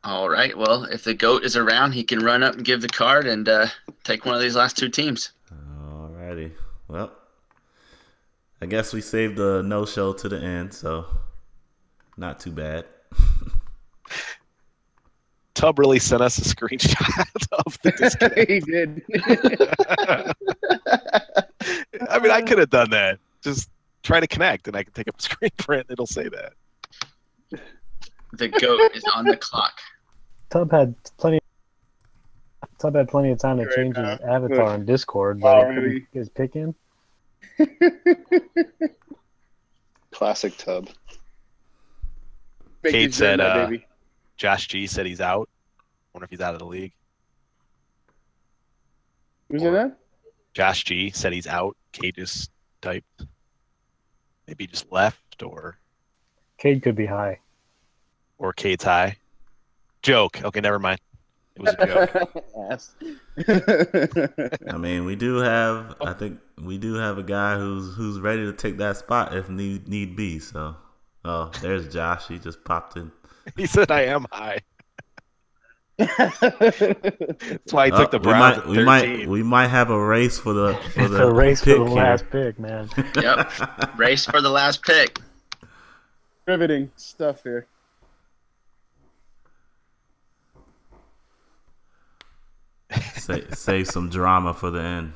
All right. Well, if the GOAT is around, he can run up and give the card and take one of these last two teams.
All righty. Well, I guess we saved the no-show to the end, so not too bad.
Tubb really sent us a screenshot of the disconnect.
He did.
I mean, I could have done that. Just try to connect, and I can take up a screen print. It'll say that.
The GOAT is on the clock.
Tubb had plenty of time to change his avatar on Discord, but he couldn't get his pick in.
Classic Tubb.
Kate said, Josh G said he's out. Wonder if he's out of the league.
Who's in that?
Josh G said he's out. Kate just typed. Maybe he just left, or
Cade could be high.
Or Kate's high. Joke. Okay, never mind. It was a joke.
I mean, we do have a guy who's ready to take that spot if need be. So, oh, there's Josh. He just popped in.
He said, "I am high." That's why he took the Browns.
We might have a race for the
race for the
here.
last pick, man.
Yep, race for the last pick.
Riveting stuff here.
Save some drama for the end.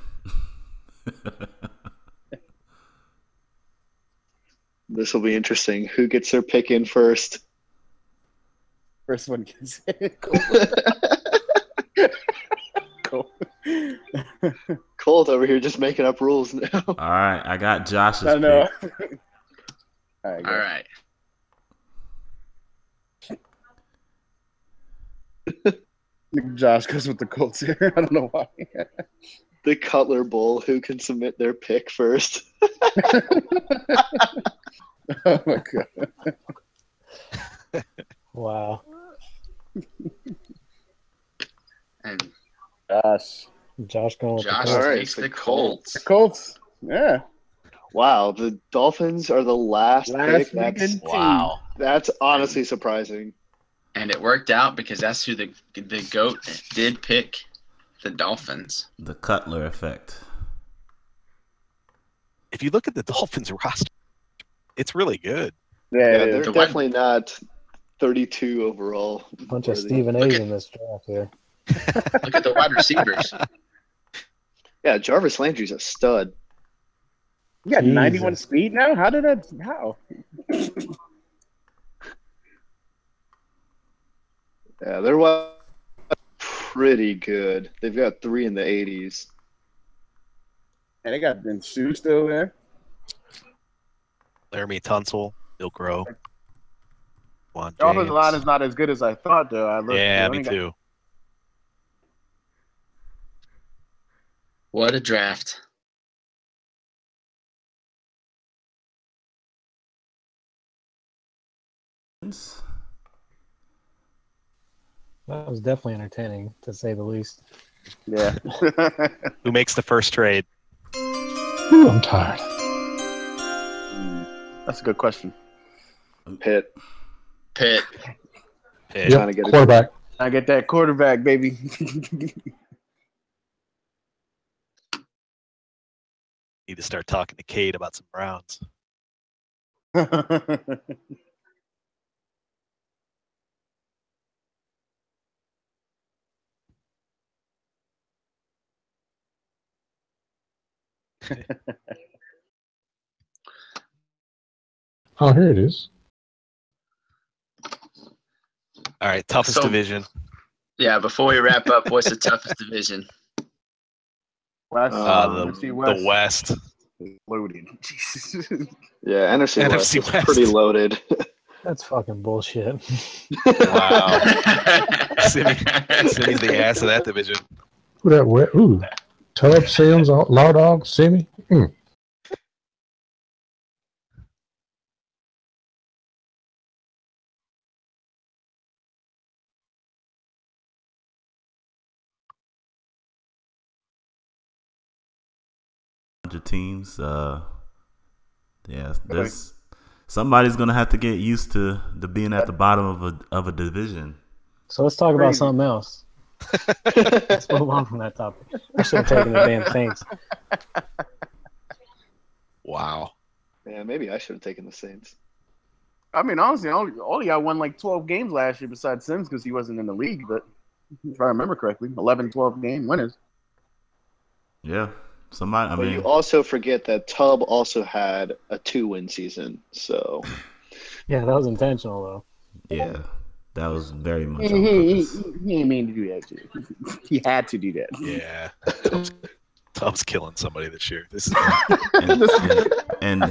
This will be interesting. Who gets their pick in first?
First one gets it. Cool.
Colt over here just making up rules now.
All right, I got Josh's
I know.
pick.
All right.
All right.
Josh goes with the Colts here. I don't know why.
The Cutler Bowl. Who can submit their pick first?
Oh my god.
Wow.
And
Josh going with
Josh
the Colts.
takes the Colts.
The Colts. Yeah.
Wow, the Dolphins are the last pick.
weekend
Wow.
That's honestly surprising.
And it worked out because that's who the GOAT did pick, the Dolphins.
The Cutler effect.
If you look at the Dolphins roster, it's really good.
Yeah,
They're
The
definitely not 32 overall.
Bunch of
worthy.
Stephen A's in this draft here.
Look at the wide receivers.
Yeah, Jarvis Landry's a stud.
You got 91
Jesus.
speed now? How did that? How?
Yeah, they're pretty good. They've got 3 in the 80s.
And they got Ben Sue still there.
Laramie Tunsil, Bill Crow. Juan
The offensive
James.
line is not as good as I thought, though.
Yeah, me too.
What a draft.
That was definitely entertaining, to say the least.
Yeah.
Who makes the first trade?
Ooh, I'm tired.
That's a good question.
Pitt.
Pitt.
Pitt.
Trying to
Yep,
get a
quarterback.
I get that quarterback, baby.
Need to start talking to Cade about some Browns.
Oh, here it is.
All right, toughest
So-
division.
Yeah, before we wrap up, what's the toughest division?
West,
The West.
loaded. Jesus.
Yeah, NFC West
NFC
is
West.
pretty loaded.
That's fucking bullshit.
Wow. Cimmy's the ass of that division.
Who that? Ooh, Tub, Sims, Law Dog, Cimmy.
Teams. Yeah, there's somebody's gonna have to get used to being at the bottom of a division.
So let's talk about
Crazy.
something else. Let's move on from that topic. I should have taken the damn Saints.
Wow.
Yeah, maybe I should have taken the Saints.
I mean, honestly, only I won like 12 games last year besides Sims because he wasn't in the league. But if I remember correctly, 11, 12 game winners.
Yeah, somebody. I
But
mean,
you also forget that Tubb also had a 2-win season. So
Yeah, that was intentional, though.
yeah, that was very much
He
on purpose.
didn't mean to do that shit. He had to do that.
Yeah. Tubbs killing somebody this year. This is
And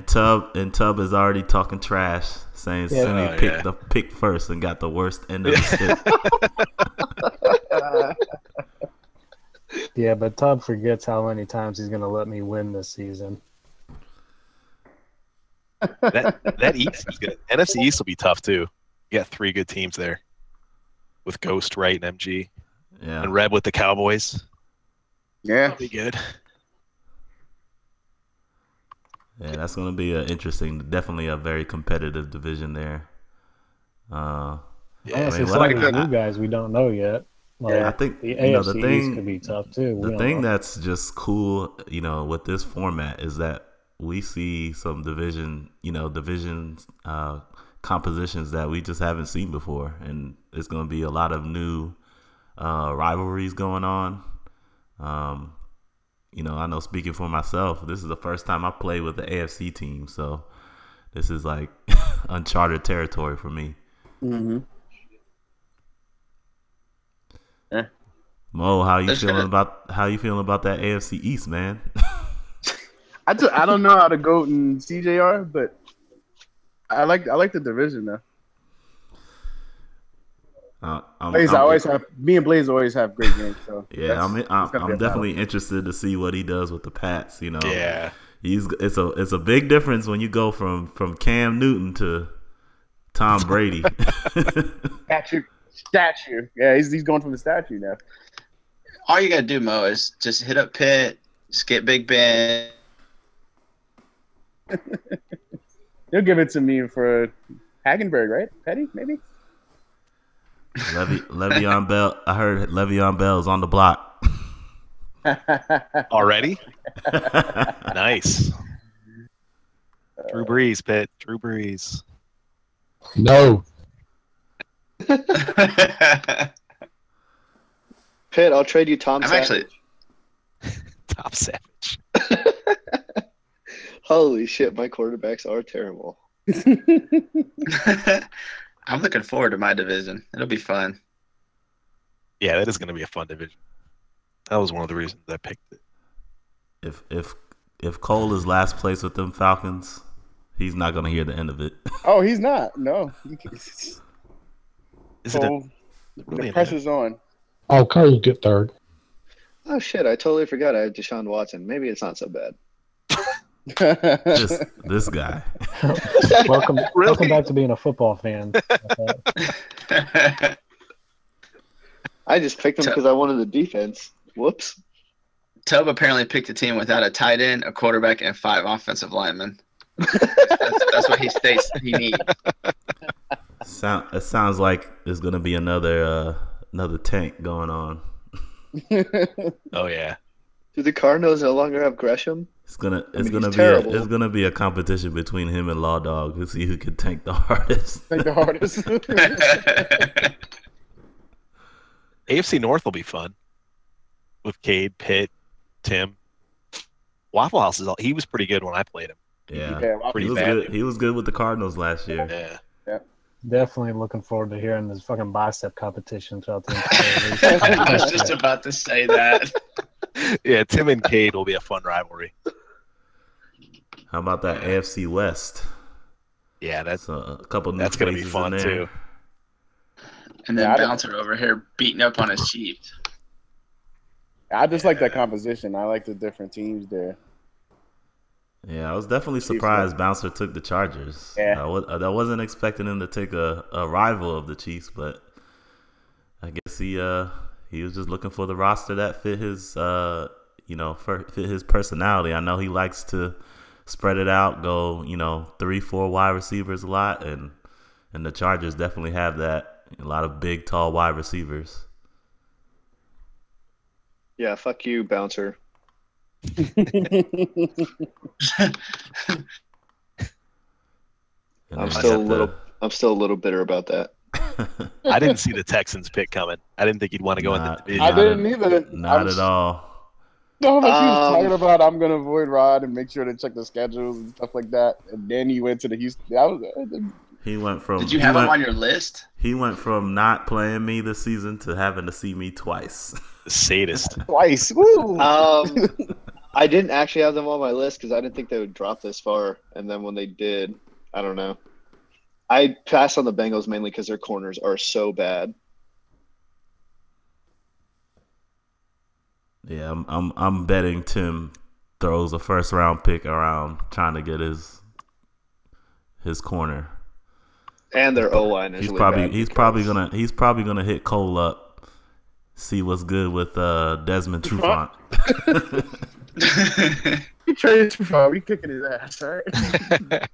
Tubb is already talking trash, saying
Yeah.
Cindy picked first and got the worst end of the stick.
Yeah, but Tubb forgets how many times he's going to let me win this season.
that East is good. NFC East will be tough too. You got 3 good teams there, with Ghost, Wright, and MG,
Yeah,
and Reb with the Cowboys.
Yeah.
That'll be good.
yeah, that's gonna be definitely a very competitive division there.
Yeah,
Honestly, some of the new guys we don't know yet. Like,
I think
the
you know, the
AFC
thing
East could be tough too.
The thing that's just cool, you know, with this format is that we see some division compositions that we just haven't seen before, and it's going to be a lot of new rivalries going on. You know, I know, speaking for myself, this is the first time I played with the AFC team, so this is like uncharted territory for me.
Mm-hmm.
Mo, how you feeling about that AFC East, man?
I don't know how to go in CJR, but I like the division though. Me and Blaze always have great games. So
yeah, I'm definitely interested to see what he does with the Pats. You know,
yeah,
it's a big difference when you go from Cam Newton to Tom Brady.
Statue. Yeah, he's going from the statue now.
All you gotta do, Mo, is just hit up Pitt, skip Big Ben.
He'll give it to me for Hagenberg, right? Petty, maybe.
Le'Veon Bell. I heard Le'Veon Bell's on the block.
Already? Nice. Drew Brees, Pitt. Drew Brees.
No.
Pitt, I'll trade you Tom Savage.
Tom Savage.
Holy shit, my quarterbacks are terrible.
I'm looking forward to my division. It'll be fun.
Yeah, that is going to be a fun division. That was one of the reasons I picked it.
If Cole is last place with them Falcons, he's not going to hear the end of it.
Oh, he's not. No.
Really
the pressure's on.
Oh, Cole get third.
Oh shit, I totally forgot I had Deshaun Watson. Maybe it's not so bad.
This guy.
Welcome back to being a football fan.
I just picked him because I wanted the defense. Whoops.
Tub apparently picked a team without a tight end, a quarterback, and 5 offensive linemen. That's what he states he needs.
It sounds like there's gonna be another tank going on.
Oh yeah.
Do the Cardinals no longer have Gresham?
It's gonna be a competition between him and Law Dog to see who can tank the hardest.
AFC North will be fun with Cade, Pitt, Tim. Waffle House he was pretty good when I played him.
Yeah,
pretty
bad. He was good with the Cardinals last year.
Yeah.
Definitely looking forward to hearing this fucking bicep competition throughout the
entire season. I was just about to say that.
Yeah, Tim and Cade will be a fun rivalry.
How about that AFC West?
Yeah, that's
a couple.
That's gonna be fun too.
And then Bouncer over here beating up on his Chiefs.
I just like that composition. I like the different teams there.
Yeah, I was definitely surprised Bouncer took the Chargers.
Yeah.
I wasn't expecting him to take a rival of the Chiefs, but I guess he was just looking for the roster that fit his fit his personality. I know he likes to spread it out, go 3-4 wide receivers a lot, and the Chargers definitely have that. A lot of big, tall wide receivers.
Yeah, fuck you, Bouncer. I'm still a little bitter about that.
I didn't see the Texans pick coming. I didn't think you'd want to go in the division.
I didn't either.
Not at all.
No, but he was talking about I'm gonna avoid Rod and make sure to check the schedules and stuff like that. And then he went to the Houston.
He went from.
Did you have him on your list?
He went from not playing me this season to having to see me twice.
Sadist.
Twice. Woo.
I didn't actually have them on my list because I didn't think they would drop this far. And then when they did, I don't know. I passed on the Bengals mainly because their corners are so bad.
Yeah, I'm betting Tim throws a first round pick around trying to get his corner.
And their O line is
he's probably gonna hit Cole up, see what's good with Desmond Trufant.
He traded Trufant. We kicking his ass, all right?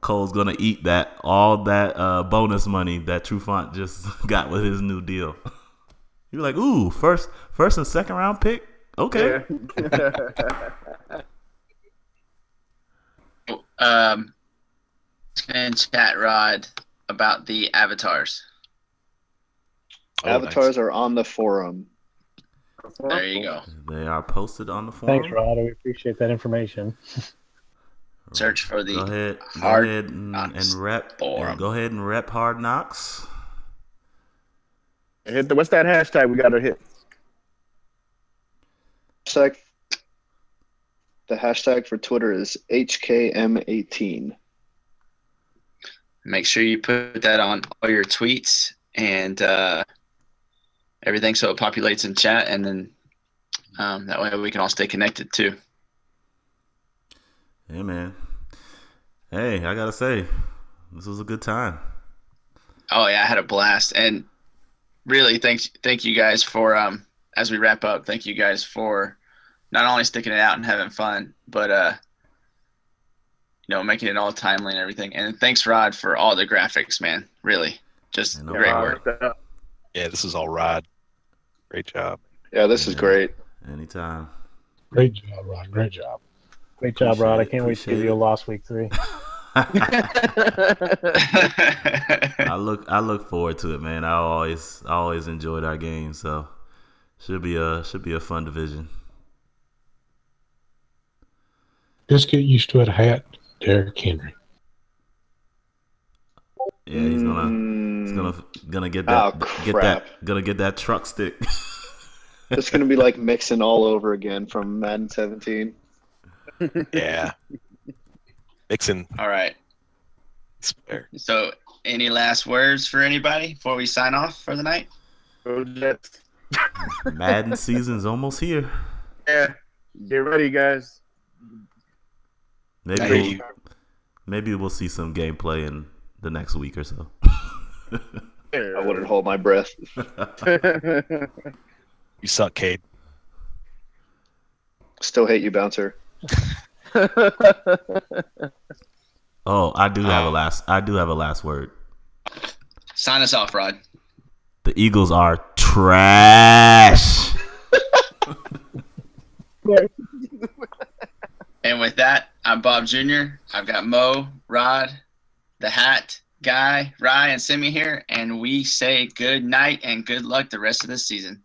Cole's gonna eat all that bonus money that Trufant just got with his new deal. You're like, ooh, first and second round pick. Okay.
Yeah. And chat Rod about the avatars.
Avatars are on the forum.
There you go.
They are posted on the forum.
Thanks, Rod. We appreciate that information.
Search for the
go ahead and rep
forum.
Go ahead and rep Hard Knocks.
What's that hashtag we got to hit?
The hashtag for Twitter is HKM18.
Make sure you put that on all your tweets and everything so it populates in chat, and then that way we can all stay connected too.
Hey, man. Hey, I gotta say, this was a good time.
Oh yeah, I had a blast, and really thank you guys for as we wrap up. Thank you guys for not only sticking it out and having fun, but making it all timely and everything. And thanks, Rod, for all the graphics, man. Really, just great work.
Yeah, this is all Rod. Great job.
Yeah, this is great.
Anytime.
Great job, Rod. Great job.
Great job, Rod. I can't wait to give you a loss week 3.
I look forward to it, man. I always enjoyed our game, so should be a fun division.
Just get used to it. Hat Derrick Henry.
Yeah, he's gonna get that truck stick.
It's gonna be like Mixon all over again from Madden 17.
Yeah. Mixon.
All right. So, any last words for anybody before we sign off for the night?
Madden season's almost here.
Yeah. Get ready, guys.
Maybe we'll see some gameplay in the next week or so.
I wouldn't hold my breath.
You suck, Cade.
Still hate you, Bouncer.
Oh, I do have a last word.
Sign us off, Rod.
The Eagles are trash.
And with that, I'm Bob Jr. I've got Mo, Rod, the Hat, Guy, Rye, and Cimmy here, and we say good night and good luck the rest of this season.